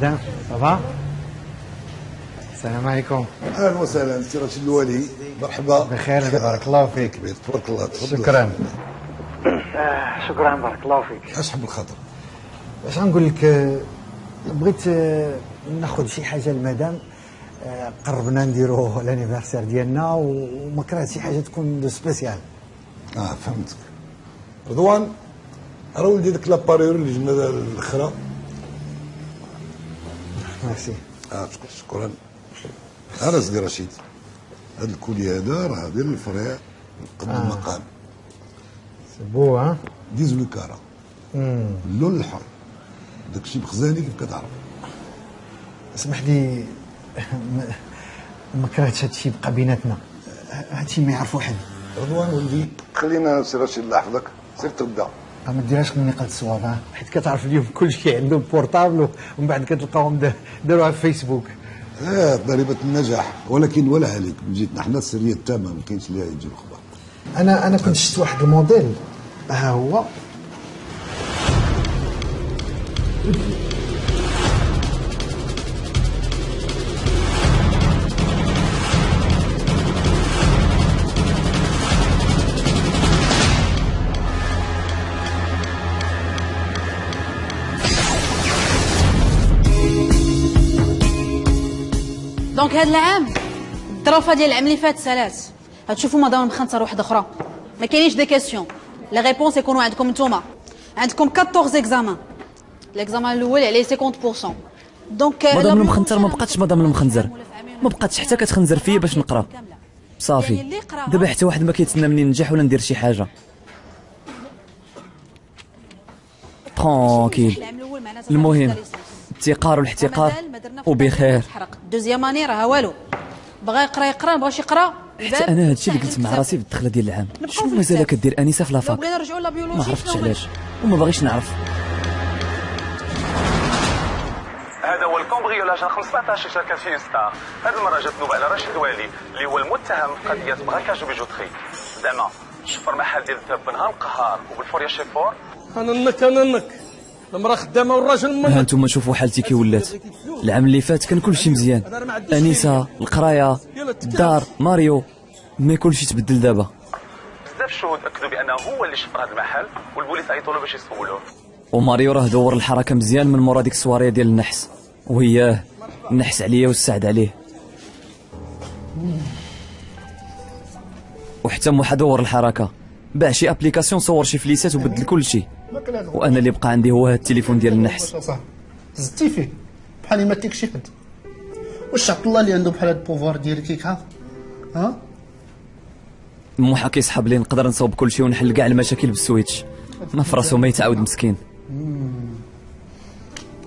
مدام صافا. السلام عليكم. اهلا وسهلا سي رشيد الوالي، مرحبا. بخير بارك الله فيك. تبارك الله. تفضل. شكرا. شكرا بارك الله فيك. اش حب الخاطر؟ باش نقول لك، بغيت ناخذ شي حاجه للمدام. قربنا نديرو لانيفرسير ديالنا وما كرهت شي حاجه تكون دو سبيسيال. فهمتك. رضوان، راه ولدي داك لاباريور اللي جبنا الاخرى. ميرسي. شكرا. انا سيدي رشيد، هاد الكولي هذا راه ديال الفريع قد المقام. سبو ها؟ ديزو الكارا. اللون الحر. داكشي بخزاني كيف كتعرف. اسمح لي، ما كرهتش هادشي يبقى بيناتنا، هادشي ما يعرفو حد. رضوان ولدي، خلينا سي رشيد الله يحفظك، سير تغدا. ما ديرهاش من نقل الصواب، حيت كتعرف اليوم كلشي عندهم بورطابل ومن بعد كتلقاهم داروها في فيسبوك. ضريبة النجاح، ولكن ولا عليك، من جيتنا حنا السرية التامة ما كاينش ليها يجي الخبر. انا كنت شفت واحد الموديل، ها هو. دونك هاد العام الظرافه ديال العام اللي فات سالات. غتشوفوا مدام مخنصر واحده اخرى، ما كاينينش دي كيسيون. لي ريبونس يكونوا عندكم نتوما. عندكم 14 اكزامان. الاكزامان الاول عليه 50%. دونك مدام المخنزر ما بقاتش مدام المخنزر، ما بقاتش حتى كتخنزر فيا باش نقرا. صافي دابا حتى واحد ما كيتسنى مني ننجح ولا ندير شي حاجه. ترونكيل. المهم التقار والاحتقار وبخير. دوزيام اني راه والو. بغا يقرا ما بغاش يقرا. حتى انا هادشي اللي قلت مع راسي في الدخله ديال العام. شنو مازال كدير انسه في لافاك؟ ما عرفتش علاش وما باغيش نعرف. هذا هو الكومبريولاج 15 شركه فين ستار. هذه المره جات نوبه على رشيد والي اللي هو المتهم في قضيه براكاج وبيجوتري. زعما شفر محل ديال الذهب بنهار القهار وبالفوريا شيفور. انا المراه خدامه والراجل ها انتم شوفوا حالتي كي ولات. العام اللي فات كان كلشي مزيان، انسه، القرايه، الدار، ماريو، ما كلشي تبدل دابا. بزاف الشهود اكدوا بانه هو اللي شفر هذا المحل والبوليس عيطوا له باش يسولوه. وماريو راه دور الحركه مزيان من مورا ديك السواريه ديال النحس، وياه نحس عليا والسعد عليه. وحتى موحد دور الحركه، باع شي ابليكاسيون، صور شي فليسات وبدل كلشي. وانا اللي بقى عندي هو هاد التليفون ديال النحس. زدتي فيه بحال ما تيك شي حد. واش عبد الله اللي عنده بحال هاد البوفوار ديالك كيكعرف؟ ها موحا كيسحب لي نقدر نصاوب كلشي ونحل كاع المشاكل بالسويتش. ما في راسو ما يتعاود مسكين.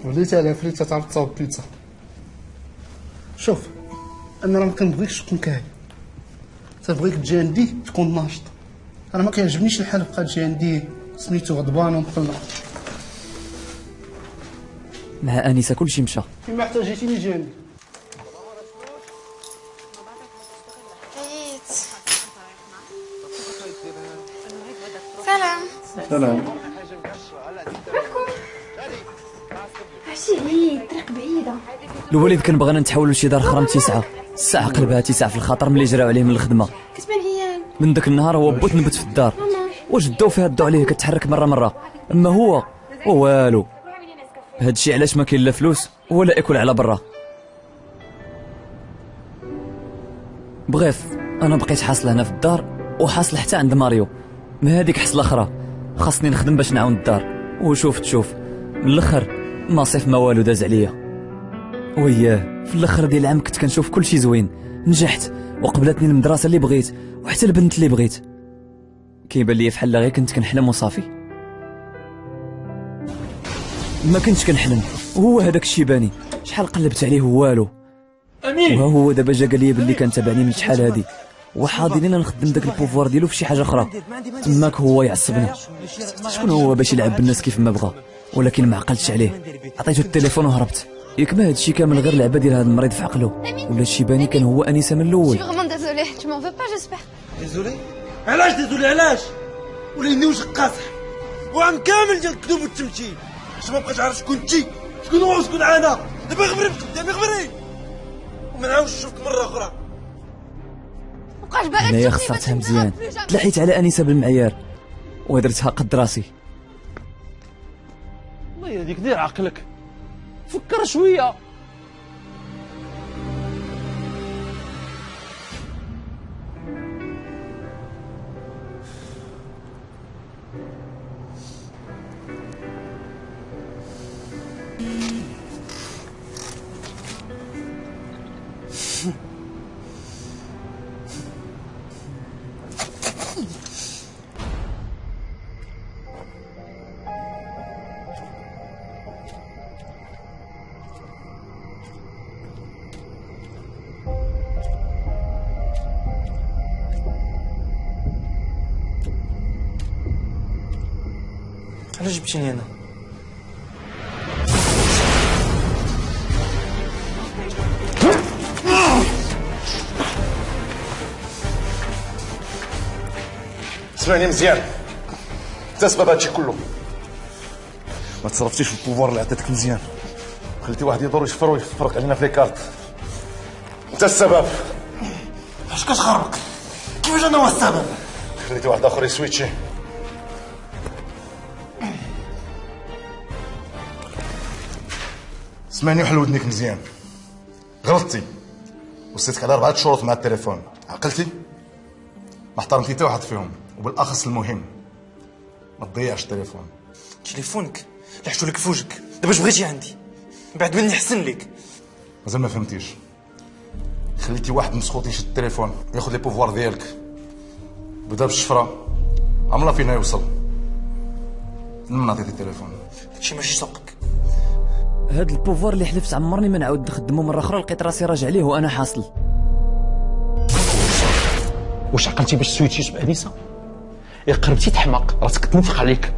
وليت على فريت تعرف تصاوب بيتزا. شوف انا راه ما كنبغيكش تكون كاهي، تبغيك تجي عندي تكون ناشط. انا ما كيعجبنيش الحال بقى تجي عندي سميتو غضبان ومقلق. مع انسه كلشي مشى. فيما احتاجيتيني جي عندي. سلام. عرفتي بعيد، الطريق بعيده. الوالد كان بغانا نتحولوا لشي دار اخرى متسعه. الساعه قلبها تسع في الخاطر ملي جراو عليه من الخدمه. كتبان عيان. من داك النهار هو بوت نبت في الدار. وجدو فيها الضو عليه كتحرك مره اما هو والو. هادشي علاش ما كاين لا فلوس ولا اكل على برا. بغيف انا بقيت حاصل هنا في الدار وحاصل حتى عند ماريو. ما هذيك حصله اخرى، خاصني نخدم باش نعاون الدار. وشوف تشوف من الاخر مصيف ما والو داز عليا. وياه في الاخر ديال العام كنت كنشوف كلشي زوين، نجحت وقبلتني المدرسه اللي بغيت وحتى البنت اللي بغيت. كيبان لي فحال غير كنت كنحلم وصافي. ما كنتش كنحلم، وهو هذاك الشيباني شحال قلبت عليه والو. امين وهو دابا جا قال لي باللي كان تابعني من شحال هادي وحاضرين نخدم داك البوفوار ديالو في شي حاجه اخرى. تماك هو يعصبني. شكون هو باش يلعب بالناس كيف ما بغى؟ ولكن ما عقلتش عليه، عطيته التليفون وهربت. ياك ما هادشي كامل غير لعبه ديال هذا المريض في عقله، ولا الشيباني كان هو انسه من الاول. ديزولي علاش ديزولي علاش؟ وليني واش قاصح وعام كامل ديال الكذوب والتمثيل. باش ما بقاش عارف شكون انتي، شكون هو وشكون انا. دابا غبري قدامي غبري وما نعاودش نشوفك مره اخرى. بقاش باغي هنايا خسرتها مزيان، تلاحيت على انسه بالمعيار ودرتها قد راسي. الله يهديك دير عقلك، فكر شويه. علاش جبتيني هنا؟ اسمعني مزيان، انت سبب هادشي كله. ما تصرفتيش في البوفوار اللي عطيتك مزيان، خليتي واحد يدور يشفر ويفرق علينا في لي كارت. انت السبب. اش كتخربق؟ كيفاش انا هو السبب؟ خليتي واحد اخر يسويتشي. اسمعني وحل ودنيك مزيان، غلطتي وصيتك على 4 شروط مع التليفون، عقلتي؟ ما احترمتي حتى واحد فيهم، وبالاخص المهم ما تضيعش التليفون. تليفونك لحشو لك فوجك، دابا اش بغيتي عندي؟ بعد مني حسن لك. مازال ما فهمتيش، خليتي واحد مسخوط يشد التليفون ياخذ لي بوفوار ديالك، بدا بالشفره عمرها فينا يوصل. من عطيتي التليفون؟ داكشي ماشي سوقك. هاد البوفوار اللي حلفت عمرني ما نعاود نخدمو مره اخرى، لقيت راسي راجع ليه وانا حاصل. واش عقلتي باش سويتشيت بانسه؟ يا قربتي تحماق راسك تنفق عليك،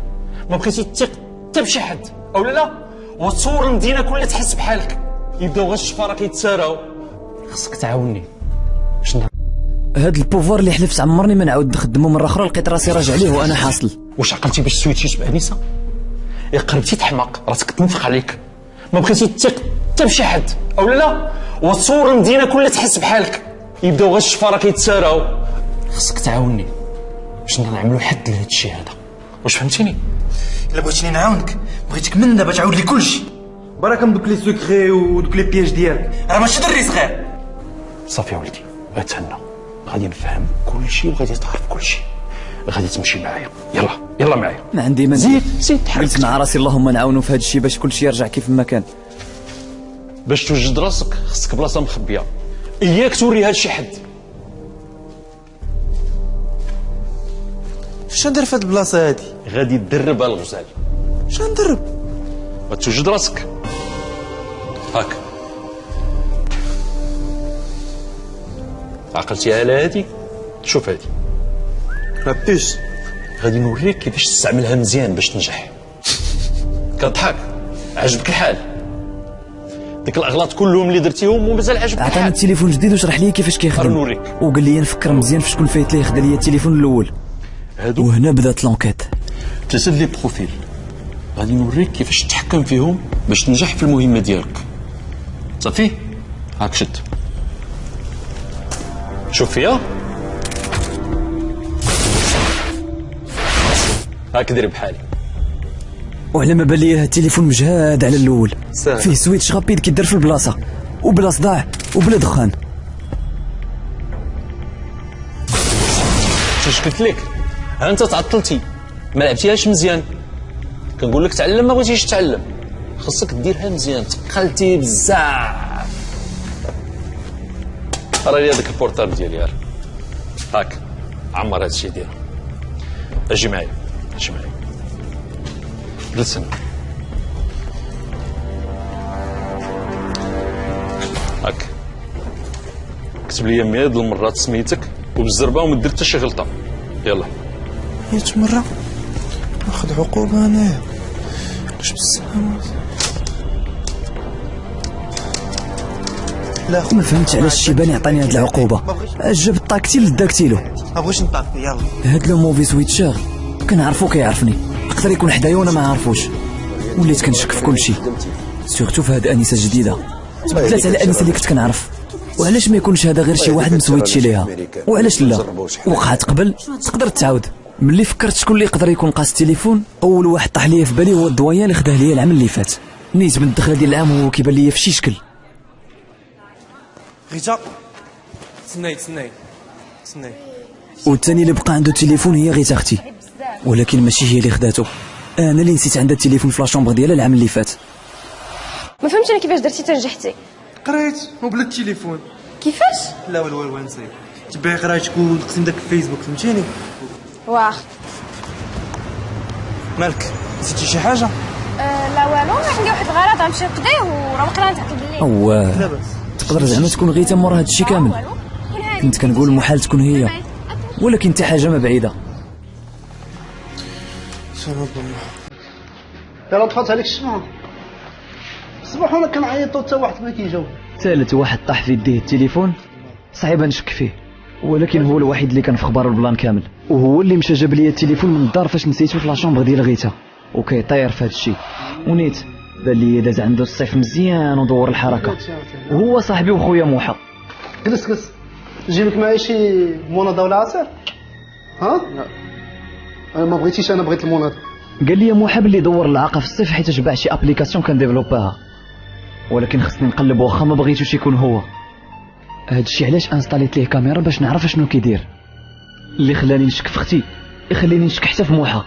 ما بغيتي تثق حتى بشي حد او لا، وتصور المدينه كلها تحس بحالك، يبداو غير الشفاره كيتساراو. خصك تعاوني باش هاد البوفوار اللي حلفت عمرني ما نعاود نخدمو مره اخرى، لقيت راسي راجع ليه وانا حاصل. واش عقلتي باش سويتشيت بانسه؟ يا قربتي تحماق راسك تنفق عليك، ما بغيتي تثق حتى بشي حد او لا، وتصور المدينه كلها تحس بحالك، يبداو غير الشفاره كيتساراو. خصك تعاوني باش نعملوا حد لهاد الشيء هذا. واش فهمتيني؟ الا بغيتيني نعاونك بغيتك من دابا تعاود لي كلشي، برك من دوك لي سيكري ودوك لي بياج ديالك، راه ماشي دري صغير. صافي يا ولدي اتهنى، غادي نفهم كلشي وغادي تعرف كلشي، غادي تمشي معايا. يلا معايا. ما عندي ما زيد قلت مع راسي اللهم نعاونو في هاد الشيء باش كلشي يرجع كيف ما كان. باش توجد راسك خصك بلاصه مخبيه، اياك توريها لشي حد. اش ندير في هاد البلاصه هادي؟ غادي تدربها الغزال. اش ندرب؟ غتوجد راسك هاك. عقلتي على هادي؟ شوف هادي لابيس، غادي نوريك كيفاش تستعملها مزيان باش تنجح. كتضحك؟ عجبك الحال؟ ديك الاغلاط كلهم اللي درتيهم ومازال عجبك الحال؟ عطاني التليفون جديد وشرح لي كيفاش كيخدم، نوريك. وقال لي نفكر مزيان في شكون فايت ليه خدا لي التليفون الاول. وهنا بدات لونكيت. 3 لي بروفيل غادي نوريك كيفاش تتحكم فيهم باش تنجح في المهمه ديالك. صافي هاك شد، شوف فيا هاك دير بحالي. وعلى ما بان لي هاد التليفون مجهاد على الاول، فيه سويتش رابيد كيدير في البلاصه وبلا صداع وبلا دخان. اش قلت لك؟ ها انت تعطلتي ما لعبتيهاش مزيان. كنقول لك تعلم ما بغيتيش تعلم، خصك ديرها مزيان. تقلتي بزاف. راه لي هذاك البورتابل ديالي، هاك عمر هذا الشيء ديالها. اجي معايا جلس هنا. هاك كتب لي 100 المرات سميتك وبالزربه وما دير حتى شي غلطه. يلا 100 مرة ناخذ عقوبة أنا. واش بالسلامة؟ لا ما فهمتش علاش الشيبان يعطيني هاد العقوبة. جاب الطاكتيل للداكتيلو. ما بغيتش نطاكي. يلا هاد لو موفي سويتشر كنعرفو كيعرفني، يقدر يكون حدايا وانا ما عارفوش. وليت كنشك في كلشي. سورتو في هاد انسه جديده تبدلات على الانسه اللي كنت كنعرف. وعلاش ما يكونش هذا غير شي واحد مسويتشي ليها؟ وعلاش لا؟ وقعت قبل تقدر تعاود. ملي فكرت شكون اللي يقدر يكون قاص التليفون، اول واحد طاح ليا في بالي هو الدويان اللي خداه ليا العام اللي فات. نيت من الدخله ديال العام وهو كيبان ليا في شي شكل. غيتا تسناي والثاني اللي بقى عنده التليفون هي غيتا اختي، ولكن ماشي هي اللي خداتو. انا اللي نسيت عندها التليفون في لاشومبر ديالها العام اللي فات. ما فهمتش انا كيفاش درتي تنجحتي. قريت وبلا التليفون. كيفاش؟ لا والو نسيت. تبعي قرايتك ونقسم داك الفيسبوك فهمتيني. واخ مالك نسيتي شي حاجه؟ لا والو، عندي واحد الغرض غنمشي نقضيه وراه واقيلا نتعطل بالليل. لاباس. تقدر زعما تكون غيتا مورا هادشي كامل. كنت كنقول محال تكون هي، ولكن حتى حاجه ما بعيده. سبب الله. يلا طفات عليك الشمعة. الصباح وانا كنعيط حتى واحد ما كيجاوب. ثالث واحد طاح في يديه التليفون صعيب نشك فيه، ولكن هو الوحيد اللي كان في خبار البلان كامل، وهو اللي مشى جاب لي التليفون من الدار فاش نسيتو في لاشومبر ديال غيتا، وكيطير في هذا الشيء. ونيت بان لي داز عنده الصيف مزيان ودور الحركه، وهو صاحبي وخويا موحى. جلس نجيبك معايا شي مناضه ولا عصير؟ ها؟ لا انا ما بغيتيش، انا بغيت المناضه. قال لي موحى باللي دور العاقه في الصيف حيت جبع شي ابليكاسيون كنديفلوباها، ولكن خصني نقلب واخا ما بغيتوش يكون هو. هادشي علاش انستاليت ليه كاميرا باش نعرف شنو كيدير. اللي خلاني نشك في اختي يخليني نشك حتى في موحى.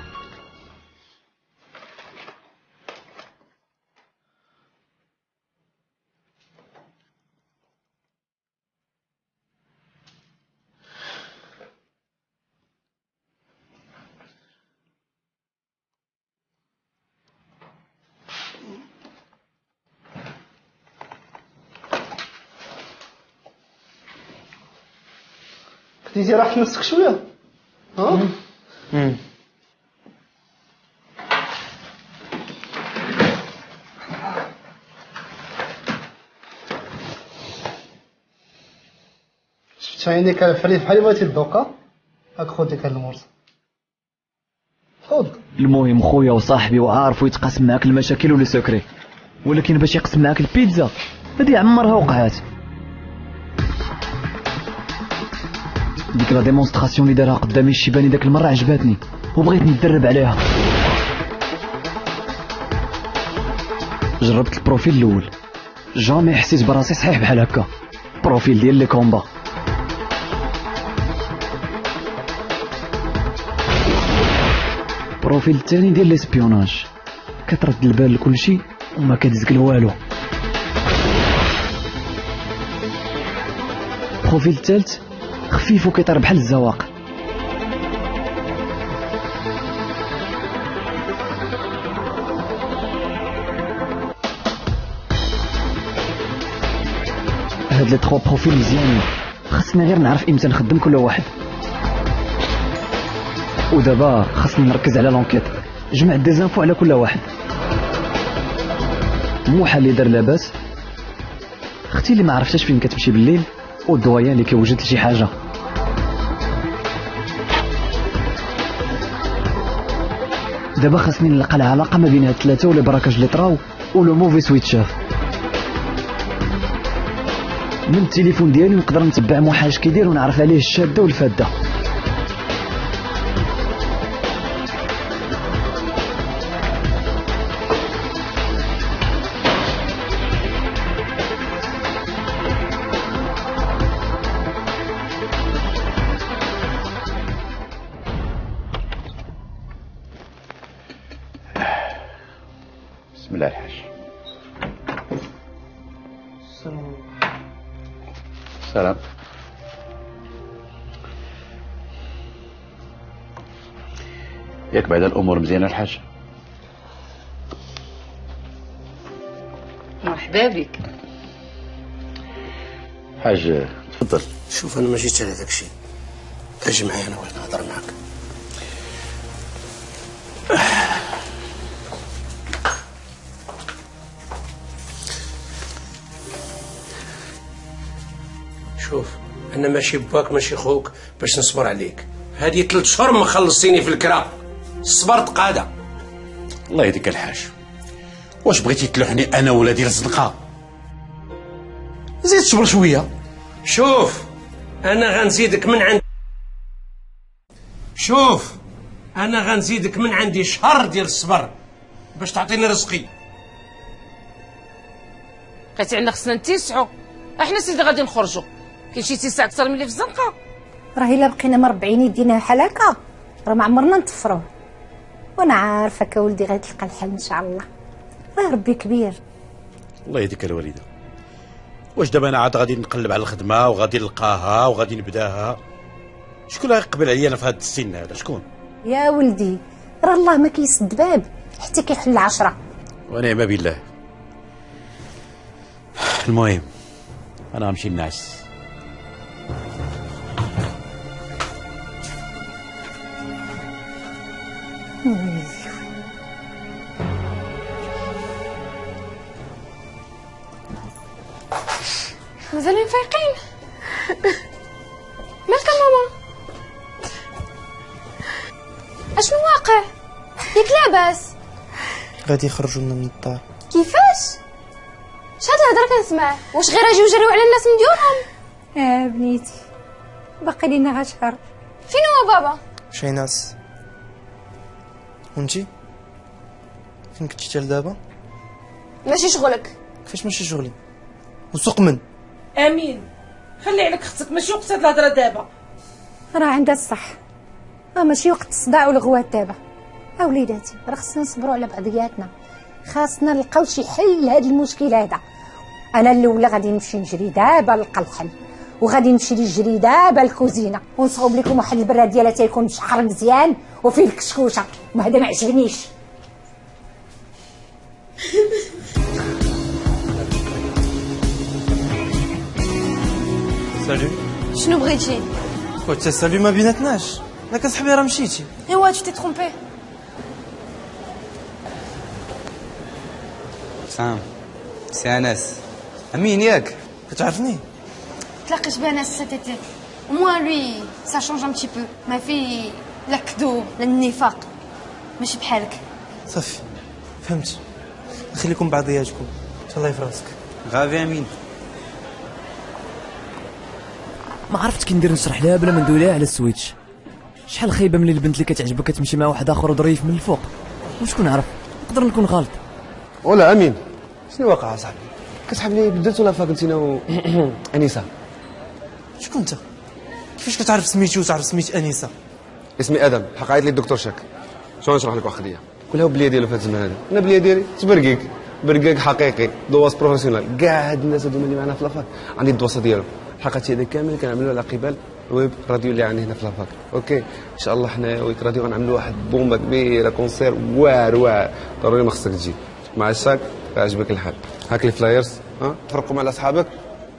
بديتي راح تمسك شويه؟ ها؟ شفت عينيك الفريد بحال بغيتي تدوقها؟ هاك خذ ديك المرص. خذ. المهم خويا وصاحبي وعارف ويتقاسم معاك المشاكل ولا سكري، ولكن باش يقسم معاك البيتزا هذه عمرها وقعات. ديك لا ديمونستراسيون اللي دارها قدامي الشيباني داك المره عجباتني وبغيت نتدرب عليها. جربت البروفيل الاول، جامي حسيت براسي صحيح بحال هكا. بروفيل ديال لي كومبا. بروفيل الثاني ديال ليسبيوناج، كترد البال لكل شيء وما كتزكل والو. بروفيل الثالث خفيف وكيطير بحال الزواق. هاد لي 3 بروفيل مزيانين، خاصني غير نعرف امتى نخدم كل واحد. ودابا خاصني نركز على لونكيت، جمع ديزانفو على كل واحد. موحى اللي دار لاباس، اختي اللي ما عرفتش فين كتمشي بالليل، والدويان اللي كيوجد لشي حاجه. دابا خاصني نلقى العلاقه ما بين هاد الثلاثه ولا براكاج اللي طراو ولو موفي سويتشاف. من التليفون ديالي نقدر نتبع موحى اش كيدير ونعرف عليه الشاده والفاده. بسم الله الحاج. سلام. ياك بعد الامور مزيانه الحاج؟ مرحبا بك حاج، تفضل. شوف انا ما جيتش على داكشي، اجي معايا انا بغيت نهضر معاك. شوف انا ماشي باك ماشي خوك باش نصبر عليك. هادي 3 شهور ما خلصتيني في الكرا، الصبر تقادا. الله يهديك الحاج، واش بغيتي تلوحني انا ولا ديال الزنقه؟ زيد صبر شويه. شوف انا غنزيدك من عندي، شوف انا غنزيدك من عندي شهر ديال الصبر باش تعطيني رزقي. بقيتي عندنا خصنا نتيسعوا، احنا سيدي غادي نخرجوا، كاين شي تيسع اكثر من اللي في الزنقه. راه الا بقينا مربعين يدينا بحال هكا راه ما عمرنا نطفروه. وانا عارفك ولدي غتلقى الحل ان شاء الله، راه ربي كبير. الله يهديك الوالده. واش دابا انا عاد غادي نقلب على الخدمه وغادي نلقاها وغادي نبداها؟ شكون غيقبل عليا انا في هذا السن هذا؟ شكون؟ يا ولدي راه الله ما كيسد باب حتى كيحل 10. ونعم بالله. المهم انا غنمشي نعس. مازالين فايقين؟ مالك ماما؟ اشنو واقع؟ ياك لاباس؟ غادي يخرجوا لنا من الدار. كيفاش؟ شحال الهضره كنسمع؟ واش غير اجيو جريو على الناس من ديورهم؟ بنيتي باقي لينا غير شهر. فين هو بابا؟ شيناس وانتي فين كنتي حتى لدابا؟ ماشي شغلك. كيفاش ماشي شغلي؟ وسوق من امين خلي عليك اختك، ماشي وقت هاد الهضره دابا. راه عندها الصح، ماشي وقت الصداع والغوات دابا. وليداتي راه خصنا نصبروا على بعضياتنا، خاصنا نلقاو شي حل لهذا المشكل هذا. انا الاولى غادي نمشي نجري دابا نلقى الحل، وغادي نمشي نجري دابا الكوزينه ونصاوب لكم واحد البراد ديالها تيكون مشحر مزيان وفيه الكشكوشه، وهذا ما عجبنيش. سالو. شنو بغيتي؟ وانت سالو ما بيناتناش، انا كنصحبي راه مشيتي. ايوا tu t'es trompé. سام سي انس امين ياك كتعرفني؟ تلاقيت بناس cet été. Au moins lui ça change un petit peu. ما في لا كذوب لا النفاق، ماشي بحالك. صافي فهمت، نخليكم بعضياتكم الله في راسك. غافي امين. ما عرفت كي ندير نشرح لها بلا ما ندوي لها على السويتش. شحال خايبه ملي البنت اللي كتعجبك كتمشي مع واحد اخر وظريف من الفوق. وشكون عرف نقدر نكون غلط. ولا امين شنو واقع اصاحبي؟ كتحب لي بدلت ولا فاك نسينا انيسه؟ شكون انت؟ كيفاش كتعرف سميتي وتعرف سميت انيسه؟ اسمي ادم، حق عيط لي الدكتور شاك. شنو نشرح لك واحد قضيه؟ كلها بليه ديالو في هذا الزمان هذا. انا بليه ديالي تبرقيق برقاق حقيقي، دواس بروفيسيونال. كاع هاد الناس هادو اللي معنا في لافاك عندي الدواسه ديالهم. الحلقات هذه كامل كنعملوها على قبال ويب راديو اللي عندي هنا في لافاك. اوكي ان شاء الله حنا ويب راديو غنعملوا واحد بومبه كبيره كونسير واعر ضروري ما خصك تجي مع الشاك. عجبك الحال؟ هاك لي فلايرز تفرقوا مع اصحابك.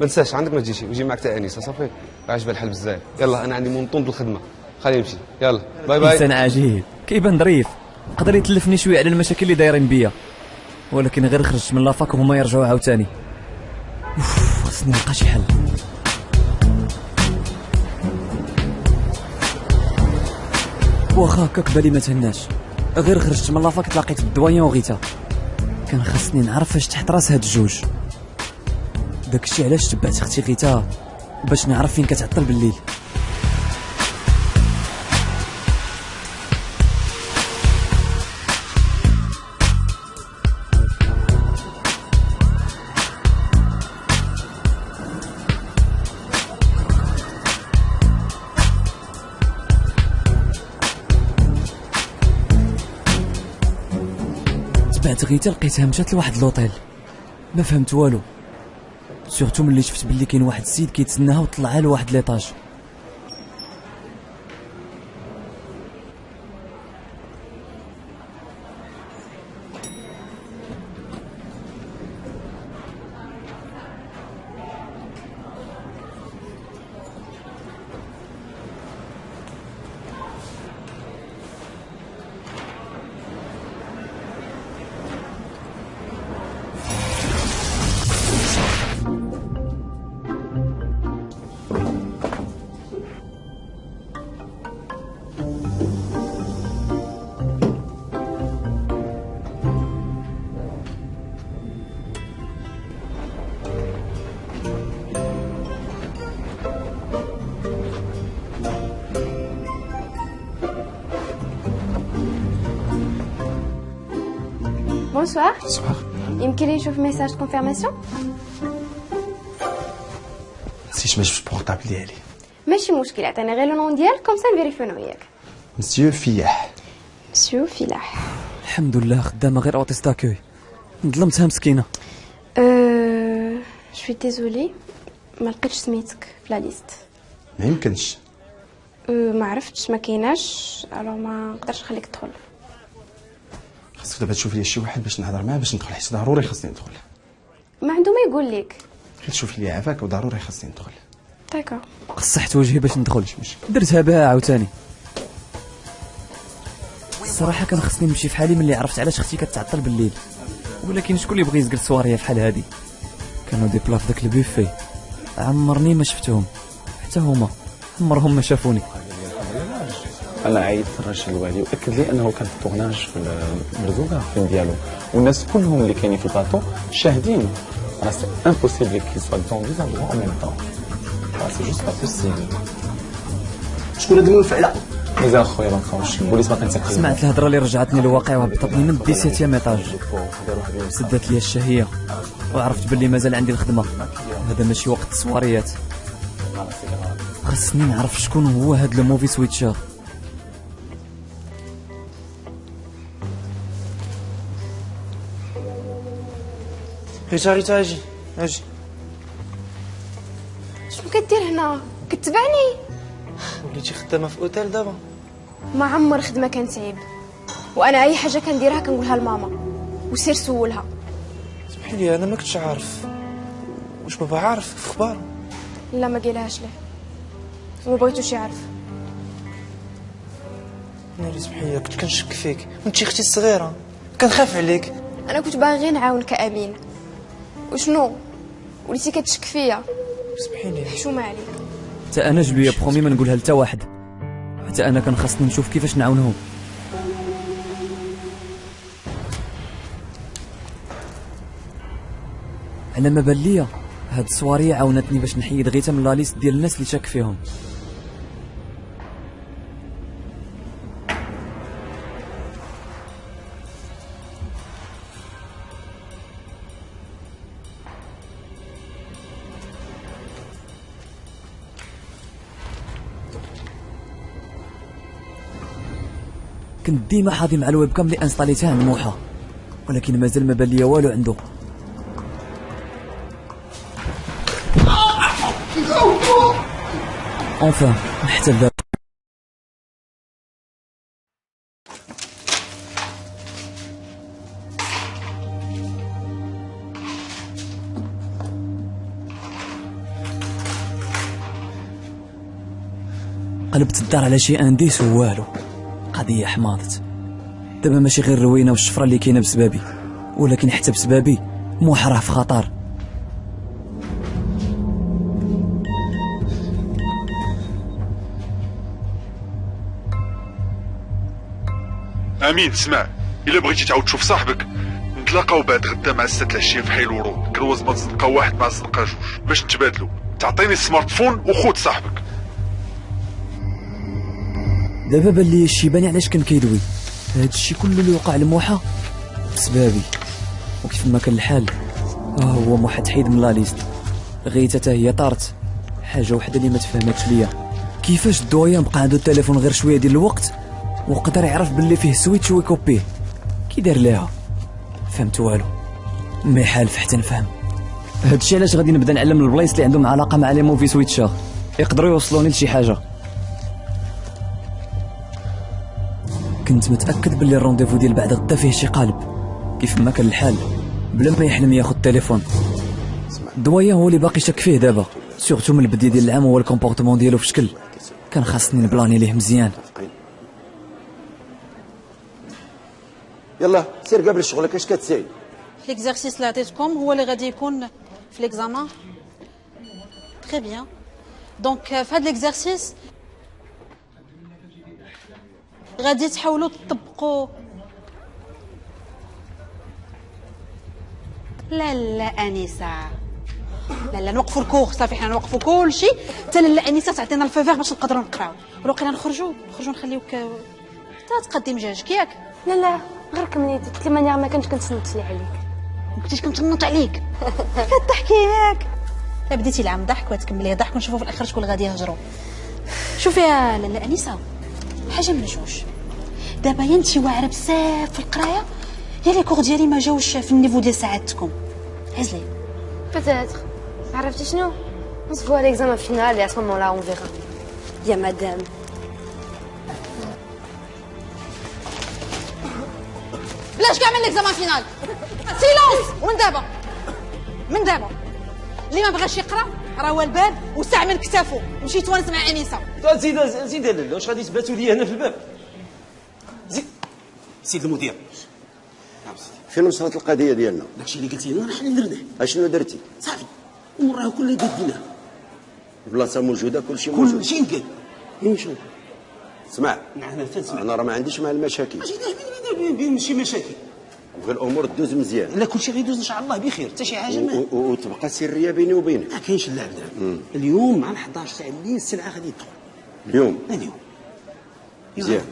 ما تنساش عندك ما تجيش ويجي معك تا انيسه. صافي عجبها الحال بزاف. يلا انا عندي مونطون الخدمه، خليه يمشي. يلا باي باي. انسان عجيب كيبان ظريف، قدر يتلفني شويه على المشاكل اللي دايرين بيا، ولكن غير خرجت من لافاك وهما يرجعوا عاوتاني. خصني نلقى شي حل. واخا هكاك بالي ما تهناش، غير خرجت من لافاك تلاقيت بالدوايان وغيتا. كان خاصني نعرف فاش تحت راس هاد الجوج. داكشي علاش تبعت اختي غيتا باش نعرف فين كتعطل بالليل. تبعت غيتا لقيتها مشات لواحد لوطيل، ما فهمت والو، سورتو ملي شفت بلي كاين واحد السيد كيتسناها وطلعها لواحد ليطاج. بونسوار. بونسوار. يمكن لي نشوف ميساج كونفيرماسيون؟ نسيت ما جبت البورطابل ديالي. ماشي مشكل، عطيني غير لو نون ديالك كوم سا نفيريفيو انا وياك. مسيو فلاح. مسيو فلاح. الحمد لله خدامه غير اوتيست اكوي. ظلمتها مسكينه. شوي ديزولي ما لقيتش سميتك في لا ليست. ما يمكنش. ما عرفتش، ما كايناش، الو ما نقدرش نخليك تدخل. خاصك دابا تشوف لي شي واحد باش نهضر معاه باش ندخل، حيت ضروري خاصني ندخل. ما عنده ما يقول لك. غير تشوفي لي عافاك وضروري خاصني ندخل. داكور. قصحت وجهي باش ندخل، درتها بها عاوتاني. الصراحه كان خصني نمشي في حالي ملي عرفت علاش اختي كتعطل بالليل، ولكن شكون اللي بغى يزقر سواريه في حال هادي؟ كانوا دي بلا في داك البوفي عمرني ما شفتهم، حتى هما عمرهم ما شافوني. انا عيطت الراجل الوالي واكد لي انه كان في التورناج في مرزوقه في الفيلم ديالو، والناس كلهم اللي كاينين في البلاطو شاهدين. راه سي امبوسيبل كي سوا دون دي زابوا ان ميم طون، سي جوست با بوسيبل. شكون هاد المنفعله؟ مزيان خويا ما نخافش، البوليس ما كنتاكل. سمعت الهضره اللي رجعتني للواقع وهبطتني من 17 ايطاج، سدات لي الشهيه وعرفت باللي مازال عندي الخدمه. هذا ماشي وقت السواريات، خصني نعرف شكون هو هاد الموفي سويتشر. ريتا اجي شنو كدير هنا؟ كتبعني؟ وليتي خدامه في اوتيل دابا؟ ما عمر خدمه كانت عيب، وانا اي حاجه كنديرها كنقولها لماما وسير سولها. سمحي لي انا ما كنتش عارف. واش بابا عارف في اخبار؟ لا ما قالهاش ليه وما بغيتوش يعرف. ناري سمحي لي كنت كنشك فيك وانتي اختي الصغيره، كنخاف عليك. انا كنت باغي غير نعاونك امين. وشنو وليتي كتشك فيا؟ سمحي لي حشومه عليك. حتى انا جلويا برومي ما نقولها لتا واحد، حتى انا كان خاصني نشوف كيفاش نعاونهم. على ما بان ليا هاد السواريه عاونتني باش نحيد غيتا من لا ليست ديال الناس اللي شاك فيهم. كنت ديما حاضي مع الويب كام اللي انستاليتها عند موحى، ولكن مازال ما بان ليا والو عنده. انفان حتى الباب. قلبت الدار على شي انديس ووالو، قضيه حماضت. دابا ماشي غير الروينه والشفره اللي كاينه بسبابي، ولكن حتى بسبابي موحى راه في خطر. امين اسمع، الا بغيتي تعاود تشوف صاحبك نتلاقاو بعد غدا مع 6 العشيه في حي الورود، كروز ما تزنقا واحد مع الزنقه جوج باش نتبادلوا. تعطيني السمارت فون وخود صاحبك. دابا بان لي الشيباني علاش كان كيدوي. هاد الشيء كله اللي وقع لموحى بسبابي، وكيف ما كان الحال هو موحى تحيد من لا ليست. غيتا حتى هي طارت. حاجه وحده اللي ما تفهمتش ليا، كيفاش الدويان بقى عنده التليفون غير شويه ديال الوقت وقدر يعرف باللي فيه سويتش ويكوبيه. كي دار ليها؟ فهمت والو، ما يحالف حتى نفهم. هادشي علاش غادي نبدا نعلم البلايص اللي عندهم علاقه مع لي موفي سويتشر يقدروا يوصلوني لشي حاجه. كنت متاكد باللي الرونديفو ديال بعد غدا فيه شي قالب، كيف ما كان الحال بلا ما يحلم ياخذ التليفون. الدوايا هو اللي باقي شك فيه دابا، سورتو من البدايه ديال العام هو الكومبورتمون ديالو في شكل كان خاصني نبلاني ليه مزيان. يلا سير قبل شغلك اش كتساي؟ ليكزارسيس اللي عطيتكم هو اللي غادي يكون في ليكزامان. تري بيان. دونك في هذا ليكزارسيس غادي تحاولوا تطبقوا. لا انسه، لا نوقفوا الكور صافي، حنا نوقفوا كل شيء حتى لا انسه تعطينا الفيفير باش نقدروا نقراو. ولو بقينا نخرجوا نخليوك حتى تقدم دجاجك ياك. لا غير كملي قلت لي ماني ما كنتش كنتنط لي عليك. ما كنتيش كنتنط عليك. كتضحكي ياك. لا بديتي العام ضحك وتكمليه ضحك ونشوفوا في الاخر شكون غادي يهجروا. شوفي يا لاله انيسه، حاجه من جوج. دابا يا انت واعره بزاف في القرايه يا لي كور ديالي ما جاوش في النيفو ديال سعادتكم. عزلي بيتيتر. عرفتي شنو؟ نصفوا ليكزامان فينال et à ce moment-là on verra. يا مدام. بلاش كاع من ليكزامان فينال. سيلونس. من دابا اللي ما بغاش يقرا راه هو الباب وسع من كتافو. مشيت وانا مع انيسه. زيد لاله، واش غادي تباتوا لي هنا في الباب؟ زيد سيد المدير. فين وصلت القضيه ديالنا؟ داكشي اللي قلتي لنا حنا درناه. اشنو درتي؟ صافي الامور راه كلها قديناها. البلاصه موجوده، كلشي موجود. كلشي نقاد. نشوف. اسمع، نعم تنسمع. انا راه ما عنديش مع المشاكل. ماشي مشاكل. بغي الامور تدوز مزيان. لا كلشي غيدوز ان شاء الله بخير، حتى شي حاجه ما وتبقى سريه بيني وبينك. ما كاينش اللعب دابا. اليوم مع 11 ساعه الليل السلعه غادي تدخل. اليوم اليوم مزيان.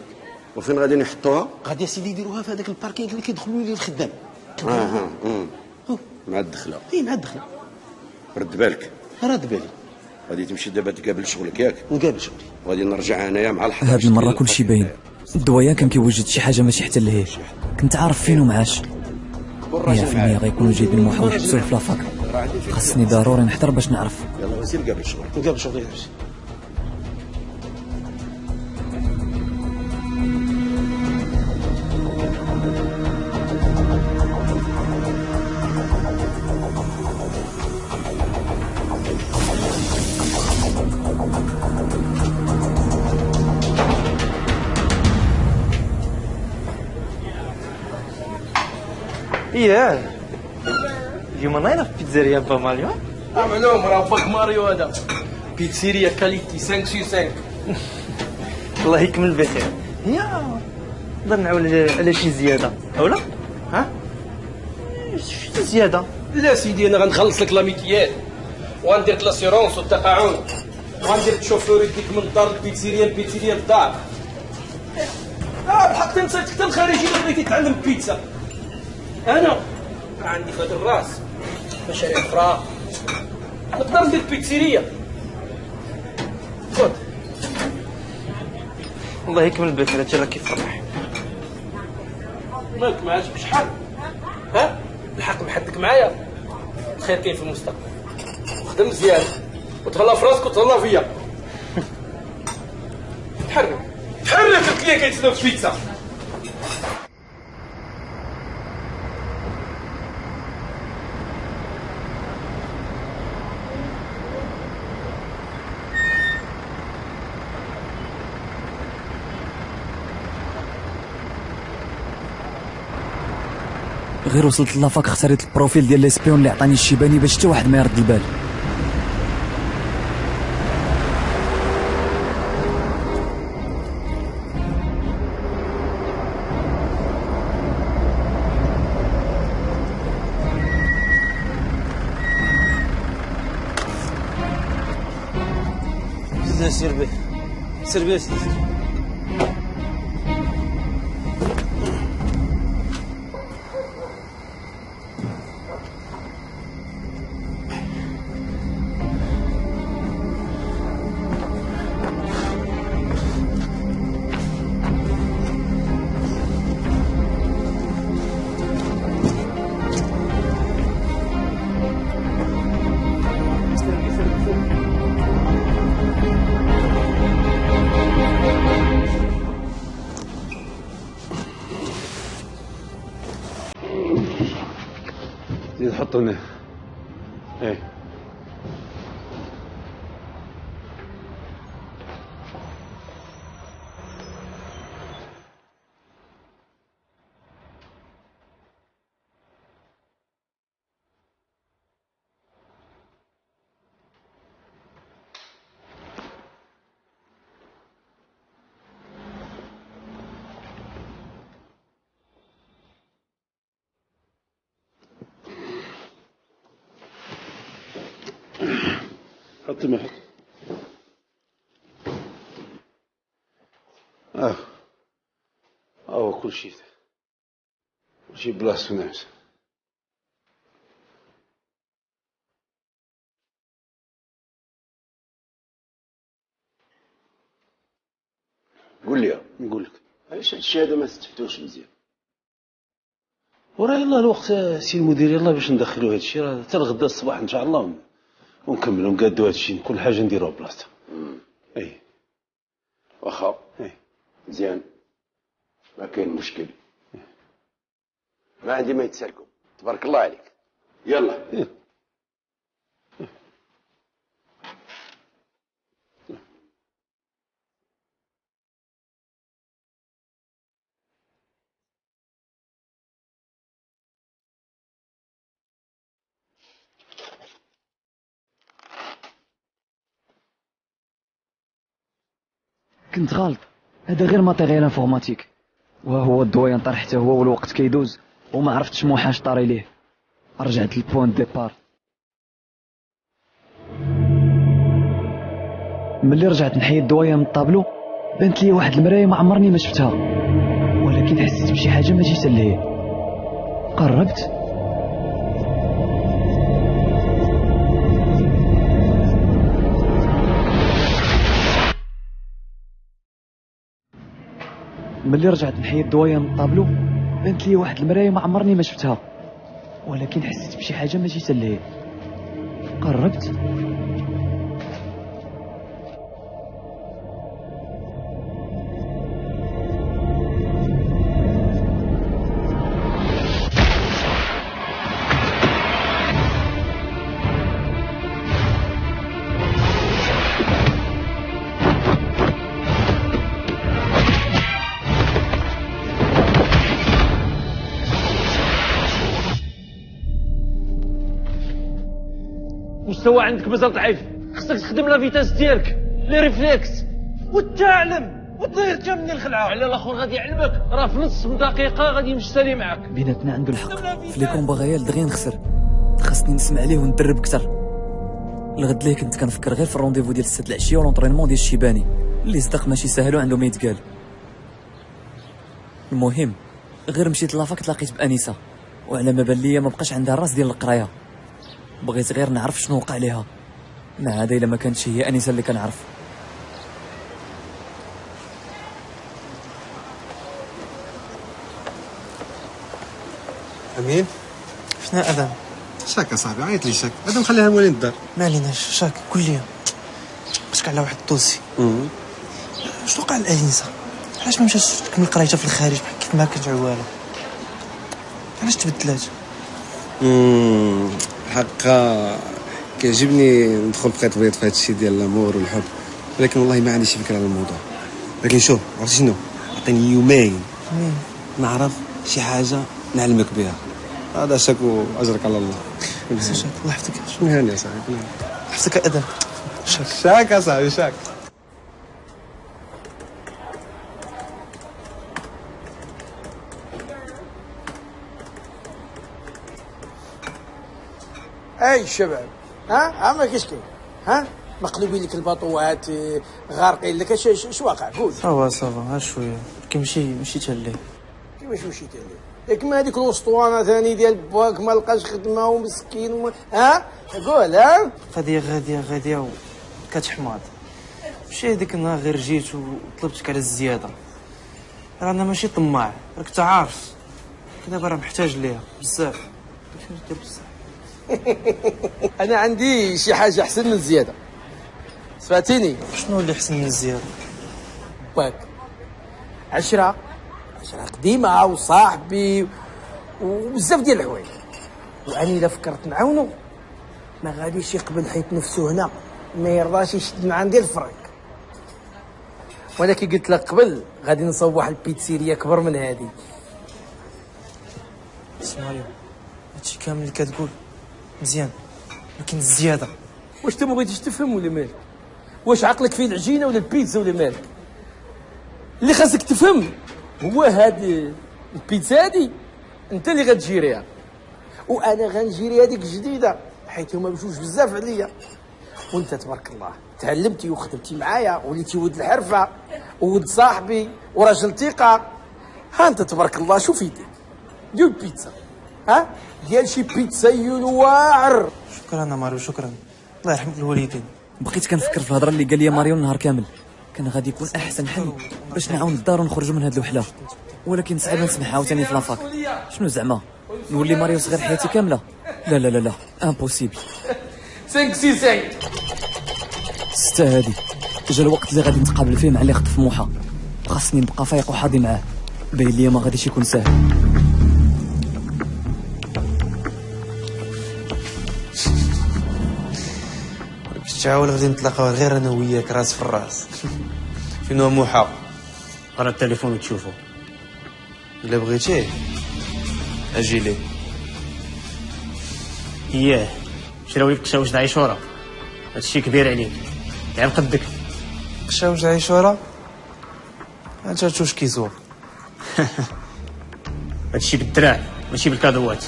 وفين غادي نحطوها؟ غادي سيدي يديروها في هذاك الباركينغ اللي كيدخلوا ليه الخدام. مع الدخله. مع الدخله. رد بالك. رد بالي. غادي تمشي دابا تقابل شغلك ياك؟ نقابل شغلي. غادي نرجع انايا مع الحضر. هاد المره كلشي باين. الدوايا كان كيوجد شي حاجه ماشي حتى لهيه. كنت عارف فين ومعاش. 100% غيكونوا جايبين محاول يحبسوه في لافاك. خاصني ضروري نحضر باش نعرف. يلا سير قابل شغلك. نقابل شغلي. ايه اليوم نايض في بيتزاريا با ماريو. معلوم راه باك ماريو هذا بيتزيريا كاليتي 5 سي 5. الله يكمل بخير. يا نقدر نعاود على شي زياده اولا؟ ها شي زياده؟ لا سيدي انا غنخلص لك لاميكيال وغندير لك لاسيرونس والتقاعد وغندير لك شوفور يديك من الدار للبيتزيريا للدار. بحق تنسيت حتى الخارجي الا بغيتي تعلم بيتزا. انا عندي في هذا الراس مشاريع اخرى نقدر ندير بيتزيريا. خذ الله يكمل بخير. هادشي راه كيفرح. مالك ما عجبك شحال؟ ها الحق محدك معايا. الخير كاين في المستقبل. خدم مزيان وتهلا في راسك وتهلا فيا. تحرك الكليه كيتسناو في بيتزا. غير وصلت لافاك اختاريت البروفيل ديال ليسبيون اللي عطاني الشيباني باش حتى واحد ما يرد البال. سير بيه سير بيه سيدي. زيد حطوا هنا. ايه حط ما حط. كل شيء شي بلاصتو ناس. قول لي نقول لك علاش هادشي هذا ما تفتحتوش مزيان؟ وراه يلاه الوقت سي المدير يلاه باش ندخلو هادشي راه حتى الغدا الصباح ان شاء الله ونكملو نقادو هادشي كل حاجه نديروها بلاصتها. اي واخا مزيان ما كاين مشكل. ما عندي ما يتسالكم. تبارك الله عليك. يلا كنت غلط، هذا غير ماتيريال انفورماتيك، وهو الدويان طار حتى هو والوقت كيدوز وما عرفتش موحاش طاري ليه. رجعت للبوان ديبار. ملي رجعت نحيد الدويان من الطابلو بانت لي واحد المرايه ما عمرني ما شفتها، ولكن حسيت بشي حاجه ما جيت ليه. قربت ملي رجعت نحيد الدويان من الطابلو بانت لي واحد المرايه ما عمرني ما شفتها، ولكن حسيت بشي حاجه ما جيت ليه. قربت المستوى عندك مازال ضعيف، خصك تخدم لا فيتاس ديالك لي ريفليكس وتعلم وطير كامل الخلعه. على الاخر غادي يعلمك، راه في نص دقيقه غادي يمشي سالي معاك. بيناتنا عنده الحق، في لي كومبا غيال دغيا نخسر، خاصني نسمع ليه وندرب اكثر. الغد ليه كنت كنفكر غير في الرونديفو ديال 6 العشيه ولونطرينمون ديال الشيباني اللي صدق ماشي ساهل وعنده ما يتقال. المهم غير مشيت لافاك تلاقيت بانيسه، وعلى ما بان ليا ما بقاش عندها الراس ديال القرايه. بغيت غير نعرف شنو وقع ليها، مع هذا الا ما كانتش هي انيسه اللي كنعرف. امين شنو ادم؟ شاك اصاحبي عيط لي شاك. ادم خليها موالين الدار. ما عليناش شاك كل يوم بقيت على واحد الدوسي. شنو وقع للانسه؟ علاش ما مشاش تكمل قرايتها في الخارج بحال كيف ما كانت عواله؟ علاش تبدلات؟ حقا كيعجبني ندخل في التبيض في هذا الشيء ديال الامور والحب، ولكن والله ما عنديش فكره على الموضوع. لكن شوف عرفتي شنو، عطيني يومين نعرف شي حاجه نعلمك بها. هذا شاك واجرك على الله. شاك الله يحفظك. شنو هاني يا صاحبي؟ يحفظك ادم. شاك يا صاحبي شاك. اي الشباب ما كاش كاين مقلوبين لك الباطوات غارقين لك اش واقع قول. صافا ها شويه مشيت ليه. كيفاش مشيت ليه؟ ياك ما هذيك الاسطوانه ثاني ديال باك ما لقاش خدمه ومسكين قول غاديه كتحماض. ماشي هذيك النهار غير جيت وطلبتك على الزياده. رانا ماشي طماع، راك انت عارف دابا راه محتاج ليها بزاف. انا عندي شي حاجه احسن من الزياده. سمعتيني؟ شنو اللي احسن من الزياده؟ باك 10 قديمه وصاحبي وبزاف ديال الحوايج، واني الا فكرت نعاونو ما غاديش يقبل حيت نفسه هنا ما يرضاش يشد من عندي الفرق. وانا كي قلت لك قبل غادي نصوب واحد البيتسيريا كبر من هذه. اسمعي هادشي كامل اللي كتقول مزيان، ولكن الزياده واش انت ما بغيتيش تفهم ولا مالك؟ واش عقلك فيه العجينه ولا البيتزا ولا مالك؟ اللي خاصك تفهم هو هاد البيتزا هادي انت اللي غتجيريها، وانا غنجيري هذيك الجديده حيت هما بجوج بزاف عليا. وانت تبارك الله تعلمتي وخدمتي معايا وليتي ولد الحرفه وولد صاحبي وراجل ثقه. ها انت تبارك الله شوف يديك ديال البيتزا ها ديال شي بيتزايون واعر. شكرا ماريو شكرا، الله يرحمك الوالدين. بقيت كنفكر في الهضره اللي قال لي ماريو النهار كامل، كان غادي يكون احسن حل باش نعاون الدار ونخرجوا من هاد الوحله، ولكن صعيب نسمعها عاوتاني في لافاك. شنو زعما نولي ماريو صغير حياتي كامله؟ لا لا لا لا امبوسيبل. 5 6 7 6 هادي جا الوقت اللي غادي نتقابل فيه مع اللي خطف موحى، خاصني نبقى فايق وحاضي معاه، باين ليا ما غاديش يكون ساهل. تعاول غادي نتلاقاو غير انا وياك راس في الراس. فين هو موحى؟ قرا التليفون وتشوفو، الا بغيتيه اجي ليه. اياه شراوي قشاوش د عيشوره، هادشي كبير عليك، تعب قدك. قشاوش د عيشوره؟ انت تشوش كيزور. هادشي بالدراع ماشي بالكادوات.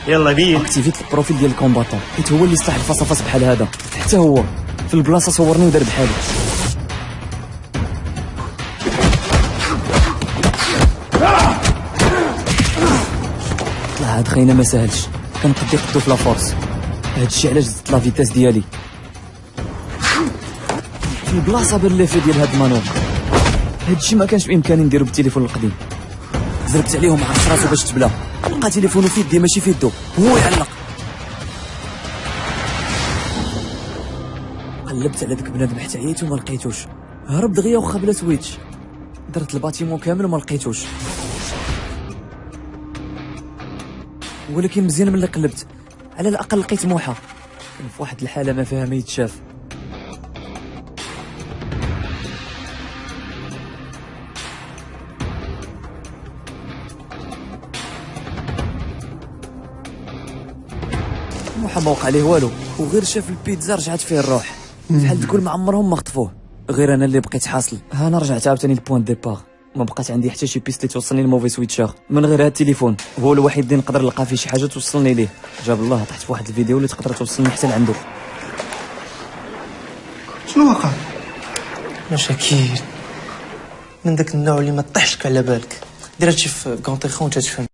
يلا بيا اكتيفيت البروفيل ديال الكومباتون، حيت هو اللي صلاح الفاس بحال هذا، حتى هو في البلاصه صورني ودار بحالي. طلع هاد خينا ما ساهلش، كنقدي قدو في لافورس، هادشي علاش زدت لا فيتاس ديالي في البلاصه بالليفي ديال هاد المانوف. هادشي ما كانش بامكاني نديرو بالتليفون القديم، زربت عليهم مع راسو باش تبلا، لقى تليفونو في يدي ماشي في يدو، هو يعلق. قلبت على داك بنادم حتى عييت وما لقيتوش، هرب دغيا وخا بلا سويتش، درت الباتيمون كامل وما لقيتوش. ولكن مزيان ملي قلبت على الاقل لقيت موحى، كان في واحد الحاله ما فيها ما يتشاف. موحى ما وقع ليه والو، وغير شاف البيتزا رجعت فيه الروح، بحال تقول ما عمرهم ما خطفوه. غير انا اللي بقيت حاصل. ها انا رجعت عاوتاني للبوان ديبار، ما بقات عندي حتى شي بيست توصلني لموفي سويتشر. من غير هاد التليفون هو الوحيد اللي نقدر نلقى فيه شي حاجه توصلني ليه. جاب الله طحت في واحد الفيديو اللي تقدر توصلني حتى لعنده. شنو وقع؟ مشاكل من داك النوع اللي ما طيحش على بالك، دير هادشي في كونتيخون وانت تفهم.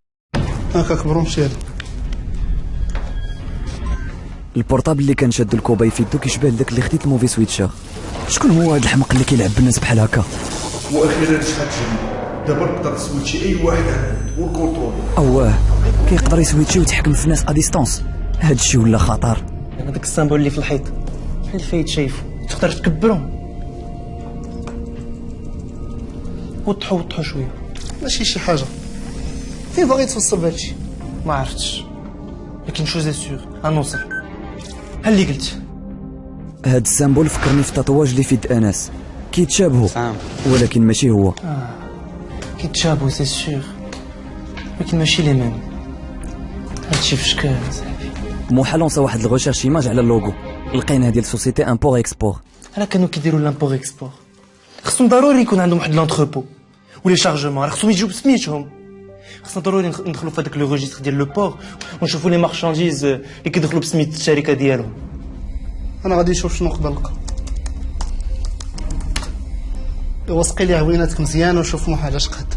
هاكاك برونشي هذا البورطابل اللي كان شاد الكوباي في يدو كيشبه لذاك اللي خديت الموفي سويتشر. شكون هو هذا الحمق اللي كيلعب بالناس بحال هكا؟ واخيرا شحال دابا نقدر نسويتشي اي واحد والكونترول. اواه كيقدر يسويتشي ويتحكم في الناس اديستونس، هاد الشيء ولا خطر. هذاك السامبول اللي في الحيط بحال اللي فايت شايفو، تقدر تكبرهم. وضحوا شويه، ماشي شي حاجه. فين باغي توصل بهادشي؟ ما عرفتش، لكن شو زي سيغ غنوصل. ها اللي قلت. هاد السامبول فكرني في التطواج اللي في يد انس، كيتشابهوا ولكن ماشي هو. كيتشابهوا سي سيغ ولكن ماشي لي ميم. هادشي في شكل صاحبي. موحى لونسا واحد الغوشيرش ايماج على اللوغو، لقيناه ديال سوسيتي امبور اكسبور. راه كانوا كيديروا لامبور اكسبور، خصهم ضروري يكون عندهم واحد لونتربو ولي شارجمون، راه خصهم يجيو بسميتهم. خصنا ضروري ندخلوا في هذاك لو ريجستر ديال لو بور ونشوفوا لي مارشانديز اللي كيدخلوا بسميت الشركه ديالهم. انا غادي نشوف شنو نقدر نلقى. وسقي لي عويناتك مزيان وشوف موحى علاش قاد.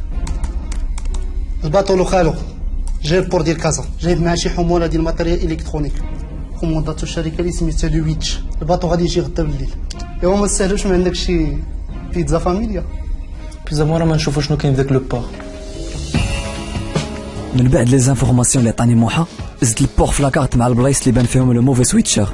الباطو لو خالو جايب بور ديال كازا، جايب معاه شي حموله ديال الماتيريال الكترونيك، كومونداتو الشركه اللي سميتها لو ويتش. الباطو غادي يجي غدا بالليل. ايوا ما تسهلوش، ما عندك شي بيتزا فاميليا؟ بيتزا مورا ما نشوفوا شنو كاين في ذاك لو بور. من بعد لي زانفورماسيون اللي عطاني موحى، زدت البور في لاكارت مع البلايص اللي بان فيهم لو موفي سويتشر.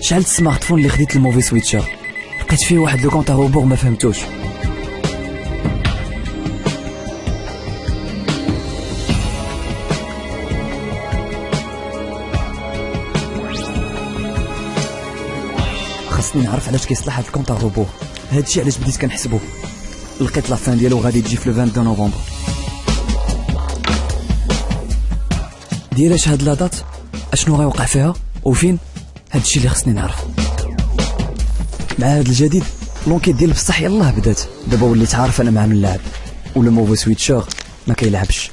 شعلت السمارت فون اللي خديت الموفي سويتشر، لقيت فيه واحد لو كونت روبور ما فهمتوش. خاصني نعرف علاش كيصلح هاد الكونت روبور، هادشي علاش بديت كنحسبو. لقيت لافان ديالو غادي تجي في لو 22 نوفمبر. ديالاش هاد لا دات اشنو غيوقع فيها وفين، هادشي اللي خصني نعرف. مع هذا الجديد لونكيت ديال بصح يلاه بدات. دابا وليت عارف انا مع من لاعب، ولا موفو سويتشر ما كيلعبش.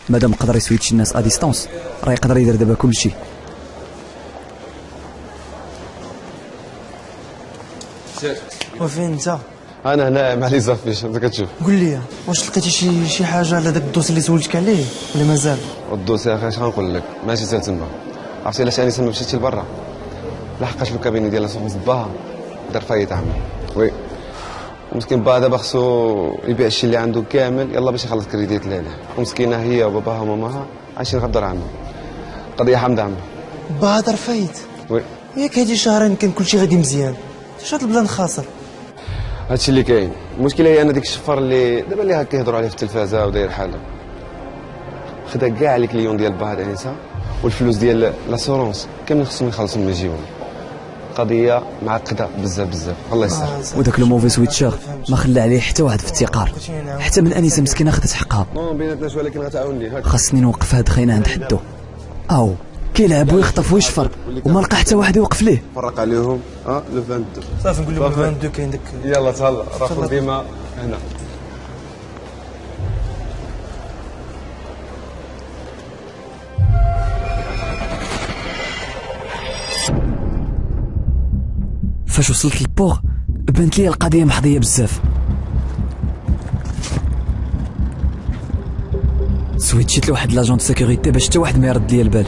مادام قدر يسويتشي الناس ا ديستونس راه يقدر يدير دابا كلشي. وفين انت؟ انا هنا مع لي زافيش انت كتشوف. قول لي واش لقيتي شي حاجه على داك الدوسي اللي سولتك عليه ولا مازال؟ الدوسي اخي اش غنقول لك، ماشي سال تما. عرفتي علاش انيسه ما مشيتش لبرا؟ لحقاش لو كابيني ديال لاسونس باها دار فايت عمي. وي مسكين با دابا خصو يبيع الشيء اللي عنده كامل يلا باش يخلص كريديت اللي عليه، ومسكينه هي وباباها وماماها عايشين غدار عنه. قضيه حامضه عمي. با دار فايت؟ وي ياك هادي شهرين كان كلشي غادي مزيان، اش هاد البلان خاسر؟ هادشي اللي كاين. المشكله هي ان ديك الشفار اللي دابا اللي هكا يهضروا عليه في التلفازه وداير حاله خدا كاع لي كليون ديال با هاد انسه، والفلوس ديال لاسورونس كاملين خصهم يخلصوا من يجيهم. قضيه معقده بزاف بزاف الله يسهل. وداك لو موفي سويتشر ما خلى عليه حتى واحد في التقار، حتى من انيسه مسكينه خدت حقها. نو بيناتناش ولكن غتعاونني. خاصني نوقف هاد خاينه عند حدو. او كيلعب ويخطف ويشفر وما لقى حتى واحد يوقف ليه. فرق عليهم لو 22 صافي نقول لهم 22 كاين داك. يلا تهلا راه ديما هنا. فاش وصلت للبوغ بانت لي القضيه محظيه بزاف. سويتشيت لواحد لاجون دو سيكوريتي باش حتى واحد ما يرد ليا البال.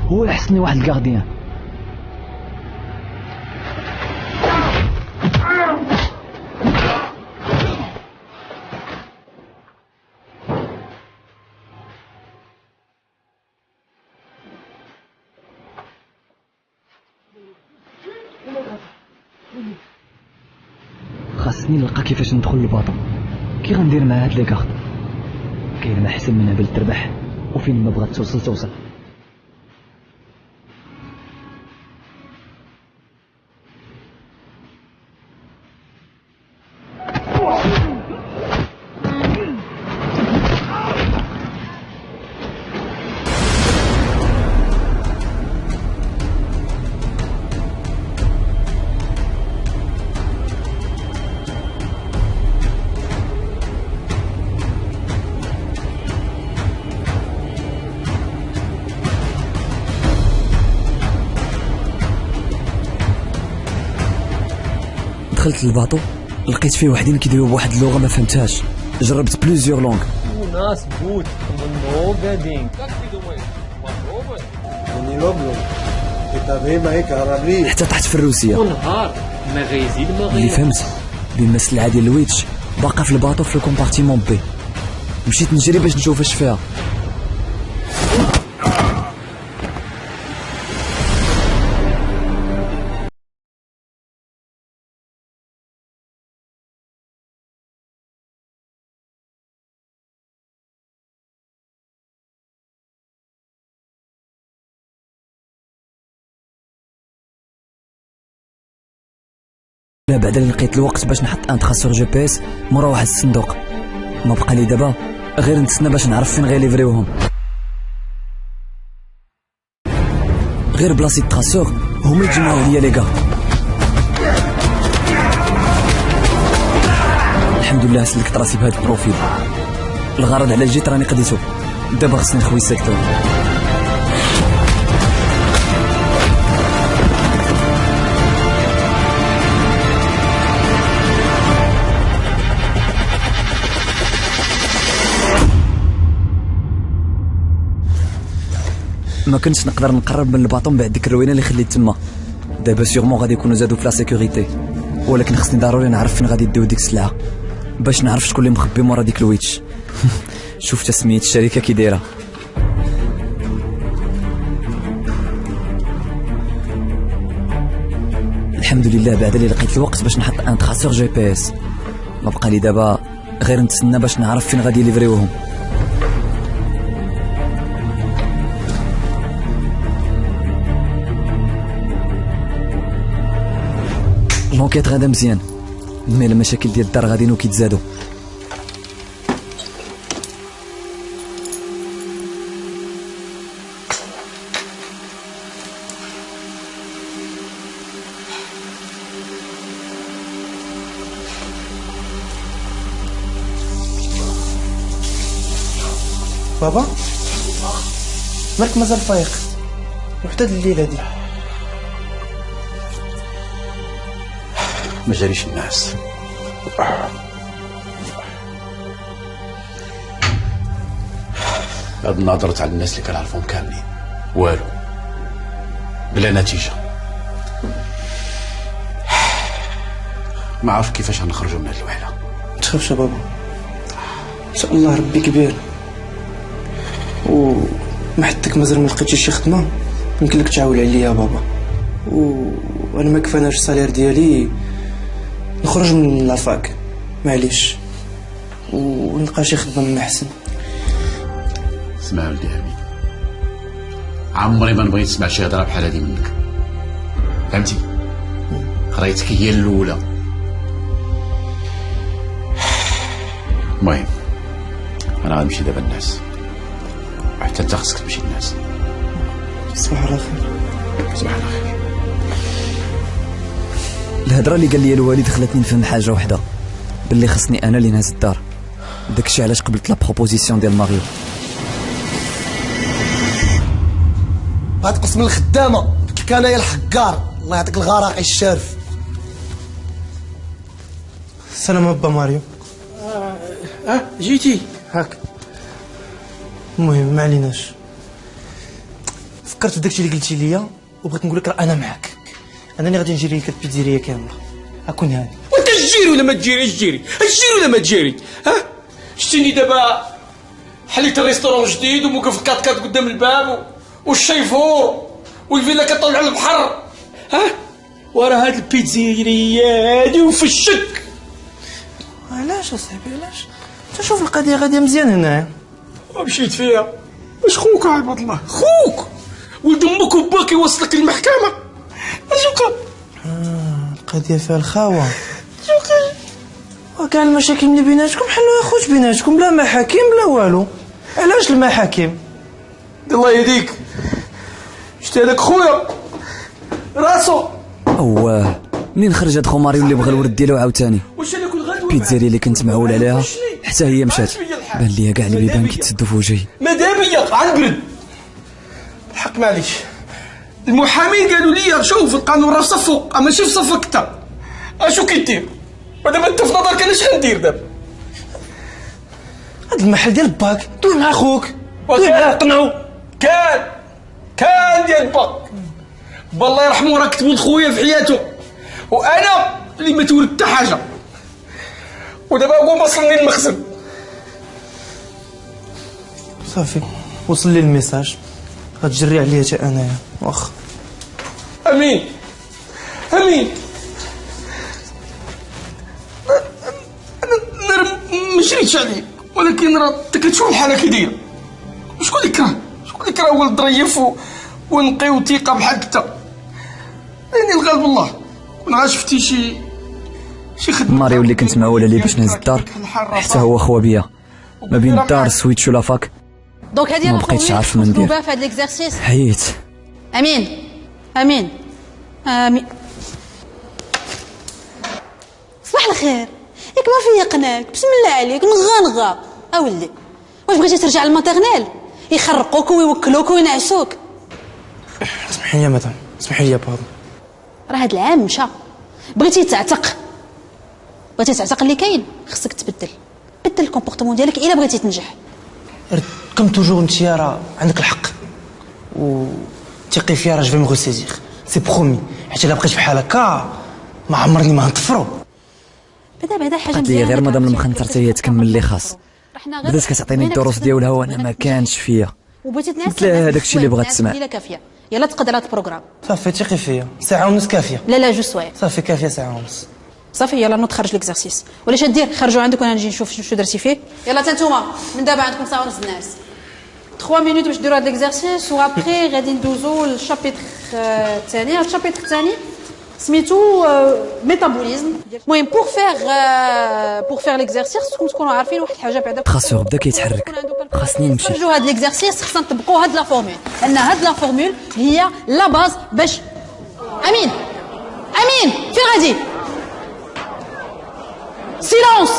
هو يحسني واحد الكارديان. خاصني نلقى كيفاش ندخل للباطو. كي غندير مع هاد لي كارت؟ كاين ما احسن منها بال تربح، وفين ما بغات توصل توصل. دخلت للباطو لقيت فيه وحدين كيديروا بواحد اللغه ما فهمتهاش. جربت بليزيور لونغ. ناس بوت من قاعدين حتى طحت في الروسيه. ونهار ما غيزيد ما اللي فهمت بان السلعه ديال الويتش باقا في الباطو في الكومبارتيمون بي. مشيت نجري باش نشوف اش فيها. بعد اللي لقيت الوقت باش نحط ان تراسور جي بي اس مورا واحد الصندوق. ما بقى لي دابا غير نتسنى باش نعرف فين غيليفريوهم. غير بلاصه تراسور هما يتجمعوا ليا لي كاع. الحمد لله سلكت راسي بهذا البروفيل. الغرض على جيت راني قديتو، دابا خصني نخوي السيكتور. ما كنتش نقدر نقرب من الباطون بعد ديك الروينه اللي خليت تما. دابا سيغمون غادي يكونوا زادوا في لا سيكوريتي، ولكن خصني ضروري نعرف فين غادي يديو ديك السلعه باش نعرف شكون اللي مخبي مورا ديك الويتش. شوف تسميه الشركه كي دايره. الحمد لله بعد اللي لقيت الوقت باش نحط ان تراسور جي بي اس. ما بقى لي دابا غير نتسنى باش نعرف فين غادي يليفريوهم. الموكيت غادا مزيان، مي المشاكل ديال الدار غاديين وكيتزادوا. بابا مالك مازال فايق وحتى الليله هادي؟ ما جاريش الناس. هاد النهار على الناس اللي كنعرفهم كاملين والو بلا نتيجة. ما عارف كيفاش غنخرجوا من هاد الوحدة. متخافش يا بابا، ان شاء الله ربي كبير، وما حدك مازال ما لقيتيش شي خدمه يمكن لك تعاول عليا يا بابا، وانا ما كفاناش السالير ديالي نخرج من لافاك معليش ونلقى شي خدمه محسن. اسمع ولدي امين، عمري ما نبغي نسمع شي هضره بحال هادي منك، فهمتي؟ قرايتك هي الاولى. المهم انا غنمشي دابا الناس، وحتى انت خصك تمشي الناس. صباح على خير. صباح على خير. الهضره اللي قال لي الوالد خلاتني نفهم حاجه وحده، باللي خصني انا اللي نهز الدار. داكشي علاش قبلت لا بروبوزيسيون ديال ماريو. هاد قسم الخدامه كان يا الحكار، الله يعطيك الغراقي الشارف. السلام با ماريو. جيتي هاك. المهم ما عليناش، فكرت في داكشي اللي قلتي ليا وبغيت نقول لك راه انا معاك، انا اللي غادي نجري لك البيتزيريا كامله. اكون هاني وانت تجيري ولا ما تجيريش؟ جيري ولا ما تجيري؟ ها شتيني دابا حليت الريستورون جديد وموقف الكاط قدام الباب والشيفور والفيلا كطلع على البحر، ها ورا هاد البيتزيريا هادي وفي الشك. علاش اصاحبي علاش؟ انت شوف القضيه غاديه مزيان هنايا. مشيت فيها باش خوك عباد الله، خوك ولد امك وباك يوصلك للمحكمه. اشوكا القضيه فيها الخاوه، وكاع المشاكل اللي بيناتكم حلوا يا خوت بيناتكم بلا محاكم بلا والو. علاش المحاكم؟ الله يهديك، شتي هذاك خويا راسو اواه منين خرج هاد خو ماريو اللي بغى الورد ديالو عاوتاني؟ البيتزاريا اللي كنت معول عليها حتى هي مشات، بان ليا كاع البيبان كيتسدوا في وجهي. ماذا بيا عنقرد الحق معليش. المحامين قالوا لي شوف القانون راه صفو ماشي في صفك انت، اشو كيدير؟ ودابا انت في نظرك انا اش غندير دابا؟ هاد المحل ديال باك دوي مع خوك قنعو كان ديال باك بالله يرحمو راه كتبوا لخويا في حياته، وانا اللي ما تولد حتى حاجه، ودابا هو وصلني المخزن. صافي وصل لي الميساج، غتجري عليا حتى انايا واخا. امين انا ما جريتش عليك، ولكن راه انت كتشوف الحاله كي دايره. شكون اللي كره ولد ريف ونقي وثيقه بحال انت؟ يعني الغالب الله كون غا شفتي شي خدمه. ماريو اللي كنت معول عليه باش نهز الدار حتى هو خوا بيا، ما بين الدار سويتش ولا فاك. دونك هادي ما بقيتش عارف ما ندير، في هاد ليكزارسيس. حيت امين صباح الخير. ياك ما فيقناك بسم الله عليك نغا اولي، واش بغيتي ترجع للماتيرنيل يخرقوك ويوكلوك وينعسوك؟ اسمحي لي مدام، اسمحي لي بابا، راه هاد العام مشى، بغيتي تعتق اللي كاين، خصك بدل الكومبورتمون ديالك الا بغيتي تنجح. كم توجور انت راه عندك الحق وثقي فيا، راه جو في مي ريسيزير سي برومي، حيت الا بقيت بحال هكا ما عمرني ما نطفرو. بعدا حاجه قالت لي غير مدام المخنطر حتى هي تكمل اللي خاص، بدات كتعطيني الدروس ديالها وانا ما كانش فيا، وبغيتي تنعس قلت لها هذاك الشيء اللي بغات تسمع. لا كافيه يلا تقدر هاد البروغرام. صافي ثقي فيا، ساعه ونص كافيه. لا جوج سوايع. صافي كافيه ساعه ونص. صافي يلا نوض خرج ليكزارسيس. ولا اش دير خرجوا عندك وانا نجي نشوف شنو درتي فيه. يلا تا نتوما من دابا عندكم ساعه ونص نعس. 3 مينوت باش ديروا هاد ليكزارسيس وابخي غادي ندوزو للشابيتر الثاني. هاد الشابيتر الثاني سميتو ميتابوليزم. المهم بور فيغ ليكزارسيس خصكم تكونوا عارفين واحد الحاجه بعدا. خاصو بدا كيتحرك، خاصني نمشي. خرجوا هاد ليكزارسيس خصنا نطبقوا هاد لا فورمول، لان هاد لا فورمول هي لا باز باش امين فين غادي؟ سيلونس.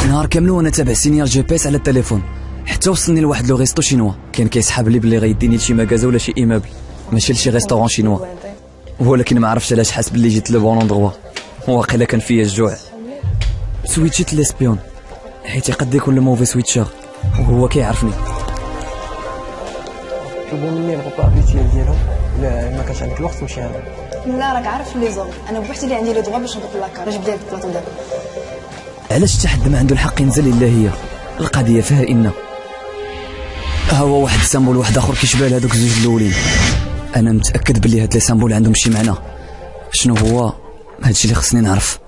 نهار كامل وانا تابع سينيال جي بي اس على التليفون حتى وصلني لواحد لو ريستو شينوا كان كيسحاب لي بلي غيديني لشي ماكازا ولا شي ايمابل ماشي لشي ريستورون شينوا، ولكن ما عرفتش علاش حاس بلي جيت لو بون اندروا. واقيلا كان فيا الجوع. سويتشيت ليسبيون حيت يقد يكون لو موفي سويتشر وهو كيعرفني. طلبوا مني الغوبابيتيال ديالهم، لا ما كانش عندك الوقت تمشي هذا. لا راك عارف لي زون، انا بوحدي اللي عندي لي دغوا باش نضرب لاكار. جبد لي هاد البلاطو دابا. علاش حتى حد ما عنده الحق ينزل الا هي؟ القضيه فيها ان ها هو واحد السامبول واحد اخر كيشبه لهذوك الزوج الاولين. انا متاكد بلي هاد لي سامبول عندهم شي معنى. شنو هو هادشي اللي خصني نعرف.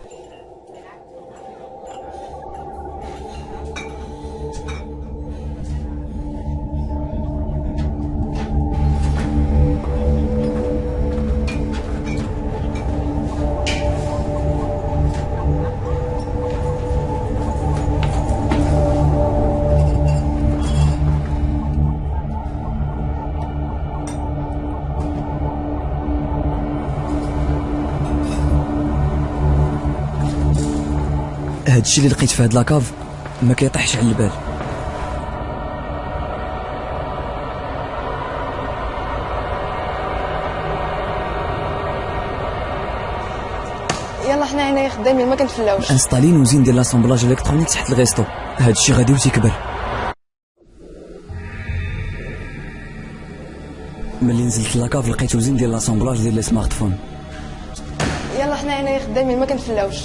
هادشي اللي لقيت في هاد لاكاف ما كيطيحش على البال. يلا حنا هنايا خدامين ما كنفلاوش. انستالين وزين ديال لاسامبلاج الكترونيك تحت الغيستو. هادشي غادي وتيكبر. ملي نزلت لاكاف لقيت وزين ديال لاسامبلاج ديال لي سمارت فون. يلا حنا هنايا خدامين ما كنفلاوش.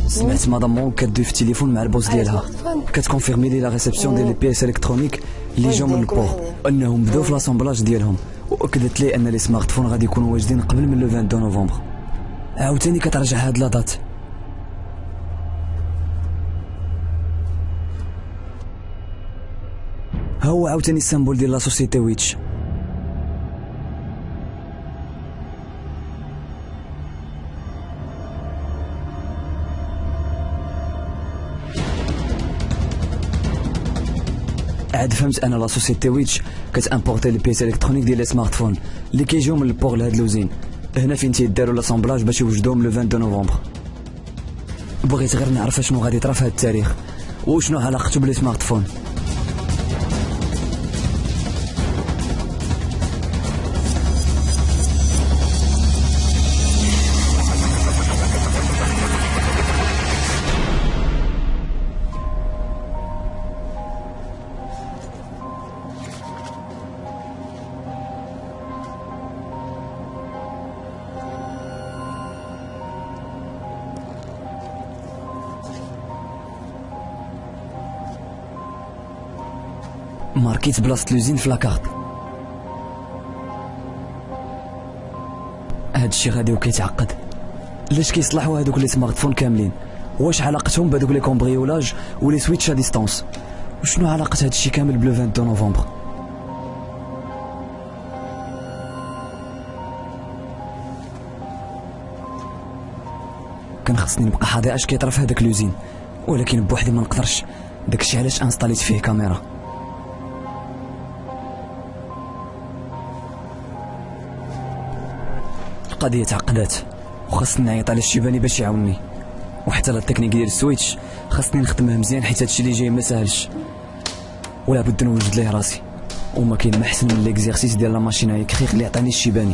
سمعت مدام مون كدوي في التليفون مع البوس ديالها كتكونفيرمي لي لا ريسبسيون ديال لي بيس الكترونيك اللي جاو من البور انهم بداو في لاسامبلاج ديالهم، واكدت لي ان لي سمارت فون غادي يكونوا واجدين قبل من لو 22 نوفمبر. عاوتاني كترجع هاد لا دات. ها هو عاوتاني السامبول ديال لا سوسيتي ويتش. عاد فهمت انا لا سوسيتي ويتش كتامبورتي لي بيس الكترونيك ديال لي سمارت فون اللي كيجيو من البور لهاد لوزين هنا فين تيداروا لاسامبلاج باش يوجدوهم لو 22 نوفمبر. بغيت غير نعرف شنو غادي يطرا في هاد التاريخ وشنو علاقته بلي سمارت فون. ماركيت بلاصة لوزين في لاكارت. هادشي غادي وكيتعقد. علاش كيصلحوا هادوك لي سمارت فون كاملين؟ واش علاقتهم بهادوك لي كومبريولاج ولي سويتش ا ديستونس؟ وشنو علاقة هادشي كامل بلو 22 نوفمبر؟ كان خصني نبقى حاضر اش كيطرا في هذاك لوزين، ولكن بوحدي ما نقدرش. داكشي علاش انستاليت فيه كاميرا. القضية تعقدات وخاصني نعيط على الشيباني باش يعاونني، وحتى لا التكنيك ديال السويتش خاصني نخدمها مزيان حيت هادشي اللي جاي ما ساهلش، ولا بد نوجد ليه راسي. وما كاين ما احسن من ليكزيرسيس ديال لا ماشين ا يكريغ اللي عطاني الشيباني.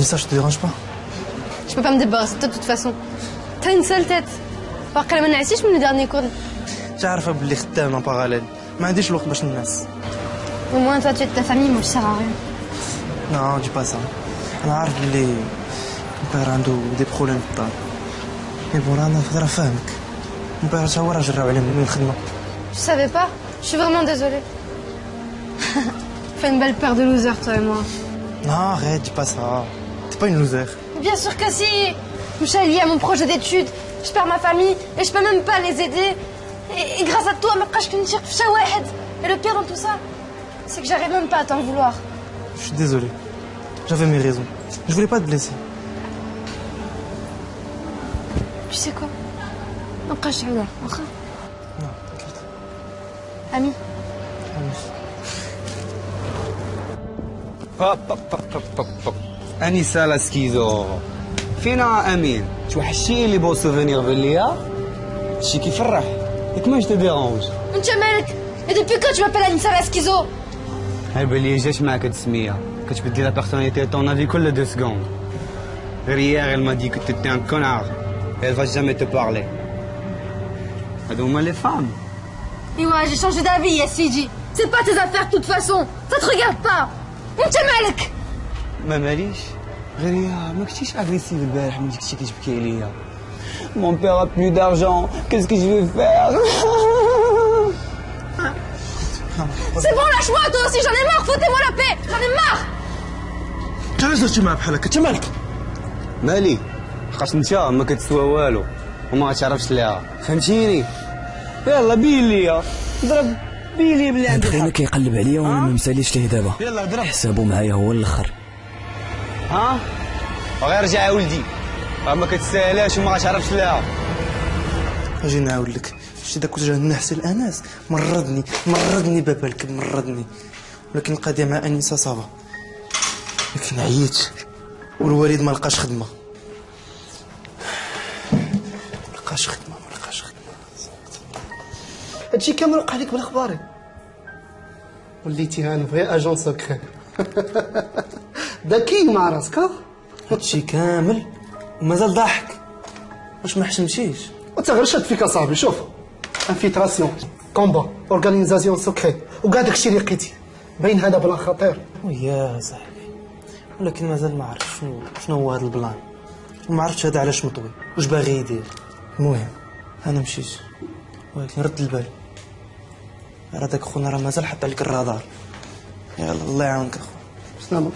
ça je te dérange pas. Je peux pas me débarrasser de toi de toute façon. T'as une sale tête. باقي ما نعسيش من الدارني كورن. تعرف بلي خدام ان باراليل ما عنديش الوقت باش ننعس. Au moins toi tu es de ta famille, moi je sers à rien. Non, dis pas ça. انا عارف بلي مبير عنده دي بروبليم في الدار. مي بون انا راه فاهمك. مبير تا هو راه جراو عليه من الخدمه. Je savais pas. Je suis vraiment désolée. Fais une belle paire de losers toi et moi. Non, arrête, dis pas ça. T'es pas une loser. Bien sûr que si. Je suis liée à mon projet d'études. Je perds ma famille et je peux même pas les aider. Et grâce à toi, ma بقاش كنشير في شي واحد. Et le pire dans tout ça, c'est que j'arrive même pas à t'en vouloir. Je suis désolé. J'avais mes raisons. Je voulais pas te blesser. Tu sais quoi? ما بقاش تعاودها واخا؟ Non, t'inquiète. Ami. انسه لا سكيزو فينا امين توحشي لي بو سوفينير بالليا شي كيفرح ياك ماش تي ديرونج انت مالك؟ Et depuis quand tu m'appelles Anissa la schizo? هاي باللي جات معاك هاد السميه كتبدلي لا بيرسوناليتي طون افي كل 2 سكوند غير هير elle m'a dit que t'étais un connard et elle va jamais te parler هادو هما لي فام Et ouais, j'ai changé d'avis, ya Sidi. C'est pas tes affaires de toute façon. Ça te regarde pas. انت مالك؟ ما ماليش غير يا ما كنتيش اغريسيف البارح ملي كنتي كتبكي عليا مون بير ا بلو دارجون كيس كو جو في فير C'est bon, lâche-moi toi aussi, j'en ai marre, foutez-moi la paix, j'en ai marre. علاش درتي معاه بحال هكا؟ انت مالك؟ مالي حقاش انت ما كتسوى والو وما غتعرفش ليها فهمتيني يلا بين ليا ضرب بين لي بلي عندي بقينا كيقلب عليا وانا ما مساليش ليه دابا يلا ضرب حسابو معايا هو الاخر ها غير رجع ولدي راه ما كتساهلاش وما غتعرفش ليها اجي نعاود لك شتي داك وجه النحس الاناس مرضني بابا الكب مرضني ولكن القضيه مع انيسه صافا لكن عييت والوالد ما لقاش خدمه هادشي كامل وقع لك بالاخباري وليتي هانو في اجون سكري ذكي مع راسك هادشي كامل ومازال ضاحك واش ما حشمتيش وانت غير شاد فيك اصاحبي شوف انفيلتراسيون كومبا اورغانيزاسيون سكري وكاع داكشي اللي لقيتي باين هذا بلا خطير ويا صاحبي ولكن مازال ما عرفتش شنو هو هذا البلان وما عرفتش هذا علاش مطوي واش باغي يدير المهم انا مشيت ولكن رد البال راه داك خونا راه مازال حط عليك الرادار يلا الله يعاونك اخو سلامة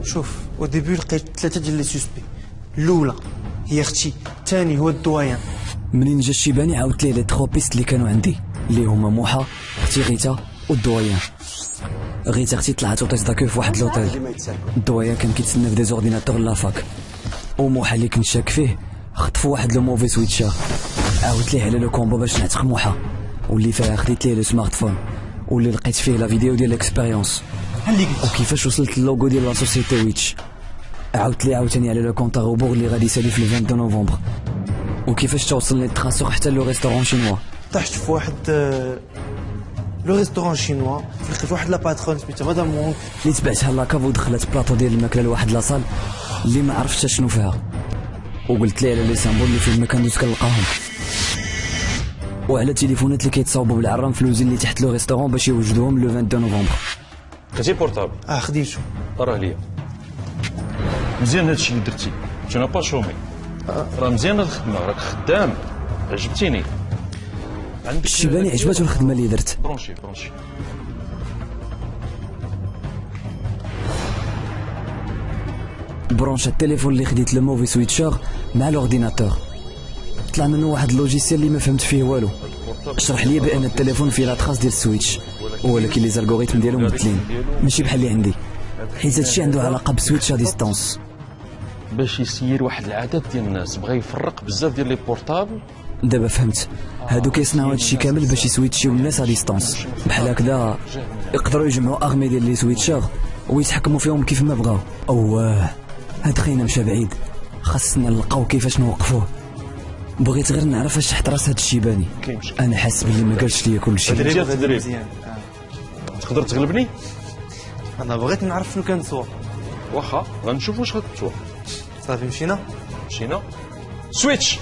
شوف وديبي لقيت 3 ديال لي سوسبي الاولى هي اختي الثاني هو الدوايان منين جا الشيباني عاودت ليه لي 3 بيست اللي كانوا عندي اللي هما موحه اختي غيتا والدوايان غيتا اختي طلعت وطيصداكو في واحد لوطيل الدوايان كان كيتسنى في دي زورديناتور لافاك وموحه اللي كنت شاك فيه خطفوا واحد لو موفي سويتشر عاودت ليه على لو كومبو باش نعتق موحه واللي فيها خديت ليه لو سمارت فون واللي لقيت فيه لا فيديو ديال الاكسبيريونس وكيفاش وصلت للوغو ديال لا سوسيتي ويتش عاودت ليه عاوتاني على لو كونط روبور اللي غادي يسالي في 22 نوفمبر وكيفاش توصل لي التراسور حتى لو ريستورون شينوا طحت في واحد لو ريستورون شينوا لقيت واحد لا باترون سميتها مدام مونك اللي تبعتها لاكاف ودخلت بلاطو ديال الماكله لواحد لاصال اللي ما عرفتش شنو فيها وقلت ليه على لي سامبول اللي فين ما كندوز كنلقاهم وعلى التليفونات اللي كيتصاوبوا بالعرام فلوزين اللي تحت لو ريستورون باش يوجدوهم لو 22 نوفمبر خديتي بورتابل خديتو راه ليا مزيان هادشي اللي درتي tu n'as pas chômé راه مزيان الخدمه راك خدام عجبتيني الشيباني عجباتو الخدمه اللي درت برونشي برونش التليفون اللي خديت الموفي سويتشر مع الاورديناتور طلع منه واحد اللوجيسيال اللي ما فهمت فيه والو شرح لي بان التليفون فيه لا تراس ديال السويتش ولكن لي زالغوريثم ديالو مبدلين ماشي بحال اللي عندي حيت هادشي عنده علاقه بسويتش ا ديستانس باش يسير واحد العدد ديال الناس بغى يفرق بزاف ديال لي بورطابل دابا فهمت هادو كيصنعوا هادشي كامل باش يسويتشيو الناس ا ديستانس بحال هكذا يقدروا يجمعوا اغمي ديال لي سويتشر ويتحكموا فيهم كيف ما بغاو اواه هاد خينا مشى بعيد خاصنا نلقاو كيفاش نوقفوه بغيت غير نعرف اش تحت راس هاد الشيباني انا حاس بلي ما قالش ليا كلشي تدريب تقدر تغلبني؟ انا بغيت نعرف شنو كنتصور. واخا غنشوف واش غتتصور. صافي مشينا سويتش.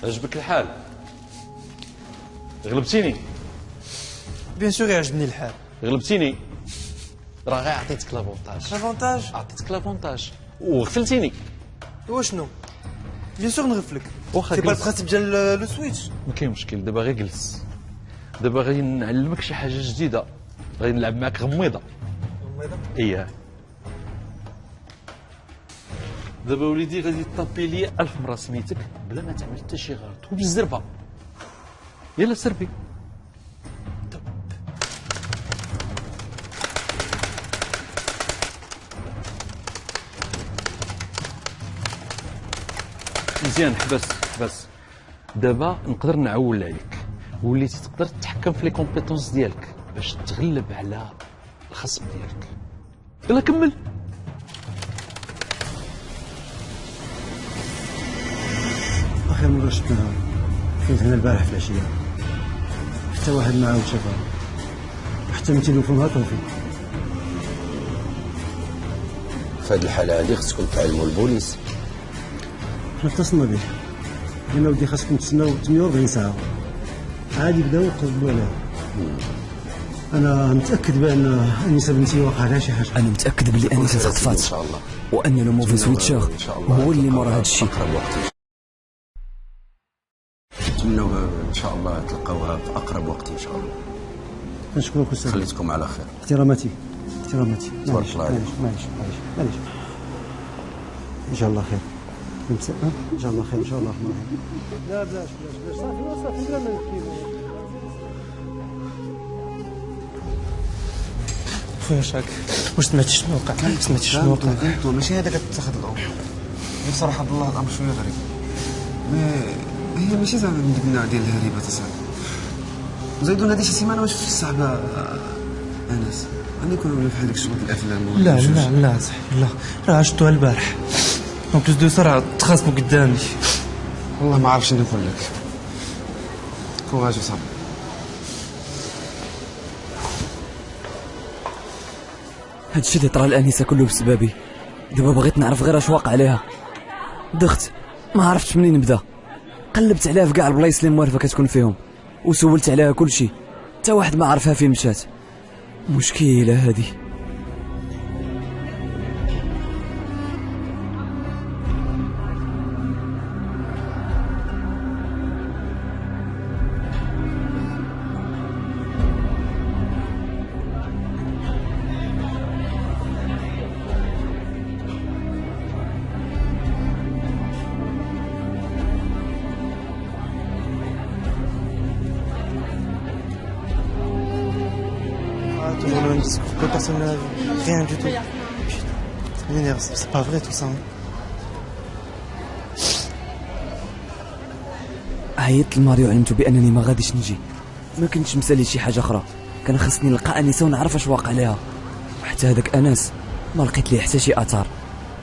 عجبك الحال؟ غلبتيني. بيان سور يعجبني الحال. غلبتيني، راه غير عطيتك لافونتاج. عطيتك لافونتاج وغفلتيني. وشنو؟ بيان سور نغفلك. واخا سي با البرانسيب ديال لو سويتش. ما كاين مشكل، دابا غير جلس. دابا غادي نعلمك شي حاجه جديده، غادي نلعب معاك غميضه. اييه. دابا وليدي غادي طابي لي 1000 مره سميتك بلا ما تعمل حتى شي غلط وبالزربه. يلا سربي. مزيان، حبس. دابا نقدر نعول عليك، وليتي تقدر تتحكم في لي كومبيتونس ديالك باش تغلب على الخصم ديالك. يلا كمل. اخر مره شفناها كنت هنا البارح في العشيه، حتى واحد ما عاود شافها، وحتى من تليفونها طوفي. في هذه الحاله هذه خصكم تعلموا البوليس. حنا اتصلنا به قلنا ودي خاصكم تستناو 48 ساعه عادي بداو يقبلوا عليها. انا متاكد بان انيسه بنتي واقع لها شي حاجه. انا متاكد بلي انيسه تخطفات وان لو موفي سويتشر هو اللي مورا هذا الشيء. نتمنوا ان شاء الله تلقاوها في اقرب وقت ان شاء الله. نشكرك استاذ، خليتكم على خير. احتراماتي. تبارك الله عليك. معليش ان شاء الله خير. ان شاء الله خير ان شاء الله. لا بلاش صافي بلا ما نحكي. خويا شاك، واش سمعتي شنو وقع؟ ماشي هذاك تاخذ الامر. بصراحه بالله الامر شويه غريب. هي ماشي زعما من ديك النوع ديال الهريبه تصاحب. زيدون هذه شي سيمانه ما شفتش الصاحبه انس. غادي يكونوا ولا بحال ديك الشغل الافلام. لا صاحبي لا، راه عشتوها البارح. اون بليس دو سا راه تخاصموا قدامي. والله ما عارف شنو نقول لك. كوراج صاحبي. هادشي اللي طرا الانسه كله بسببي. دابا بغيت نعرف غير اش واقع عليها. دخت ما عرفتش منين نبدا. قلبت عليها في كاع البلايص اللي موالفه كتكون فيهم وسولت عليها كلشي، حتى واحد ما عرفها فين مشات. مشكله هذه. Personne rien du tout. Ça m'énerve, c'est pas vrai tout ça. عيطت لماريو وعلمته بانني ما غاديش نجي. ما كنتش مسالي شي حاجه اخرى، كان خصني نلقى انسه ونعرف اش واقع ليها. وحتى هذاك انس ما لقيت ليه حتى شي اثار،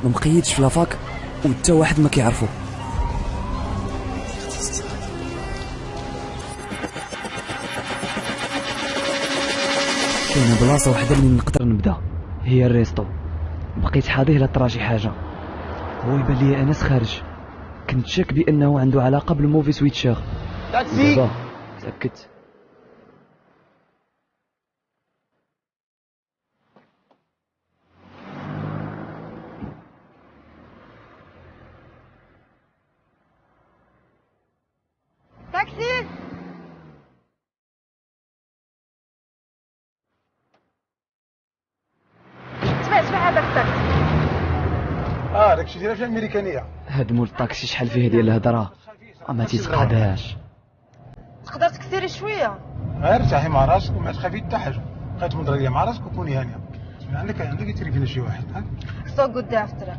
ما مقيدش في لافاك وحتى واحد ما كيعرفو. كاينه بلاصه وحده اللي نقدر نبدا، هي الريستو. بقيت حاضيه لا طرا شي حاجه. هو يبان لي انس خارج، كنت شاك بانه عنده علاقه بالموفي سويتشر. دابا تاكدت. تاكسي. اسمع هذاك الطاكسي. داكشي ديال الافلام الامريكانيه. هاد مول الطاكسي شحال فيه ديال الهضره ما تيتقعدهاش. تقدر تكثري شويه؟ غير ارتاحي مع راسك وما تخافي حتى حاجه. بقيت مضريه مع راسك وكوني هانيه. عندك يتريفينا شي واحد ها سوق قدام في الطريق.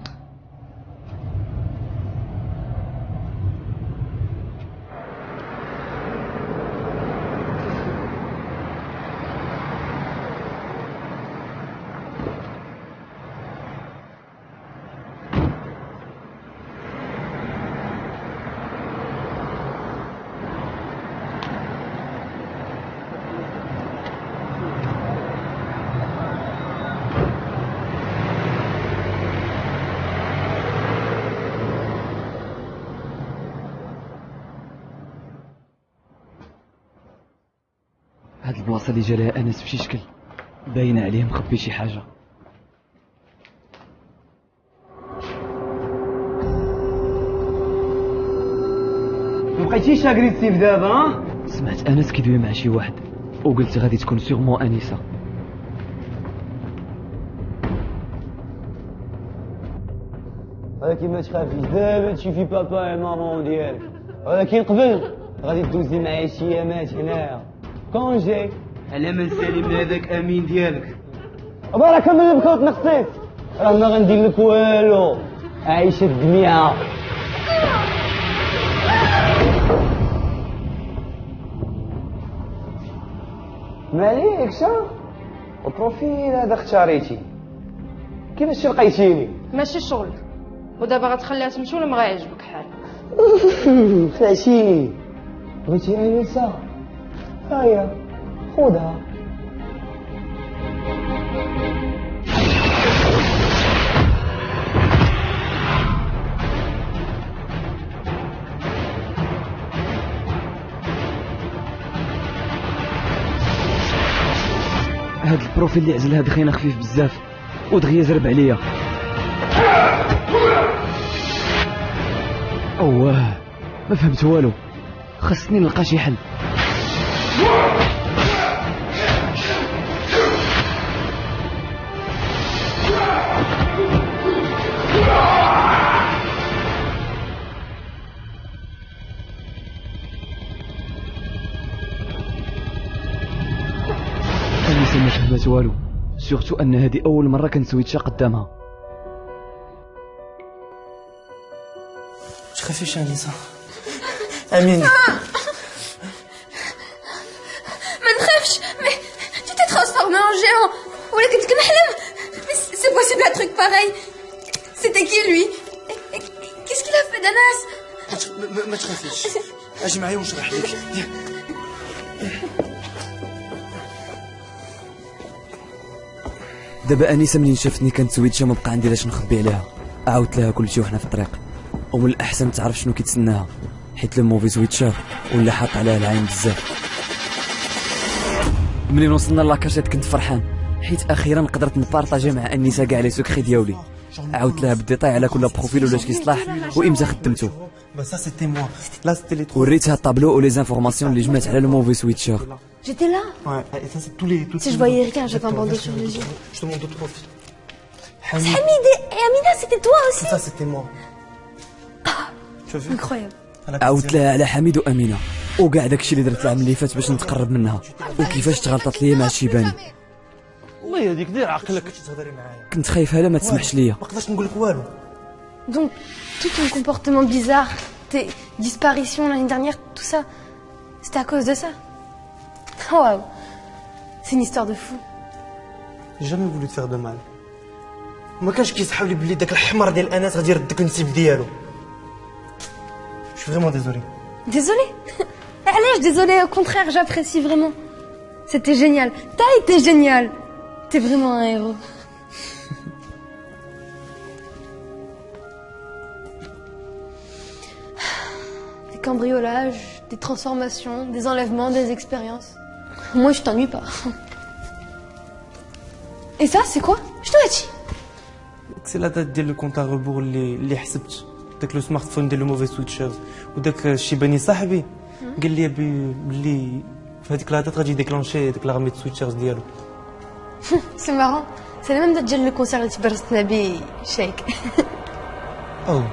هاد البلاصه اللي جا لها انس بشي شكل باينه عليه مخبي شي حاجه. مبقيتيش اغريسيف دابا ها؟ سمعت انس كيدوي مع شي واحد وقلت غادي تكون سيغمون انيسه. ولكن ما تخافيش دابا تشوفي بابا وماما ديالك، ولكن قبل غادي دوزي معايا شي ايامات هنايا كونجي على من سالي من هذاك امين ديالك. بركه من بكا وتنقصيت راه ما غندير لك والو، عايشه الدنيا. ماليكش البروفيل هذا اختاريتي، كيفاش لقيتيني؟ ماشي شغل، ودابا غتخليها تمشي ولا ما غيعجبك حال؟ فاشي بغيتي انسه هيا خذها. هاد البروفيل اللي عزلها دخينه خفيف بزاف ودغيا زرب عليا. اوه ما فهمت والو، خصني نلقى شي حل. أنيسة ما فهمت والو، سورتو أن هذه أول مرة كنسويتشا قدامها. تخافيش أنيسة. أمين ما نخافش، مي tu t'es transformé en géant. ولا كنت كنحلم. Mais c'est possible un truc pareil. C'était qui lui? Qu'est-ce qu'il a fait d'Anas? ما تخافيش، اجي معايا ونشرح لك. دابا انيسه منين شافتني كنسويتشا ما بقى عندي لاش نخبي عليها، عاودت لها كلشي وحنا في الطريق، ومن الاحسن تعرف شنو كيتسناها حيت لو موفي سويتشر ولا حاط عليها العين بزاف. منين وصلنا لاكاشيت كنت فرحان حيت اخيرا قدرت نبارطاجي مع انيسه كاع لي سكري ديالي. عاودت لها بالديتاي على كل بروفيل ولاش كيصلاح وامتى خدمته، وريتها الطابلو و لي زانفورماسيون اللي جمعت على الموفي سويتشر. J'étais là. Ouais, et ça c'est tous les Si je voyais rien, j'avais un bandeau sur les yeux. Je te montre d'autres profils. Hamid et Amina, c'était toi aussi. Ça c'était moi. Tu as vu? Incroyable. عاودت لها على حميد وامينه وكاع داكشي اللي درت العام اللي فات باش نتقرب منها وكيفاش تغلطت ليا مع الشيباني. الله يهديك دير عقلك. كنت خايفه لا ما تسمحش ليا. ما نقدرش نقول لك والو. Donc tout ton comportement bizarre, tes disparitions l'année dernière, tout ça, c'était à cause de ça. Waouh, c'est une histoire de fou. J'ai jamais voulu te faire de mal. ما كانش كيسحب لي بلي داك الحمار ديال انس غادي يردك النسيب ديالو. Je suis vraiment désolé. Désolé. Allez, désolé, au contraire, j'apprécie vraiment. C'était génial. T'as été génial. T'es vraiment un héros. Des cambriolages, des transformations, des enlèvements, des expériences. Moi, je t'ennuie pas. Et ça, c'est quoi? Je te l'ai dit. C'est la date ديال الكونت غوبور اللي حسبت داك لو سمارت فون ديال لو موفي سويتشر، وداك الشيباني صاحبي قال لي بلي في هذيك لا دات غادي ديكلونشي داك لا غامي سويتشرز ديالو. C'est marrant. C'est la même date ديال le concert اللي تبرزتنا بيه شيك. او ما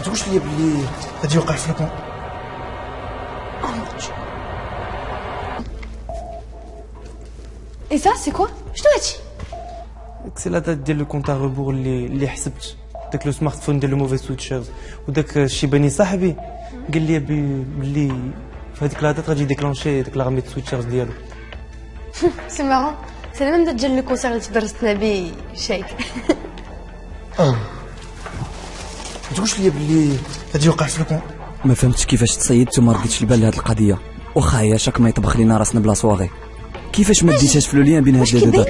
تقولش لي بلي غادي يوقع في الكون. Et ça, c'est quoi? شنو هادشي؟ سي لا دات ديال لو كونت غوبور اللي حسبت داك لو سمارت فون ديال لو موفي سويتشرز، وداك الشيباني صاحبي قال لي بلي في هذيك لا دات غادي ديكلونشي داك لا غامي سويتشرز ديالو. سي مارون، سي لا ميم دات ديال لو كونسير اللي تدرستنا به شايك. ما تقولش لي بلي هادي وقع في لو. ما فهمتش كيفاش تصيدت وما رديتش البال لهاد القضيه، واخا هي شاك ما يطبخ لينا راسنا بلا صواغي. كيفاش ما ديتهاش في لو ليان بين هاد لي دات؟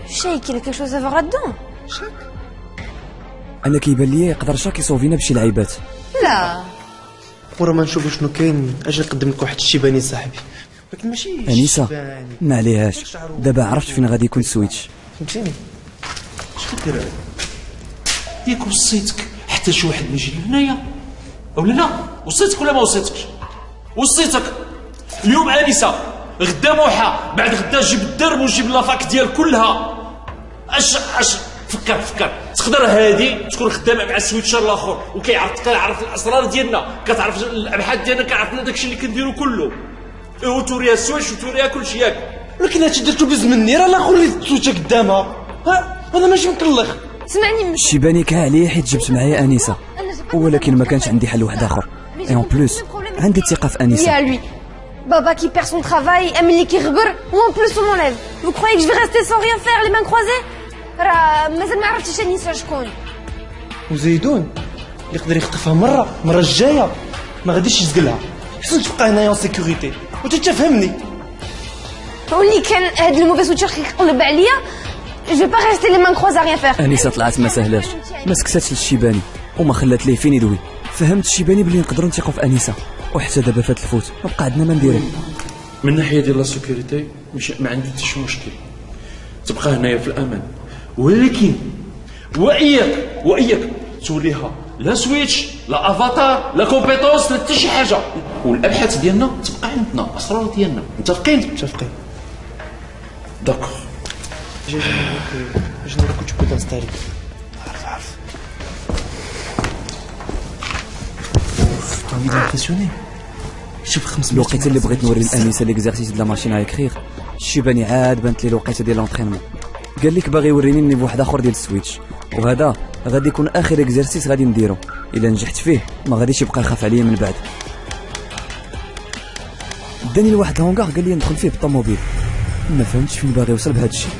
شايك il y a quelque chose à voir là-dedans. انا كيبان لي يقدر شاك يصوفينا بشي لعيبات. لا ورا ما نشوفوا شنو كاين اجي نقدم لك واحد الشيباني صاحبي، ولكن ماشي انيسه ما عليهاش، دابا عرفت فين غادي يكون السويتش. فهمتيني؟ اش كدير ياك وصيتك حتى شي واحد يجي هنايا ولا لا؟ وصيتك ولا ما وصيتكش؟ وصيتك اليوم انسه، غدا موحى، بعد غدا جيب الدرب وجيب لافاك ديال كلها. اش فكر تقدر هادي تكون خدامه مع السويتشر الاخر كيعرف الاسرار ديالنا، كتعرف الابحاث ديالنا، كيعرف داكشي اللي كنديرو كله، وتوريها السويتش وتوريها كلشي ياك. ولكن هادشي درتو بز مني، راه الاخر اللي السويتش قدامها، هذا ماشي مكلخ. سمعني الشيباني كا عليا حيت جبت معايا انسه، ولكن ما كانش عندي حل واحد اخر. اي اون بلوس عندي ثقه في انسه. يا لوي بابا qui perd son travail, Amélie qui rebeur, ou en plus on m'enlève. Vous croyez que je vais rester sans rien faire les mains croisées? راه مازال ما عرفتش انيسه شكون. وزيدون يقدر يخطفها مره الجايه ما غاديش يسقلها، خصك تبقى هنايا اون سيكوريتي وتتفهمني. واللي كان هاد الموفي سويتشر كيقلب عليا جو با ريستي لي مان كروز ريان فير. انيسه طلعت ما سهلاش، ما سكتاتش للشيباني وما خلات ليه فين يدوي. فهمت الشيباني بلي نقدروا نثيقوا في انيسه، وحتى دابا فات الفوت ما بقى عندنا ما نديرو. من ناحيه ديال لا سيكوريتي ما عندي حتى شي مشكل، تبقى هنايا في الامان، ولكن واياك توليها لا سويتش لا افاتار لا كومبيتونس لا حتى شي حاجه، والابحاث ديالنا تبقى عندنا، الاسرار ديالنا. متفقين؟ داكور. جي نوريك tu peux t'installer. عارف طا فيديو امبرسيوني. شوف 500 الوقيته اللي بغيت نوري الانسه ليكزارسيس ديال لا ماشين ا اكريغ، الشيباني عاد بانت لي الوقيته ديال لونطرينمون، قال لك باغي يوريني نيفو واحد اخر ديال السويتش، وهذا غادي يكون اخر اكزارسيس غادي نديرو. الا نجحت فيه ما غاديش يبقى يخاف عليا من بعد. داني لواحد الهونغار قال لي ندخل فيه بالطوموبيل، ما فهمتش فين باغي يوصل بهذا الشيء.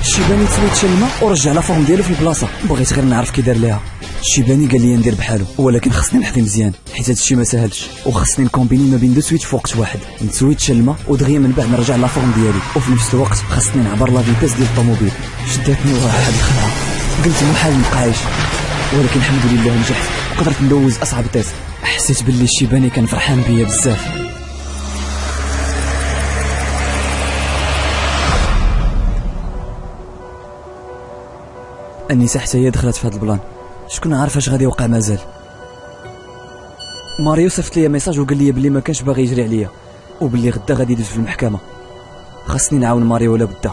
الشيباني تسويتش الماء ورجع لا فورم ديالو في البلاصه، بغيت غير نعرف كي دار ليها. الشيباني قال لي ندير بحالو، ولكن خصني نحضي مزيان حيت هذا الشيء ما ساهلش، وخصني نكومبيني ما بين دو سويتش في وقت واحد، نسويتش الماء ودغيا من بعد نرجع لا فورم ديالي، وفي نفس الوقت خصني نعبر لا فيتاس ديال الطوموبيل. شداتني واحد الخلعه، قلت محال نبقى عايش، ولكن الحمد لله نجحت وقدرت ندوز اصعب تيست. حسيت باللي الشيباني كان فرحان بيا بزاف. النساء حتى هي دخلت في هذا البلان، شكون عارف اش غادي يوقع مازال. ماريو صيفط لي ميساج وقال لي بلي ما كانش باغي يجري عليا، وبلي غدا غادي يدوز في المحكمه. خاصني نعاون ماريو ولا بدا.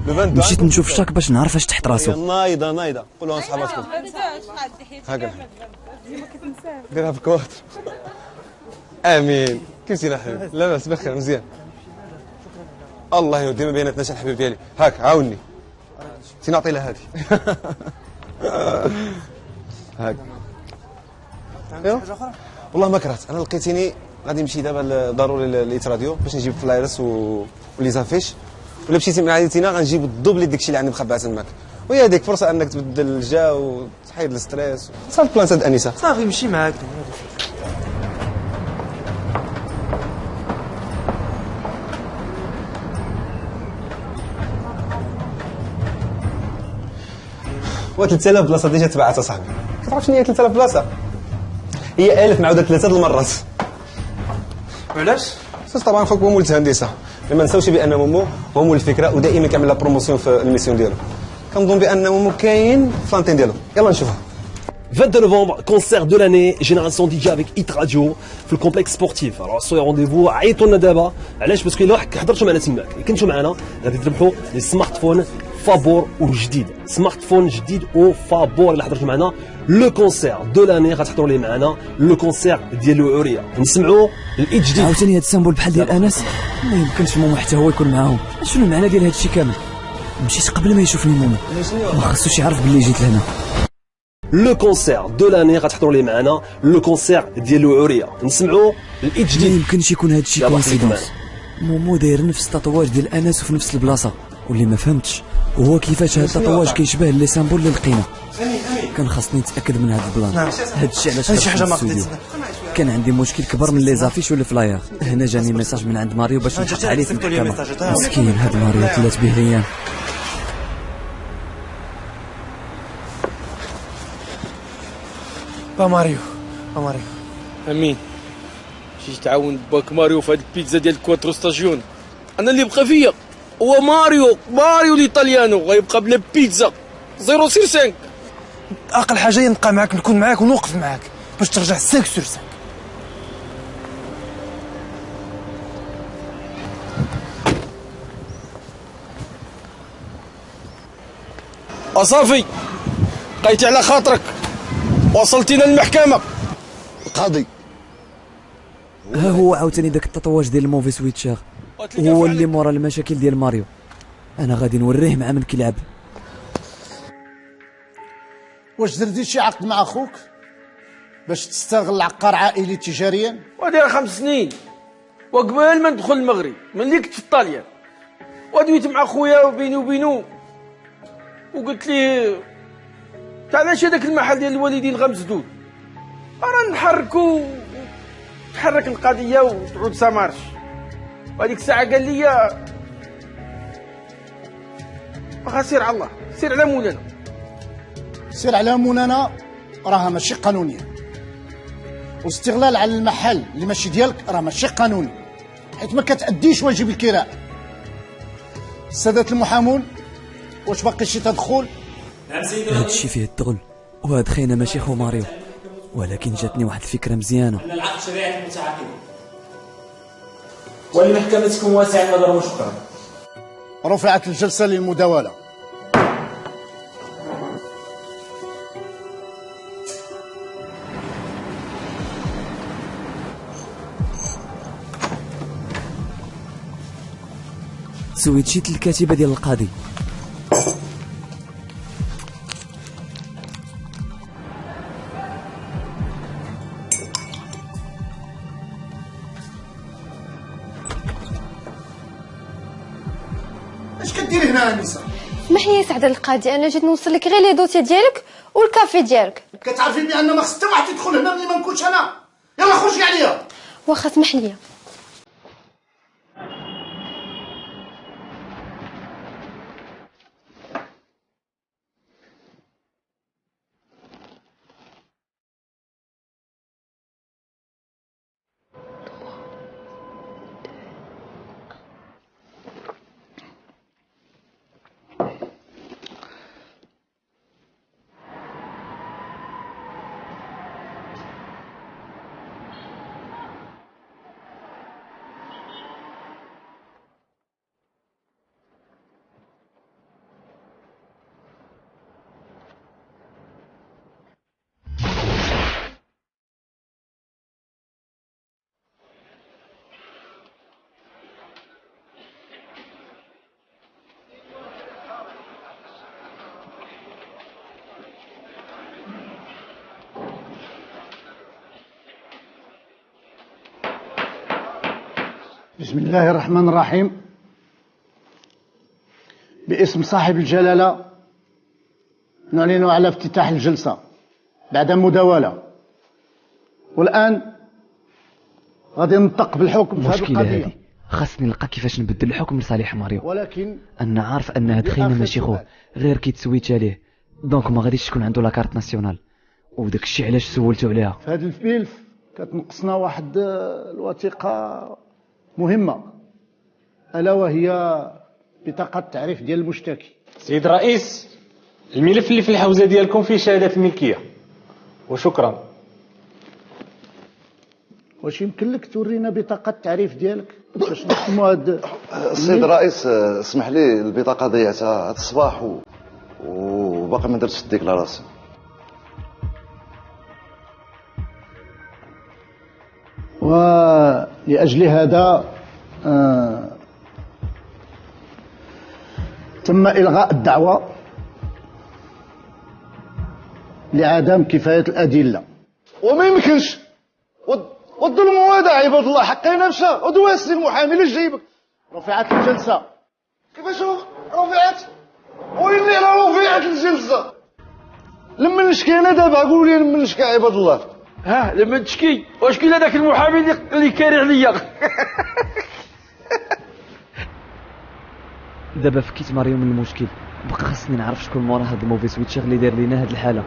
مشيت نشوف شاك باش نعرف اش تحت راسو. نايضه قولوا لصحاباتكم هكا ديرها في الكوارت. امين كيف سينا حبيبي؟ لاباس بخير مزيان. الله يودي ما بيناتناش الحبيب ديالي. هاك عاوني سي نعطي لها هذه. هاك والله ما كرهت انا، لقيتيني غادي نمشي دابا ضروري ليت راديو باش نجيب فلايرس ولي زافيش، ولا مشيتي من عادتنا غنجيب الدوبلي داكشي اللي عندي مخبع تماك، وهي هذيك فرصه انك تبدل الجو وتحيد الستريس. صافي بلان ساد انسه صافي مشي معاك. و 3000 بلاصه ديجا تبعت اصاحبي. كتعرف شنو هي 3000 بلاصه؟ هي 1000 معوده 3 المرات. وعلاش؟ طبعا خوك هو مول الهندسه، ما نساوش بان مومو هو مول الفكره ودائما كيعمل لا بروموسيون في الميسيون ديالو. كنظن بان مومو كاين في لانتين ديالو. يلا نشوفها. 22 novembre, concert de l'année, Génération DJ avec Hit Radio في الكومبلكس سبورتيف. alors سوي رونديفو عيطوا لنا دابا. علاش؟ باسكو الا حضرتوا معنا تماك كنتوا معنا غادي تربحوا لي سمارت فون فابور وجديد، سمارت فون جديد وفابور. الا حضرتوا معنا لو كونسير دو لاني غتحضروا ليه معنا لو كونسير ديال العوريه. نسمعوا الإيد جديد. عاوتاني هاد السامبول بحال ديال انس ما يمكنش مومو حتى هو يكون معاهم. شنو المعنى ديال هاد الشيء كامل؟ مشيت قبل ما يشوفني مومو، ما خصوش يعرف بلي جيت لهنا. لو كونسير دو لاني غتحضروا ليه معنا لو كونسير ديال العوريه. نسمعوا الإيد جديد. ما يمكنش يكون هاد الشيء كونسيدونس. مومو داير نفس التطواج ديال انس وفي نفس البلاصه، واللي ما فهمتش هو كيفاش هاد التطواج كيشبه لي سامبول اللي لقينا. كان خاصني نتاكد من هاد البلان. هاد الشيء علاش شي حاجه ما خديتش. كان عندي مشكل كبر من لي زافيش ولا فلاير. هنا جاني ميساج من عند ماريو باش نحط عليه في المحكمه. مسكين هاد ماريو تلات به ريان. با ماريو امين شي تعاون باك ماريو في هاد البيتزا ديال كواترو ستاجيون. انا اللي بقى فيا هو ماريو الايطاليانو غيبقى بلا بيتزا 0/5. اقل حاجه نبقى معاك، نكون معاك ونوقف معاك باش ترجع 5/5. صافي بقيتي على خاطرك، وصلتينا للمحكمه. القاضي ها هو عاوتاني داك التطواج ديال الموفي سويتشر هو اللي مورا المشاكل ديال ماريو. انا غادي نوريه مع من كيلعب. واش درتي شي عقد مع اخوك باش تستغل العقار عائلي تجاريا؟ ودير 5 سنين وقبل ما ندخل المغرب ملي كنت في الطاليان، ودويت مع خويا وبيني وبينو وقلت ليه علاش هذاك المحل ديال الوالدين غمسدود راه نحركو تحرك القضيه وتعود سامارش. وهذيك الساعه قال لي واخا سير على الله، سير على مولانا. سير على مولانا راها ماشي قانونيه، واستغلال على المحل اللي ماشي ديالك راه ماشي قانوني، حيت ما كتأديش واجب الكراء. السادة المحامون واش باقي شي تدخل؟ هاد الشيء فيه الدغل، وهاد خينا ماشي خو ماريو، ولكن جاتني واحد الفكره مزيانه. ان العقد شريعه المتعاقدين ولمحكمتكم واسع النظر وشكرا. رفعت الجلسه للمداوله. سويت شيت الكاتبه ديال القاضي. اش كديري هنا انسه؟ اسمح لي يا سعد القاضي، انا جيت نوصل لك غير لي دوسي ديالك والكافي ديالك. كتعرفي بان ما خص حتى واحد يدخل هنا ملي ما نكونش انا. يلا خرجي عليا. واخا اسمح لي. بسم الله الرحمن الرحيم. باسم صاحب الجلالة نعلن على افتتاح الجلسة بعد مداولة، والآن غادي ننطق بالحكم في هذه القضية. هذه خاصني نلقى كيفاش نبدل الحكم لصالح ماريو، ولكن انا عارف ان هاد خينا ماشي خوه غير كيتسويت عليه، دونك ما غاديش تكون عنده لاكارت ناسيونال، وداك الشيء علاش سولتو عليها. في هذا الفيلف كتنقصنا واحد الوثيقة مهمة، ألا وهي بطاقة التعريف ديال المشتكي. سيد الرئيس، الملف اللي في الحوزه ديالكم فيه شهاده الملكيه، وشكرا. واش يمكن لك تورينا بطاقه التعريف ديالك باش نفهموا هاد السيد الرئيس اسمح لي، البطاقه ضيعتها هذا الصباح وباقي ما درتش الديكلاراسيون. ولأجل هذا تم إلغاء الدعوة لعدم كفاية الأدلة. وما يمكنش، والظلم هذا عباد الله، حقنا مشى ودواسي المحامي اللي جايبك. رفعت الجلسة. كيفاش رفعت؟ ويلي راه رفعت الجلسة. لما نشكي انا دابا، قولوا لي لما نشكي عباد الله. ها لما تشكي واش كاين هذاك المحامي اللي كاري عليا. دابا فكيت ماريو من المشكل، بقى خاصني نعرف شكون مورا هاد الموفي سويتشر اللي دار لينا هاد الحاله.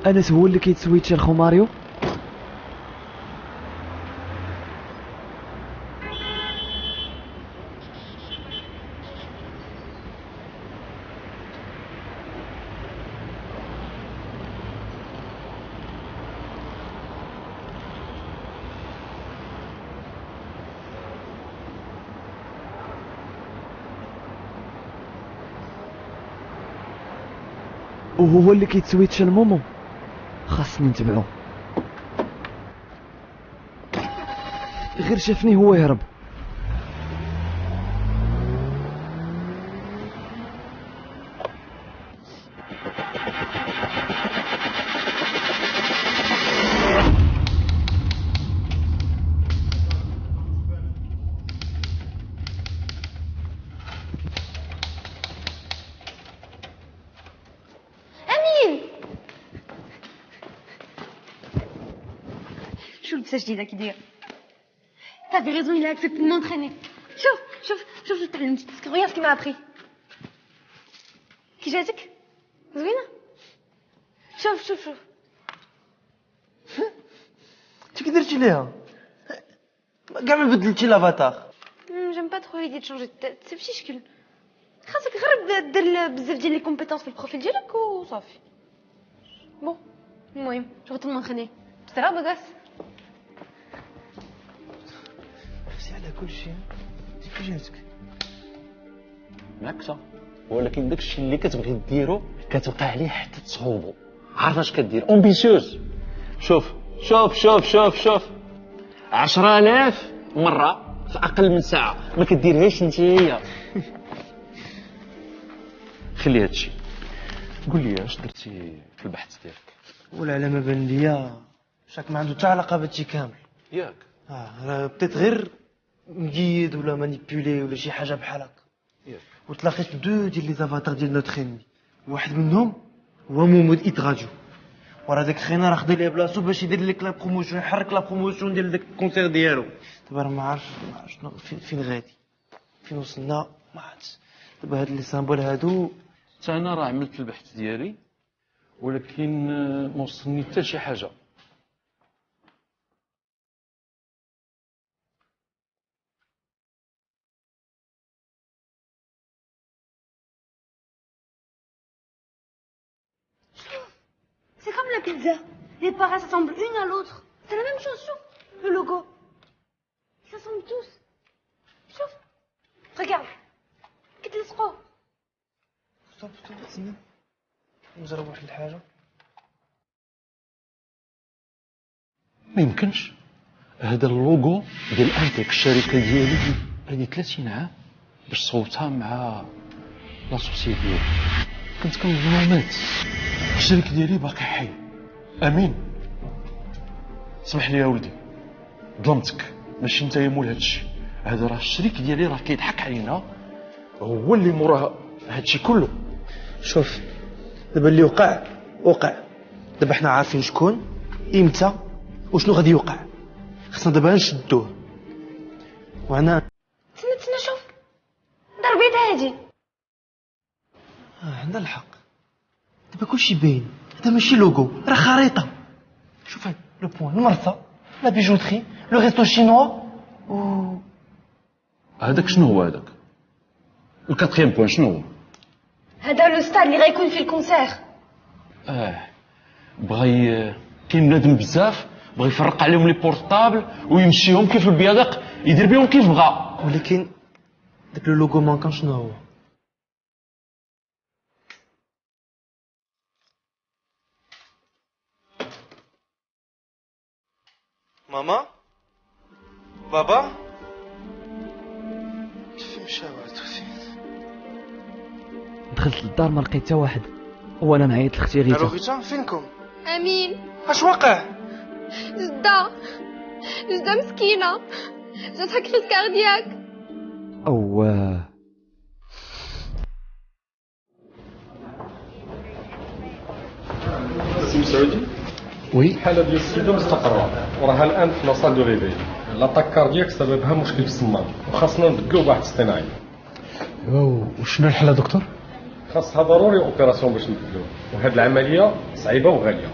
انس هو اللي كيتسويتشر خو ماريو. وهو اللي كيتسويتشر مومو، خاصني نتبعو. غير شافني هو يهرب. شو لبسه جديده كي داير. T'avais raison, il a accepté de m'entraîner. شوف تعلمت. Regarde ce qu'il m'a appris. كي جاتك؟ زوينه. شوف انت كي درتي ليها؟ كاع ما بدلتي لافاتار. J'aime pas trop l'idée de changer de tête, c'est ماشي شكل. خاصك غير دير بزاف ديال لي كومبيتونس في البروفيل ديالك وصافي. بون المهم je retourne m'entraîner. Tout à l'heure beau gosse. على كل شيء كي جاتك معكسه، ولكن داكشي اللي كتبغي ديرو كتبقى عليه حتى تصوبو. عارف اش كدير؟ امبيسيوز. شوف 10,000 مره في اقل من ساعه ما كديرهاش نتيا. خلي هادشي. قول لي اش درتي في البحث ديالك؟ ولا على ما بان ليا شاك ما عنده حتى علاقه بهادشي كامل. ياك راه بتيت غير مقيد ولا مانيبيولي ولا شي حاجه بحال هكا. وتلاقيت دو ديال لي زافاتار ديال نوتر انمي، واحد منهم هو مومود ايتراجو، ورا داك خينا راه خدا ليه بلاصتو باش يدير لك لا بروموسيون، يحرك لا بروموسيون ديال داك الكونسير ديالو. دابا راه ما عارف شنو فين غادي، فين وصلنا ما عرفتش. دابا هاد لي سامبول هادو حتى انا راه عملت البحث ديالي ولكن ما وصلني حتى شي حاجه. C'est comme la pizza. Les parts s'assemblent une à l'autre. C'est la même chose, chauffe. Le logo. Ils s'assemblent tous. Chauffe. Regarde. Quitte l'escroc. طب تسمع نجرب واحد الحاجه. ما يمكنش، هذا اللوغو ديال انتك الشركه ديالي هذه 30 عام باش صوتها مع لاسوسيتي ديالي. كنت كنظن مات، الشريك ديالي باقي حي. امين اسمح لي يا ولدي، ظلمتك، ماشي انت يا مول هادشي. هذا راه الشريك ديالي راه كيضحك علينا، هو اللي موراه هادشي كله. شوف دابا اللي وقع وقع، دابا حنا عارفين شكون امتى وشنو غادي يوقع. خصنا دابا نشدوه. وانا تسنى شوف ضربيت هادي. عندنا الحق، دابا كلشي باين. هذا ماشي لوغو، راه خريطه. شوف هاد لو بوين، المرصه، لا بيجوتري، لو ريستو شينوا و هذاك شنو هو هذاك؟ الكاتريام بوين شنو هو؟ هذا لو ستاد اللي غيكون فيه الكونسير. بغى كاين بنادم بزاف بغى يفرق عليهم لي بورطابل ويمشيهم كيف البيادق يدير بهم كيف بغا. ولكن داك لو لوغو مانكان شنو هو؟ ماما بابا فين مشاو فين؟ دخلت للدار ما لقيت حتى واحد، وانا نعيط لختي غيتا. الو غيتا فينكم؟ امين اش واقع؟ جدة مسكينة جاتها كريز كاردياك. سي مسعودي. وي. الحالة ديال السيدة مستقرة وراها الآن في لاصال دو ريفي. لاطاك كاردياك سببها مشكل في الصمام وخاصنا ندقو بواحد اصطناعي. وشنو الحالة دكتور؟ خاصها ضروري اوبيراسيون باش نبدلوه، وهاد العملية صعيبة وغالية.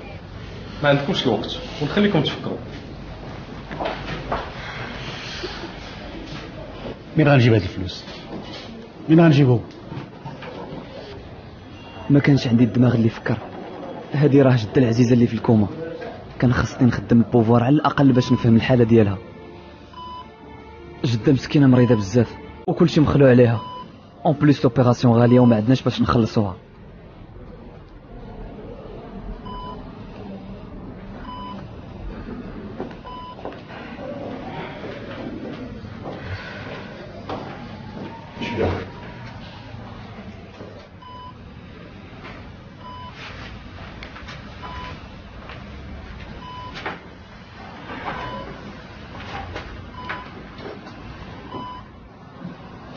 ما عندكمش الوقت ونخليكم تفكروا. مين غنجيب هاد الفلوس؟ مين غنجيبو؟ ما كانش عندي الدماغ اللي فكر. هذه راه جدة العزيزة اللي في الكوما، كان خاصني نخدم البوفوار على الاقل باش نفهم الحالة ديالها. جدة مسكينة مريضة بزاف وكلشي مخلوع عليها، اون بليس لوبيراسيون غالية وما عندناش باش نخلصوها.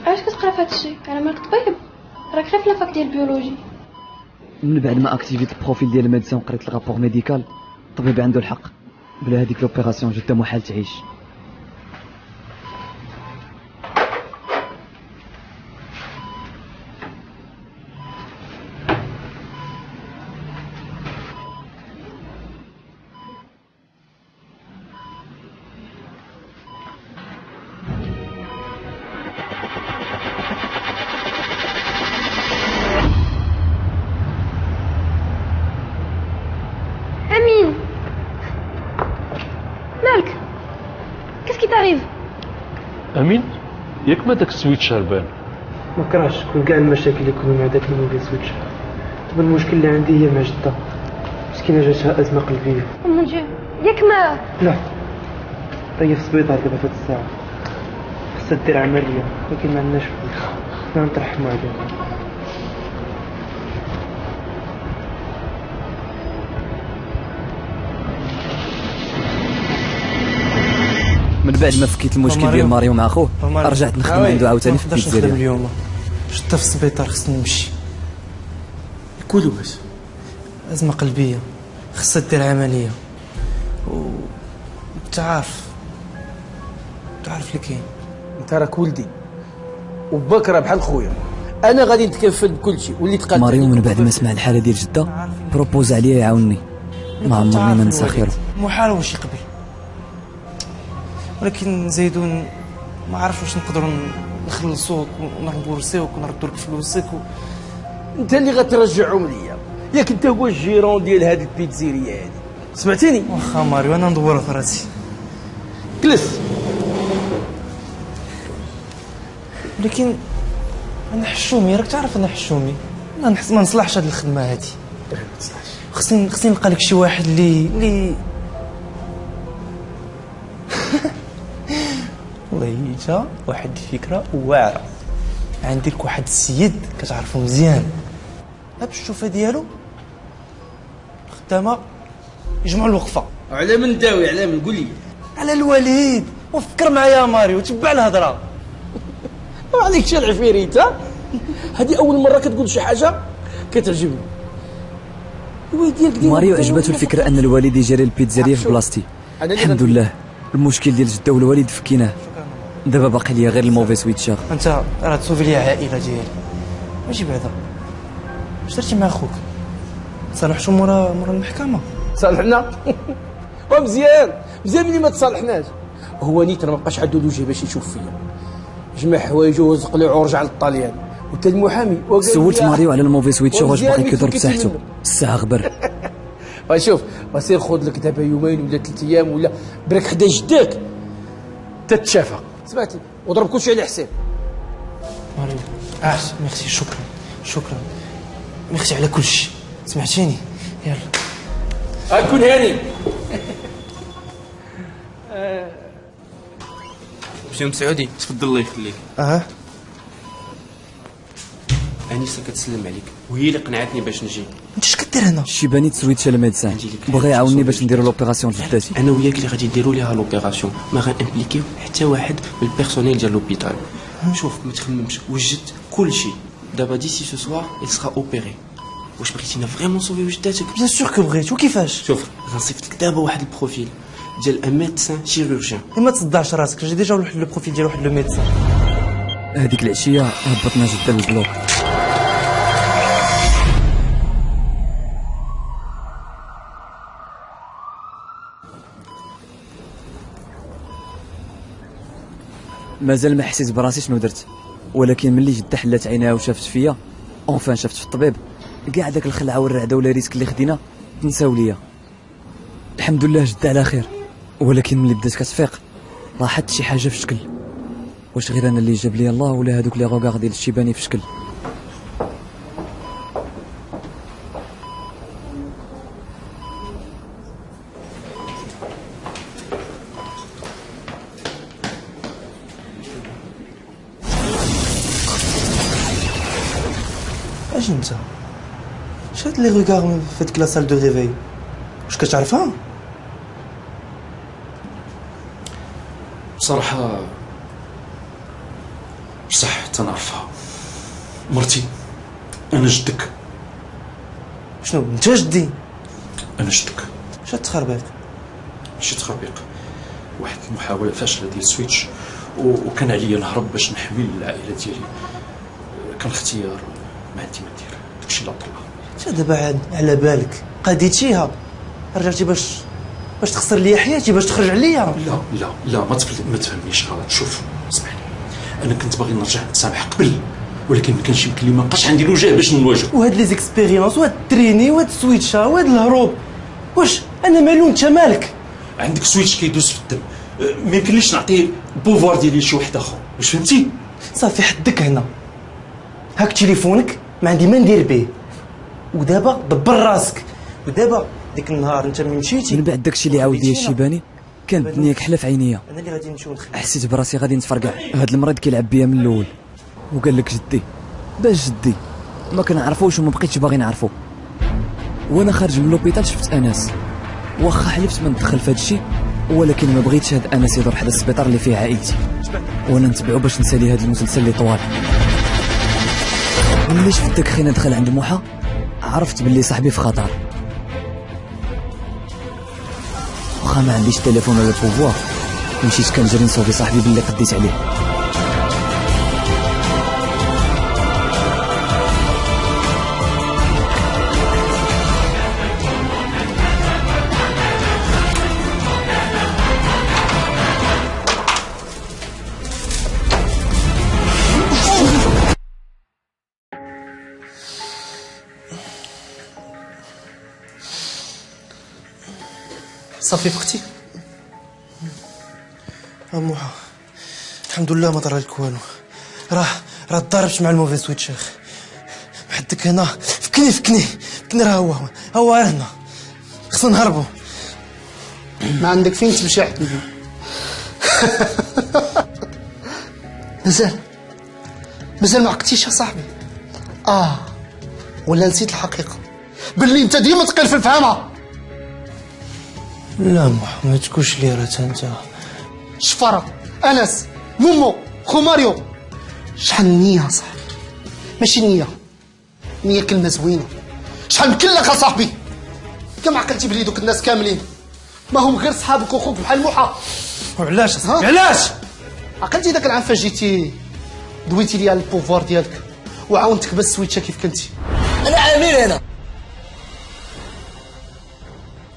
علاش كتقرا في هادشي؟ انا مالك طبيب، راك غير في لافاك ديال البيولوجي. من بعد ما اكتيفيت البروفيل ديال الميديسان وقريت الرابور ميديكال، الطبيب عنده الحق. بلا هذيك لوبيراسيون جدة محال تعيش. امين ياك ما داك السويتش هربان. ما كرهش كل كاع المشاكل اللي كانوا مع داك الموبيل سويتش. دابا المشكل اللي عندي هي مع جدة، مسكينة جاتها أزمة قلبية. مون ديو ياك ما لا هي في السبيطار دابا في هاد الساعة، خاصها دير عملية ولكن ما عندناش فلوس. حنا نترحموا عليها. من بعد ما فكيت المشكل ديال ماريو مع خوه رجعت نخدم عنده عاوتاني في البيتزيريا. اليوم جدة في السبيطار، خصني نمشي. يقولوا واش أزمة قلبية خاصها دير عملية انت عارف اللي كاين. انت راك ولدي وباك راه بحال خويا، انا غادي نتكفل بكل شيء. واللي تقال ماريو من بعد ما سمع الحالة ديال جدة بروبوز عليا يعاونني، ما عمرني ما ننسى خيره. محال واش يقبل، ولكن زيدون ما عرفش واش نقدروا نخلصوك ونربورسيوك ونردوا لك فلوسك انت اللي غترجعهم ليا، ياك انت هو الجيرون ديال هذه البيتزيريا هذه، سمعتيني؟ واخا ماريو انا ندور في راسي. جلس. ولكن انا حشومي، راك تعرف انا حشومي، انا نحس ما نصلحش هذه الخدمه هذه. خصني نلقى لك شي واحد اللي والله جا واحد الفكره واعره. عندي لك واحد السيد كتعرفو مزيان، بالشوفه ديالو خدامه يجمعوا الوقفه. على من داوي؟ على من؟ قول لي. على الوليد. وفكر معايا ماريو، تبع الهضره. ما عليك شي العفيريت. هذه اول مره كتقول شي حاجه كتعجبني. الوالد ديالك ديما ماريو عجبته الفكره ان الوالد يجري البيتزاريا في بلاصتي. الحمد لله المشكل ديال جده والوالد فكيناه. دابا باقي ليا غير الموفي سويتشر. انت راه تصوفي لي عائله ديالي ماشي بعدا. اش درتي مع خوك؟ صالحتو مورا المحكمه؟ صالحنا ومزيان مزيان ملي ما تصالحناش. هو نيت راه ما بقاش عنده الوجه باش يشوف فيا. جمع حوايجه وزق لي ورجع للطاليان. وتا المحامي سولت ماريو على الموفي سويتشر واش باغي كيضرب بساحته. الساعه غبر. شوف سير خذ لك دابا يومين ولا 3 ايام ولا برك حدا جداك تتشافى سمعتي وضرب كلشي على حساب. ماريو ميرسي شكرا ميرسي على كلشي سمعتيني. يلا كون هاني. سي مسعودي تفضل الله يخليك. انيسه كتسلم عليك وهي اللي قنعتني باش نجي. انت اش كدير هنا؟ شيباني تسويتش الميدسان بغى يعاونني باش نديرو لوبيراسيون لجداتي. انا وياك اللي غادي نديرو ليها لوبيراسيون ما غنامبليكيو حتى واحد من البيرسونيل ديال لوبيتال. شوف ما تخممش وجدت كلشي دابا ديسي سو سوار il sera opéré. واش بغيتينا فريمون نصوفي وجداتك؟ بيان سور كو بغيت. وكيفاش؟ شوف غنصيفط لك دابا واحد البروفيل ديال ان ميدسان شيروجيان. ما تصدعش راسك جي ديجا واحد لو بروفيل ديال واحد لو ميدسان. هذيك العشيه هبطنا جده للبلوك. مازال ما حسيت براسي شنو درت، ولكن ملي جده حلات عينيها وشافت فيا اونفان شافت في الطبيب كاع داك الخلعه والرعده ولا ريسك اللي خدينا تنساو ليا. الحمد لله جده على خير، ولكن ملي بدات كتفيق راحت شي حاجه في شكل. واش غير انا اللي جاب لي الله ولا هذوك لي روغار ديال الشيباني في شكل؟ اش انت شاد لي روغار في ديك لا سال دو ريفي واش كتعرفها؟ بصراحة بصح تنعرفها مرتي. أنا جدك. شنو انت جدي؟ أنا جدك. شاد تخربيق؟ ماشي تخربيق، واحد المحاولة فاشلة ديال سويتش وكان عليا نهرب باش نحمي العائلة ديالي. كان اختيار ما عندي ما ندير، داكشي اللي طلع. انت دابا على بالك قاديتيها رجعتي باش تخسر ليا حياتي باش تخرج عليا؟ لا ما تفهمنيش غلط. شوف اسمعني، انا كنت باغي نرجع نتسامح قبل، ولكن ما كانش يمكن لي، ما بقاش عندي الوجه باش نواجه. وهاد لي زيكسبيريونس وهاد التريني وهاد السويتشا وهاد الهروب، واش انا مالو انت مالك؟ عندك سويتش كيدوز في الدم، ما يمكنليش نعطي البوفوار ديالي لشي واحد اخر. واش فهمتي؟ صافي حدك هنا، هاك تليفونك ما عندي ما ندير به، ودابا دبر راسك. ودابا ديك النهار انت ملي مشيتي من بعد داكشي اللي عاود ليا الشيباني كانت الدنيا كحله في عينيا. انا اللي غادي نمشيو نخدم. حسيت براسي غادي نتفرقع. هاد المريض كيلعب بيا من الاول، وقال لك جدي باش جدي ما كنعرفوش وما بقيتش باغي نعرفو. وانا خارج من لوبيتال شفت انس، واخا حلفت ما ندخل في هادشي، ولكن ما بغيتش هاد انس يدور حدا السبيطار اللي فيه عائلتي، وانا نتبعو باش نسالي هاد المسلسل اللي طوال. ملي شفت داك خينا دخل عند موحى عرفت باللي صاحبي في خطر. واخا ما عنديش تليفون ولا بوفوار، مشيت كنجري نصوفي صاحبي باللي قديت عليه. صافي فقتي؟ موحى الحمد لله ما طرا لك والو. راه ضربت مع الموفي سويتشر. محدك هنا فكني راه هو هنا. خصنا نهربوا. ما عندك فين تمشي عندي. مازال ما عقتيش يا صاحبي. ولا نسيت الحقيقة باللي انت ديما تقيل في الفهمة. لا موحى ما تقولش لي راه انت شفرة انس مومو خو ماريو. شحال النية صاحبي، ماشي النية هي كلمه زوينه. شحال مكلك اصاحبي، كم عقلتي بلي دوك الناس كاملين ما هم غير صحابك وخوك بحال موحى. وعلاش اصاحبي علاش؟ عقلتي داك العام فاش جيتي دويتي لي على البوفوار ديالك وعاونتك بس سويتشا كيف كنتي. انا عامل هنا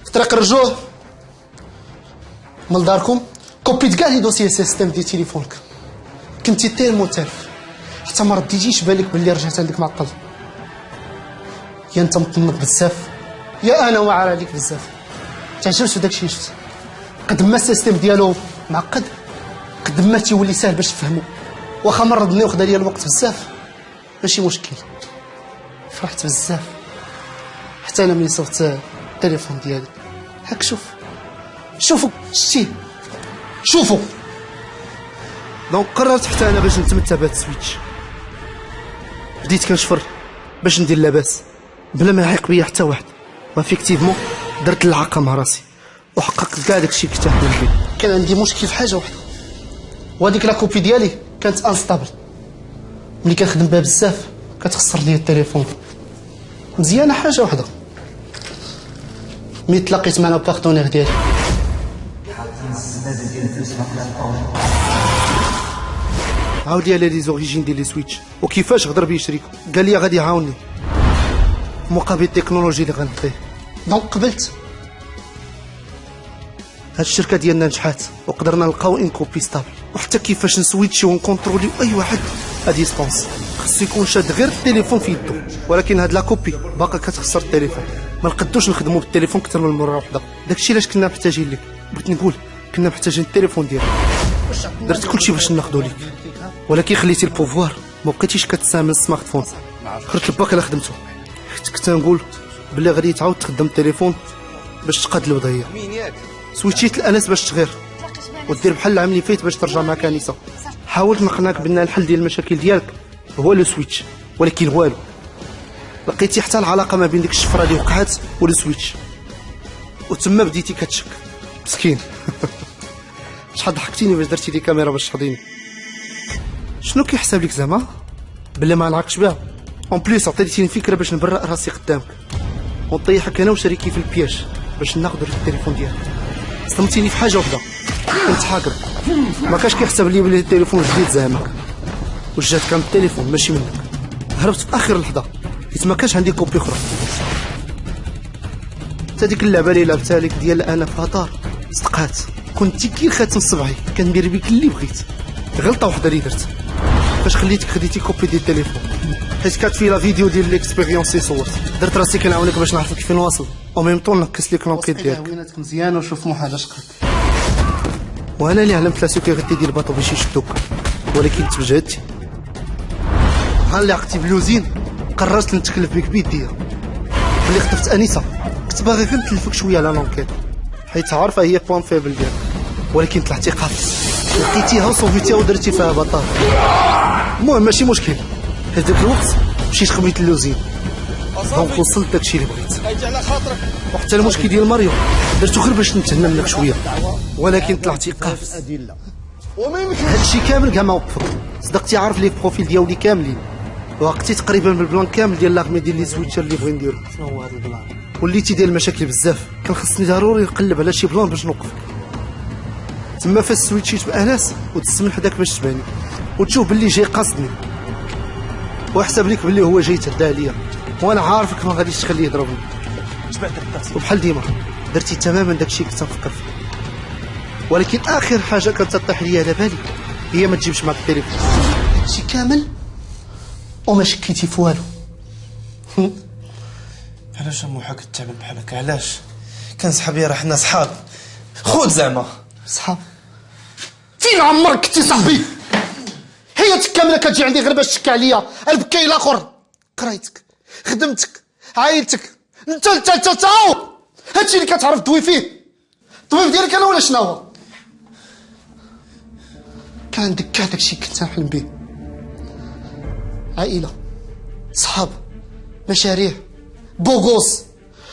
في طريق الرجوع من داركم كوبيت كاع لي دوسيي سيستيم ديال تليفونك. كنتي تيرمو تالف حتى ما رديتيش بالك باللي رجعت عندك معقل. يا انت مطنط بزاف يا انا واعر عليك بزاف. تعجبت بداكشي شفت. قد ما السيستيم ديالو معقد قد ما تيولي ساهل باش تفهمو. واخا مرضني وخدا ليا الوقت بزاف ماشي مشكل. فرحت بزاف حتى انا ملي صرت التليفون ديالي. هاك شوفوا شتيه شوفوا. دونك قررت حتى انا باش نتمتع بهاد السويتش. بديت كنشفر باش ندير لاباس بلا ما يعيق بيا حتى واحد. وافيكتيفمون درت العاقه مع راسي وحققت كاع داكشي اللي كنت نحلم به. كان عندي مشكل في حاجه واحده، وهذيك لا كوبي ديالي كانت انستابل. ملي كنخدم بها بزاف كتخسر ليا التليفون. مزيانه حاجه واحده، ملي تلاقيت مع البارتنير ديالي عاود لي على لي زوريجين ديال لي سويتش وكيفاش غدر بيه شريكو. قال لي غادي يعاونني مقابل التكنولوجي اللي غنعطيه. دونك قبلت. هاد الشركه ديالنا نجحات وقدرنا نلقاو ان كوبي ستابل. وحتى كيفاش نسويتشيو ونكونتروليو اي واحد ا ديستونس خصو يكون شاد غير التليفون في يدو. ولكن هاد لا كوبي باقا كتخسر التليفون. ما نقدوش نخدمو بالتليفون اكثر من مره واحده. داكشي علاش كنا محتاجين لك. بغيت نقول كنا محتاجين التليفون ديالك. درت كلشي باش ناخدو ليك ولكن خليتي البوفوار ما بقيتيش كتستعمل السمارت فون. خرجت الباك انا خدمته حيت كنت نقول بلي غادي تعاود تخدم التليفون باش تقاد الوضعيه. سويتشيت الانس باش تغير ودير بحال العام اللي فات باش ترجع مع كنيسه. حاولت نقنعك بان الحل ديال المشاكل ديالك هو لو سويتش ولكن والو. لقيتي حتى العلاقه ما بين ديك الشفره اللي وقعات ولو سويتش وتما بديتي كتشك. مسكين شحال ضحكتيني باش درتي لي كاميرا باش تحضيني. شنو كيحسب لك زعما بلا ما نعرفش بها؟ اون بليس عطيتيني فكره باش نبرأ راسي قدامك ونطيحك انا وشريكي في البياج باش ناخذ التليفون ديالك. صدمتيني في حاجه وحده، كنت حاقر ما كاش كيحسب لي بلي التليفون جديد زعما وجات كان التليفون ماشي منك. هربت في اخر لحظه حيت ما كانش عندي كوبي اخرى. حتى ديك اللعبه اللي لعبتها لك ديال انا في هطار صدقات. كنت كي خاتم صبعي كندير بيك اللي بغيت. غلطه وحده اللي درت فاش خليتك خديتي كوبي ديال التليفون حيت كانت في لا فيديو ديال ليكسبيريونس اللي صورت. درت راسي كنعاونك باش نعرفك فين واصل او ميم طون نقص لك لونكيت ديالك. عويناتك مزيانه وشوف مو حاجه شقلك. وانا اللي علمت لاسو كيغدي يدير الباطو باش يشدوك ولكن تبجدتي. ها اللي عقتي بلوزين قررت نتكلف بك بيديا. ملي خطفت انيسه كنت باغي غير نتلفك شويه على لونكيت حيت عارفه هي بوان فيبل ديالك ولكن طلعتي قاف لقيتيها وصوفيتيها ودرتي فيها بطال. المهم ماشي مشكل حيت داك الوقت مشيت خبيت اللوزين دونك وصلت داكشي اللي بغيت. وحتى المشكل ديال ماريو درتو غير باش نتهنى منك شويه ولكن طلعتي قافز. هادشي كامل كاع ما وقفك. صدقتي عارف لي بروفيل ديالي كاملين وقتي تقريبا بالبلان كامل ديال لاغمي ديال لي سويتشر اللي بغي نديرو. شنو هو هذا البلان؟ وليتي داير المشاكل بزاف كان خصني ضروري نقلب على شي بلان باش نوقفك. تما فاش سويتشيت باناس ودزت من حداك باش تباني وتشوف باللي جاي قاصدني وحسب ليك باللي هو جاي تهدى عليا وانا عارفك ما غاديش تخليه يضربني. وبحال ديما درتي تماما داكشي كنت نفكر فيه ولكن اخر حاجه كانت تطيح ليا على بالي هي ما تجيبش معك التليفون. هادشي كامل وما شكيتي في والو. علاش موحى كتعمل بحال هكا؟ علاش؟ كان صحابي راه حنا صحاب خود زعما صحاب. فين عمرك كنتي صاحبي؟ حياتك كامله كتجي عندي غير باش تشكي عليا. البكاي الاخر قرايتك خدمتك عائلتك انت هادشي اللي كتعرف تدوي فيه. الطبيب ديالك انا ولا شنو هو؟ كان عندك كاع داكشي كنت نحلم به. عائله صحاب مشاريع بوغوس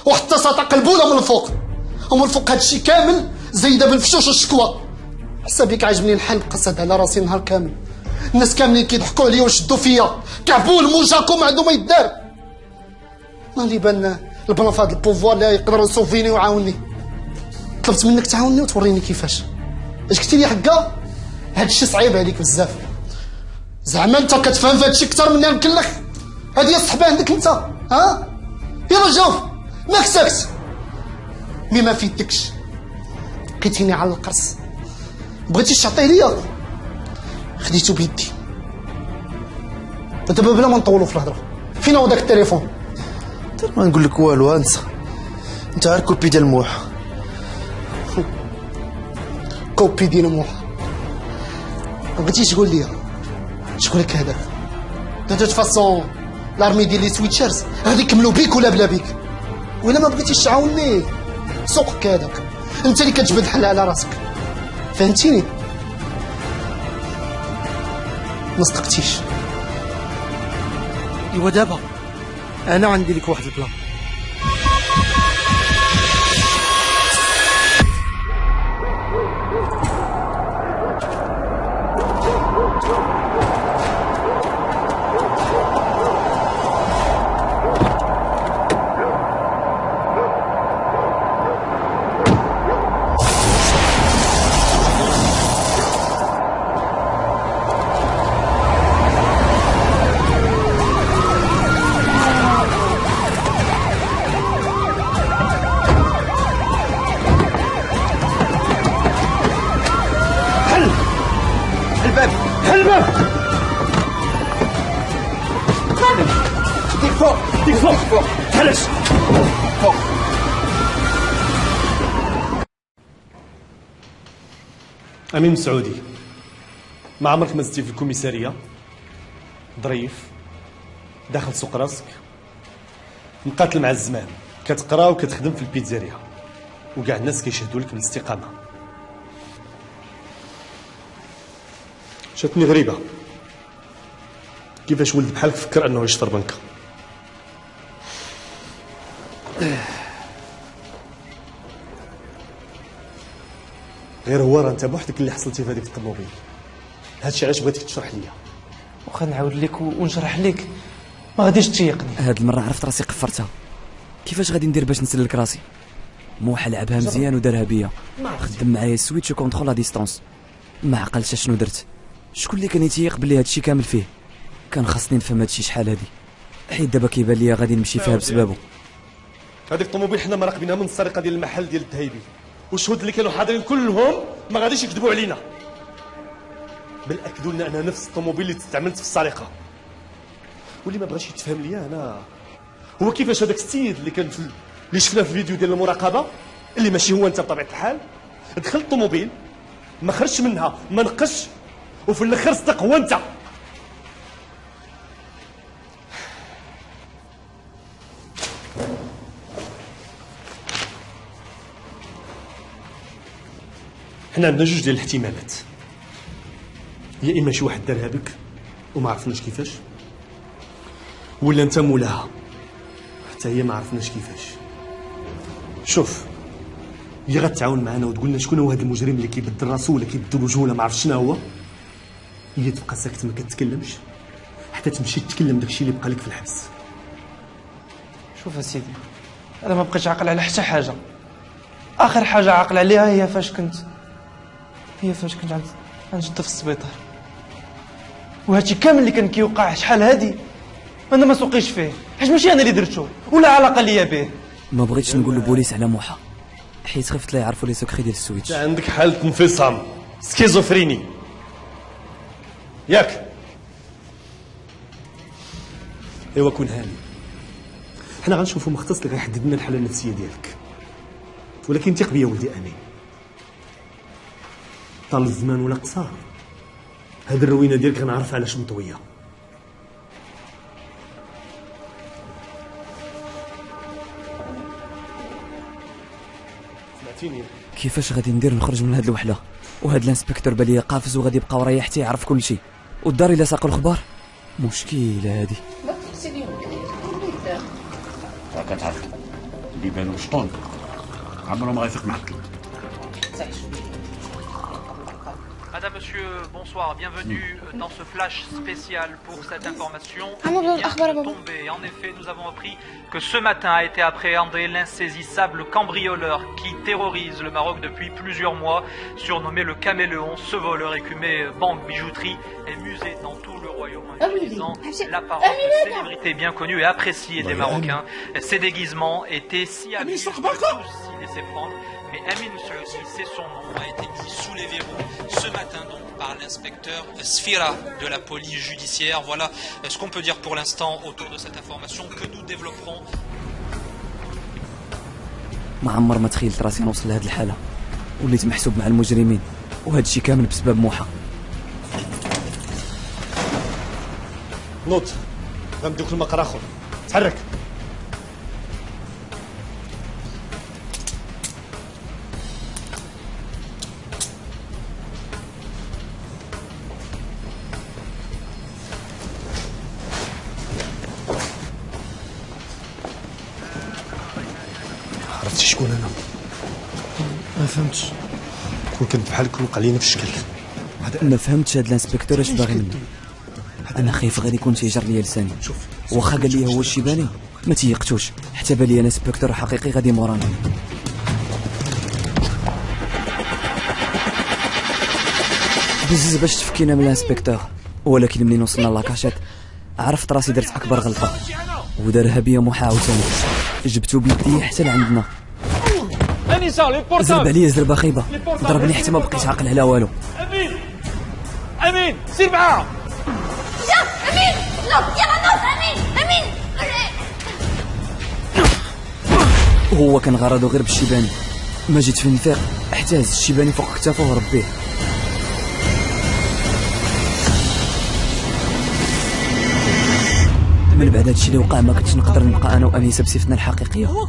وحتى سطا قلبوله من الفوق ومن الفوق هادشي كامل زايده بالفشوش والشكوى. حسب ليك عاجبني نحل نقصد على راسي النهار كامل. الناس كاملين كيضحكوا عليا ويشدوا فيا كعبول موجاكم ما عندهم ما يدار. ما اللي بان البلان في هذا البوفوار اللي يقدر يصوفيني ويعاونني. طلبت منك تعاوني وتوريني كيفاش. اش قلتي لي حقا؟ هذا الشيء صعيب عليك بزاف. زعما انت كتفهم في هذا الشيء اكثر مني يمكن لك. هذه هي الصحبه عندك انت، ها؟ يلا جاوب، ماك ساكت. مي ما في يدكش. لقيتيني على القرص. بغيتيش تعطيه ليا؟ خديتو بيدي. دابا بلا ما نطولوا في الهضره، فين هو داك التليفون؟ ما نقول لك والو، انت عارف كوبي ديال موح. كوبي ديال موح. ما بغيتيش تقول لي شكون لك هذاك؟ دو توت فاسون لارمي ديال لي سويتشرز غادي يكملوا بيك ولا بلا بيك. ولا ما بغيتيش تعاوني سوقك هذاك، انت اللي كتجبد حل على راسك. فهمتيني؟ ما صدقتيش. ايوا دابا انا عندي لك واحد البلان. أمين مسعودي، ما عمرك ما زدتي في الكوميسارية، ظريف، داخل سوق راسك، مقاتل مع الزمان، كتقرا وكتخدم في البيتزاريا، وكاع الناس كيشهدوا لك بالاستقامة. جاتني غريبة، كيفاش ولد بحالك فكر أنه يشطر بنكة؟ غير هو راه انت بوحدك اللي حصلتي في هذيك الطوموبيل. هادشي علاش بغيتك تشرح ليا. واخا نعاود لك ونشرح لك ما غاديش تشيقني. هاد المره عرفت راسي قفرتها. كيفاش غادي ندير باش نسلك راسي؟ موحى لعبها مزيان ودارها بيا، خدم معايا سويتش وكونترول ا ديستونس. ما عقلتش شنو درت. شكون اللي كان يتيق بلي هادشي كامل فيه؟ كان خاصني نفهم هادشي شحال هادي، حيت دابا كيبان ليا غادي نمشي فيها بسببه. هذيك الطوموبيل حنا مراقبينها من السرقه ديال المحل ديال الذهيبي، والشهود اللي كانوا حاضرين كلهم ما غاديش يكذبوا علينا، بل اكدوا لنا انها نفس الطوموبيل اللي استعملت في السرقه. واللي ما بغاش يتفهم ليا انا هو كيفاش هذاك السيد اللي كان اللي شفناه في الفيديو ديال المراقبه، اللي ماشي هو انت بطبيعه الحال، دخل الطوموبيل ما خرجش منها، ما نقش، وفي الاخر صدق هو انت. حنا عندنا جوج ديال الاحتمالات، يا اما شي واحد دارها بك وما عرفناش كيفاش، ولا انت مولاها حتى هي ما عرفناش كيفاش. شوف، يا غتعاون معنا وتقول لنا شكون هو هذا المجرم اللي كيبدل راسو ولا كيبدل وجهه ولا ما عرفت شنو هو، هي تبقى ساكت ما كتكلمش حتى تمشي تتكلم داكشي اللي بقى لك في الحبس. شوف اسيدي، انا ما بقيتش عاقل على حتى حاجه. اخر حاجه عاقل عليها هي فاش كنت عند جدة في السبيطار، وهادشي كامل اللي كان كيوقع شحال هادي انا ما سوقيش فيه، حيت ماشي انا اللي درتو ولا علاقه ليا به. ما بغيتش نقول للبوليس على موحى، حيت خفت لا يعرفوا لي سكري ديال السويتش. عندك حالة انفصام سكيزوفريني ياك؟ ايوا كون هاني، حنا غنشوفوا مختص اللي غيحدد لنا الحاله النفسيه ديالك، ولكن ثق بيا ولدي امين، طال الزمان ولا قصار هاد الروينه ديالك غنعرف علاش مطويه. سمعتيني؟ كيفاش غادي ندير نخرج من هاد الوحله؟ وهاد الانسبكتور بالي قافز وغادي يبقى ورايا حتى يعرف كل شيء، والدار الا ساقوا الخبار مشكله هادي. كتعرف اللي بانوا شطون عمره ما غيفيق معك. Madame, Monsieur, bonsoir, bienvenue dans ce flash spécial pour cette information. Tombée. En effet, nous avons appris que ce matin a été appréhendé l'insaisissable cambrioleur qui terrorise le Maroc depuis plusieurs mois, surnommé le Caméléon. Ce voleur écumait banque, bijouterie et musée dans tout le royaume, en utilisant l'apparence de célébrités bien connues et appréciées des Marocains. Ses déguisements étaient si habiles que tous s'y laissaient prendre. Mais Amin, c'est son nom, a été mis sous les verrous ce matin donc par l'inspecteur Sfira de la police judiciaire. Voilà ce qu'on peut dire pour l'instant autour de cette information que nous développerons. ما عمر ما تخيلت راسي نوصل لهاد الحالة، وليت محسوب مع المجرمين، وهذا الشيء كامل بسبب موحى. نوض غندوك المقر اخر، تحرك. عرفتي شكون انا؟ ما فهمتش. كون كنت بحالك وقع لينا في الشكل. ما فهمتش هاد الانسبكتور اش باغي مني. انا خايف غير يكون تيجر ليا لساني، واخا قال لي هو الشيباني ما تيقتوش، حتى بالي انا انسبكتور حقيقي غادي مورانا. بزز باش تفكينا من الانسبكتور، ولكن منين وصلنا لاكاشيت عرفت راسي درت اكبر غلطه، ودارها بيا موحى عاوتاني. جبتو بيدي حتى لعندنا، زرب عليا زربه خايبه، ضربني حتى ما بقيت عاقل على والو. امين سير معاها. امين نوض يلا نوض. امين هو كان غرضه غير بالشيباني، ما جيت في النفاق حتى هز الشيباني فوق كتافه وربيه. من بعد هادشي اللي وقع ما كنتش نقدر نبقى انا وانيسه بصفتنا الحقيقيه.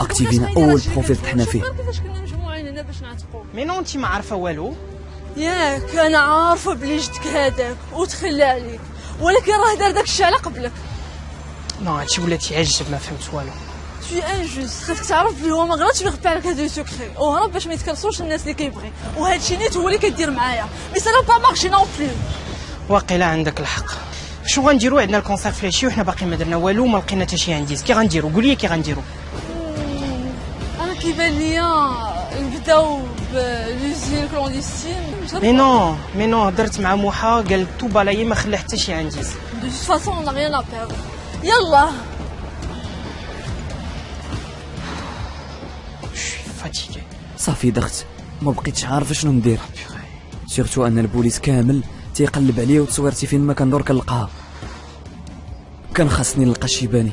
اكتيفينا اول بروفيل فتحنا فيه. كيفاش كنا مجموعين هنا باش نعتقوا؟ مي نو انت ما عارفه والو. ياك انا عارفه بلي جدك هذاك وتخلى عليك، ولكن راه دار داك الشيء على قبلك. نو هادشي ولاتي عجب، ما فهمت والو. Tu es injuste، خاصك تعرف بلي هو ما غلطش ويخبي عليك هاد لو سوكري، وهرب باش ما يتكرسوش الناس اللي كيبغي، وهاد الشيء نيت هو اللي كدير معايا، مي سا با مارشي نون بلو. واقيلا عندك الحق. شنو غنديرو؟ عندنا الكونسير فلاشي وحنا باقي ما درنا والو، ما لقينا حتى شي عنديز. كي غنديرو؟ قول لي كي غنديرو. انا كيبان ليا نبداو بلوزين كلونديستين. مي نو درت مع موحى قال تو بالاي ما خلى حتى شي عنديز. دو فاسون اون ريان ا بيردre. يلا فاتيكي. صافي دخت، ما بقيتش عارف شنو ندير، سيرتو ان البوليس كامل تيقلب عليا وتصويرتي فين ما كندور كنلقاها. كان خاصني نلقى الشيباني،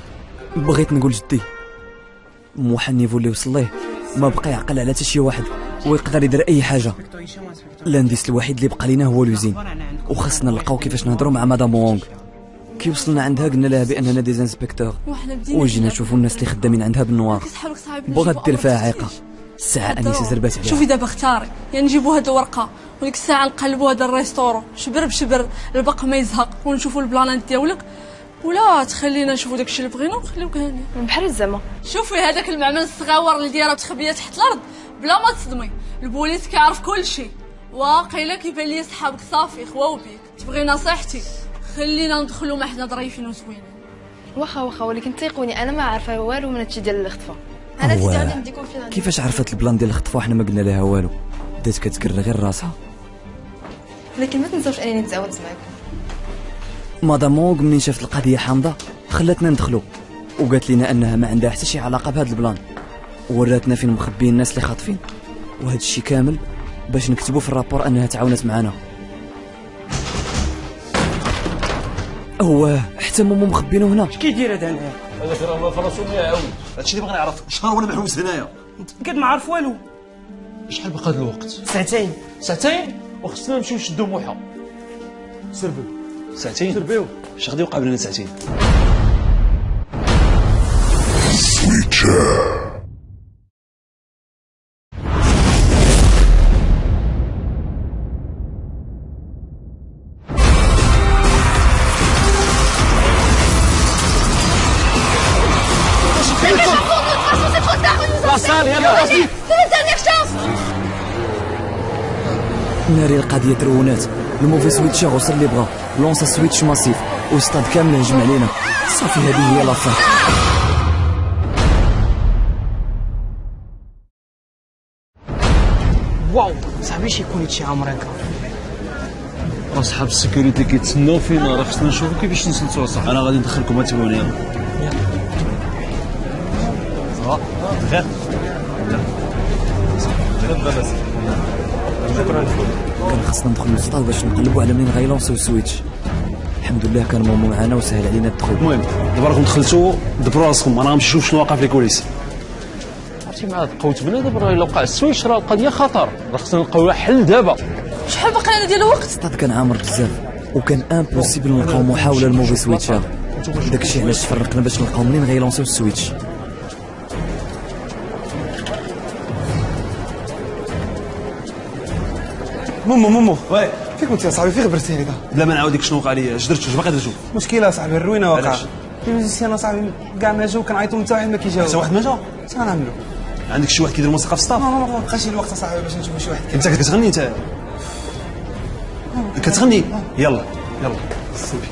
بغيت نقول جدي موحى النيفو اللي وصل ليه ما بقى يعقل على حتى شي واحد ويقدر يدير اي حاجه. الانديس الوحيد اللي بقى لينا هو لوزين، وخاصنا نلقاو كيفاش نهضروا مع مدام وونغ. كي وصلنا عندها قلنا لها باننا دي انسبكتور، وجينا نشوفوا الناس اللي خدامين عندها بالنوار. بغات دير فيها عيقه. الساعه انيسه زربات عليها. شوفي دابا اختاري، يعني نجيبوا هاد الورقه وديك الساعه نقلبوا هذا الريستورون شبر بشبر الباق ما يزهق، ونشوفوا البلانات ديالك، ولا تخلينا نشوفوا داكشي اللي بغينا ونخليوك هاني بحال زعما. شوفي هذاك المعمل الصغاور اللي دايره متخبيه تحت الارض بلا ما تصدمي، البوليس كيعرف كل شيء. واقيلا كيبان لي صحابك صافي خواو بيك، تبغي نصيحتي خلينا ندخلوا ما حنا ظريفين وزوينين. واخا ولكن تيقوني انا ما عارفه والو من هادشي ديال الاختفاء. انا تيجي غادي نديكم فيها. كيفاش عرفت البلان ديال الاختفاء وحنا ما قلنا لها والو؟ بدات كتقر غير راسها. ولكن ما تنساوش انني نتعاونت معاكم. مدام وونغ منين شافت القضيه حامضه خلاتنا ندخلوا، وقالت لنا انها ما عندها حتى شي علاقه بهذا البلان، وراتنا فين مخبيين الناس اللي خاطفين، وهذا الشيء كامل باش نكتبوا في الرابور انها تعاونت معنا. هو حتى ماما مخبينه هنا. اش كيدير هذا هنايا؟ هذاك راه فراسو ما يعاود. هادشي اللي بغينا نعرف، شحال وانا محبوس هنايا؟ قد ما عارف والو. شحال بقى هذا الوقت؟ ساعتين وخصنا نمشيو نشدو موحى. سربيو ساعتين. سربيو اش غادي يوقع بيننا ساعتين؟ ناري القضيه ترونات. الموفي سويتشر وصل اللي بغا، لونسا سويتش ماسيف واستاد كامل هجم علينا. صافي هذه هي لافان. واو صاحبي شي يكون هادشي عامر هكا. راه صحاب السيكوريتي كيتسناو فينا، راه خصنا نشوفو كيفاش نسلسو صح. انا غادي ندخلكم غتبغوني. يلا صافا بخير. كان خصنا ندخلو للسطاد باش نقلبوا على منين غيلونسيو السويتش. الحمد لله كان مومو معنا وسهل علينا الدخول. المهم دابا راكم دخلتوا دبروا راسكم، انا غنمشي نشوف شنو واقع في الكوليس. عرفتي مع هاد القوت بنادم راه الا وقع السويش راه القضيه خطر، راه خصنا نلقاو لها حل دابا. شحال باقي لنا ديال الوقت؟ السطاد كان عامر بزاف وكان امبوسيبل نلقاو محاوله للموفي سويتشر. داكشي علاش تفرقنا باش نلقاو منين غيلونسيو السويتش. مومو وي فين كنت يا صاحبي؟ فين غبرتيني دا؟ بلا ما نعاودك شنو وقع لي. اش درتو؟ اش باقي درتو؟ مشكله صاحبي الروينه وقع. علاش؟ الميوزيسيان صاحبي كاع ما جاو كنعيطوا حتى واحد ما كيجاوب. حتى واحد ما جا؟ اش غنعملوا؟ عندك شي واحد كيدير موسيقى في السطاف؟ ما بقاش الوقت صاحبي باش نشوف شي واحد. انت كتغني انت؟ كتغني؟ يلا يلا صافي.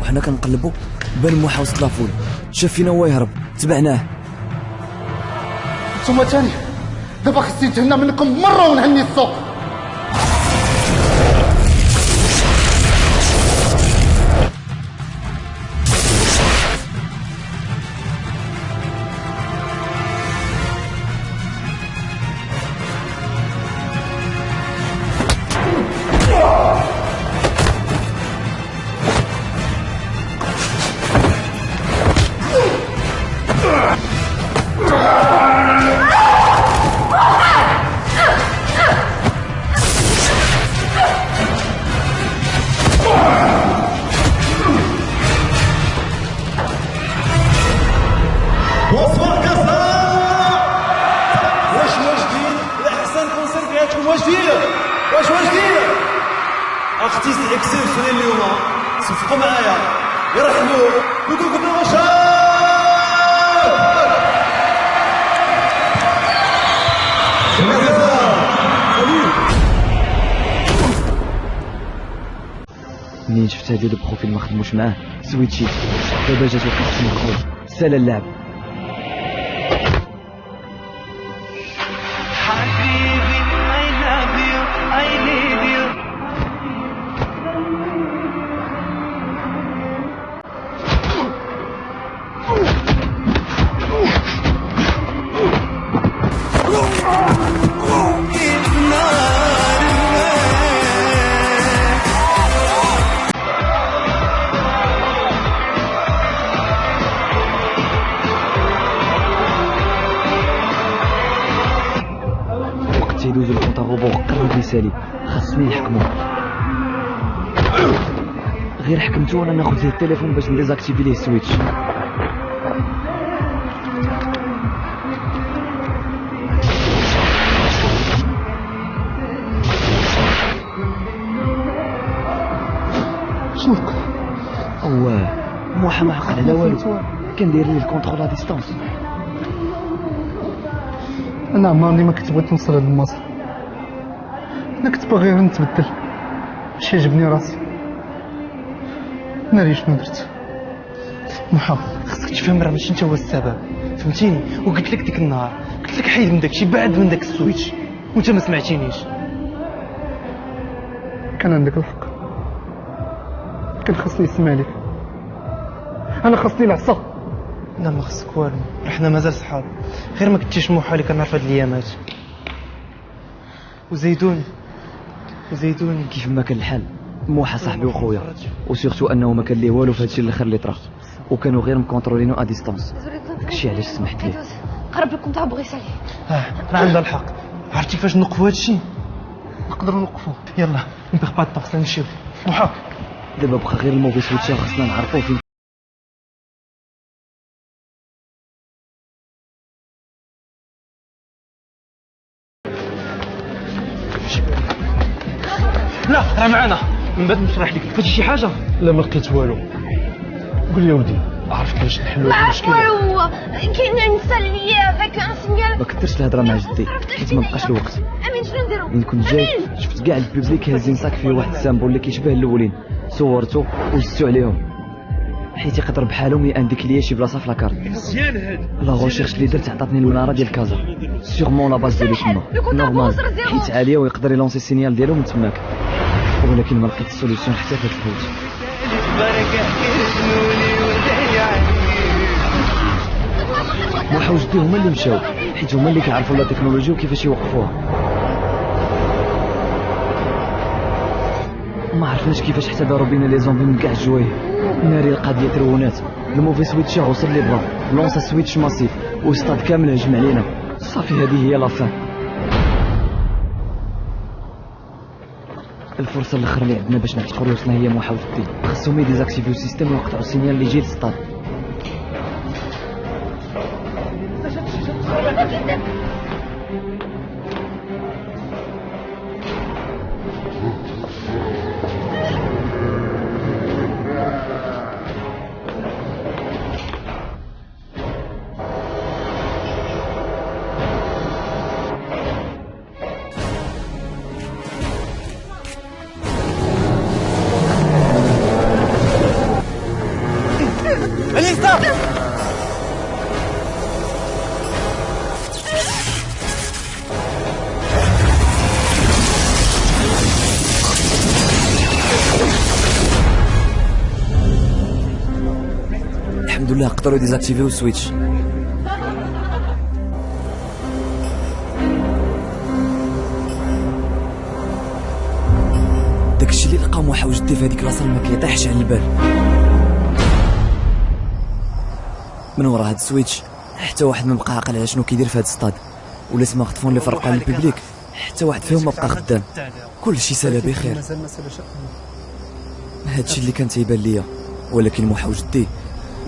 وحنا كنقلبوا بان موحى وسط لافول، شاف فينا هو يهرب، تبعناه. ثم ثاني دابا خصني نتهنى منكم مره ونهني السوق. ارتيست اكسبسيونيل اليوم، صفقوا معايا يرحبوا بكم بالمشاهد. منين شفت هادي البروفيل ما خدموش معاه سويتشي، دابا جات وقت مخول سال اللعب. تيدوزو الكونت روبو قرب يسالي، خاصني نحكمو. غير حكمتو وانا ناخذ ليه التليفون باش نديزاكتيفي ليه السويتش. شنوك؟ اواه موحى ما عقل على والو، كان داير لي الكونترول ا ديستانس. انا عمرني ما كنت بغيت نوصل لهاد المصر، انا كنت باغي غير نتبدل باش يعجبني راسي. ناري شنو درت؟ محا خصك تفهم راه ماشي انت هو السبب، فهمتيني؟ وقلت لك ديك النهار قلت لك حيد من داكشي، بعد من داك السويتش وانت ما سمعتينيش. كان عندك الحق، كان خاصني نسمع لك، انا خاصني العصا. لا ما خصك والو، حنا مازال صحاب، غير ما كنتيش موحى اللي كنعرف هاد الايامات. وزيدون كيف ما كان الحال موحى صاحبي وخويا، وسيرتو انه ما كان ليه والو في هادشي الاخر اللي طرا، وكانوا غير مكونترولينو ا ديستانس. داكشي علاش سمحت ليه. قرب لكم تاع بغي يسالي. راه عندها الحق، عرفتي فاش نوقفوا هادشي نقدروا نوقفوا. يلا نبغي با الطقس نمشيو. موحى دابا بقى غير الموفي سويتشر، خصنا نعرفوه فين. لا راه معانا، من بعد نشرح لك. فاتي شي حاجه؟ لا ما لقيت والو. قول لي ودي عرفت كيفاش نحلوا هاد المشكله؟ والو كاين انسان ليا افيك ان سينيال. ما كثرش الهضره مع جدي حيت ما بقاش الوقت. امين شنو نديرو؟ من كنت جاي شفت كاع البوبليك هازين صاك فيه واحد السامبول اللي كيشبه الاولين، صورته وجزتو عليهم حيت يقدر بحالهم يانديكليا شي بلاصه في لاكارت. مزيان هاد لا غوشيرش اللي درت عطاتني المناره ديال كازا، سيغمون لا باز ديالو تما نورمال حيت عاليه ويقدر يلونسي السينيال ديالو من تماك، ولكن ما لقيت السوليسيون حتى في الفوت. موحى وجدي هما اللي مشاو حيت هما اللي كيعرفوا لا تكنولوجيا وكيفاش يوقفوها. ما عرفناش كيفاش حتى داروا بينا لي زومبي من كاع الجوايه. ناري القضيه ترونات، الموفي سويتش غوصل لي بلا لونسا سويتش ماسيف واستاد كامل هجم علينا. صافي هذه هي لافان. الفرصه الاخرى اللي عندنا باش نفتحوا ريوسنا هي موحى وجدي، خاصهم يديزاكتيفيو السيستم ويقطعوا السينيال اللي جاي للسطاد. الحمد لله قدروا يديزاكتيفيو السويتش. داكشي اللي لقى موحى وجدي في هذيك لاصال ما كيطيحش على البال. من ورا هاد السويتش حتى واحد ما بقى عاقل على شنو كيدير في هاد السطاد، ولا سمارتفون اللي فرقوا على البوبليك حتى واحد فيهم ما بقى خدام. كلشي سالا بخير. هادشي اللي كان تيبان ليا، ولكن موحى وجدي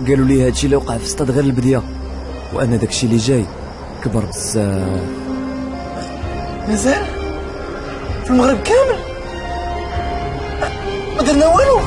قالوا لي هادشي اللي وقع في السطاد غير البديه، وانا داكشي اللي جاي كبر بزاف. مازال في المغرب كامل ما درنا والو.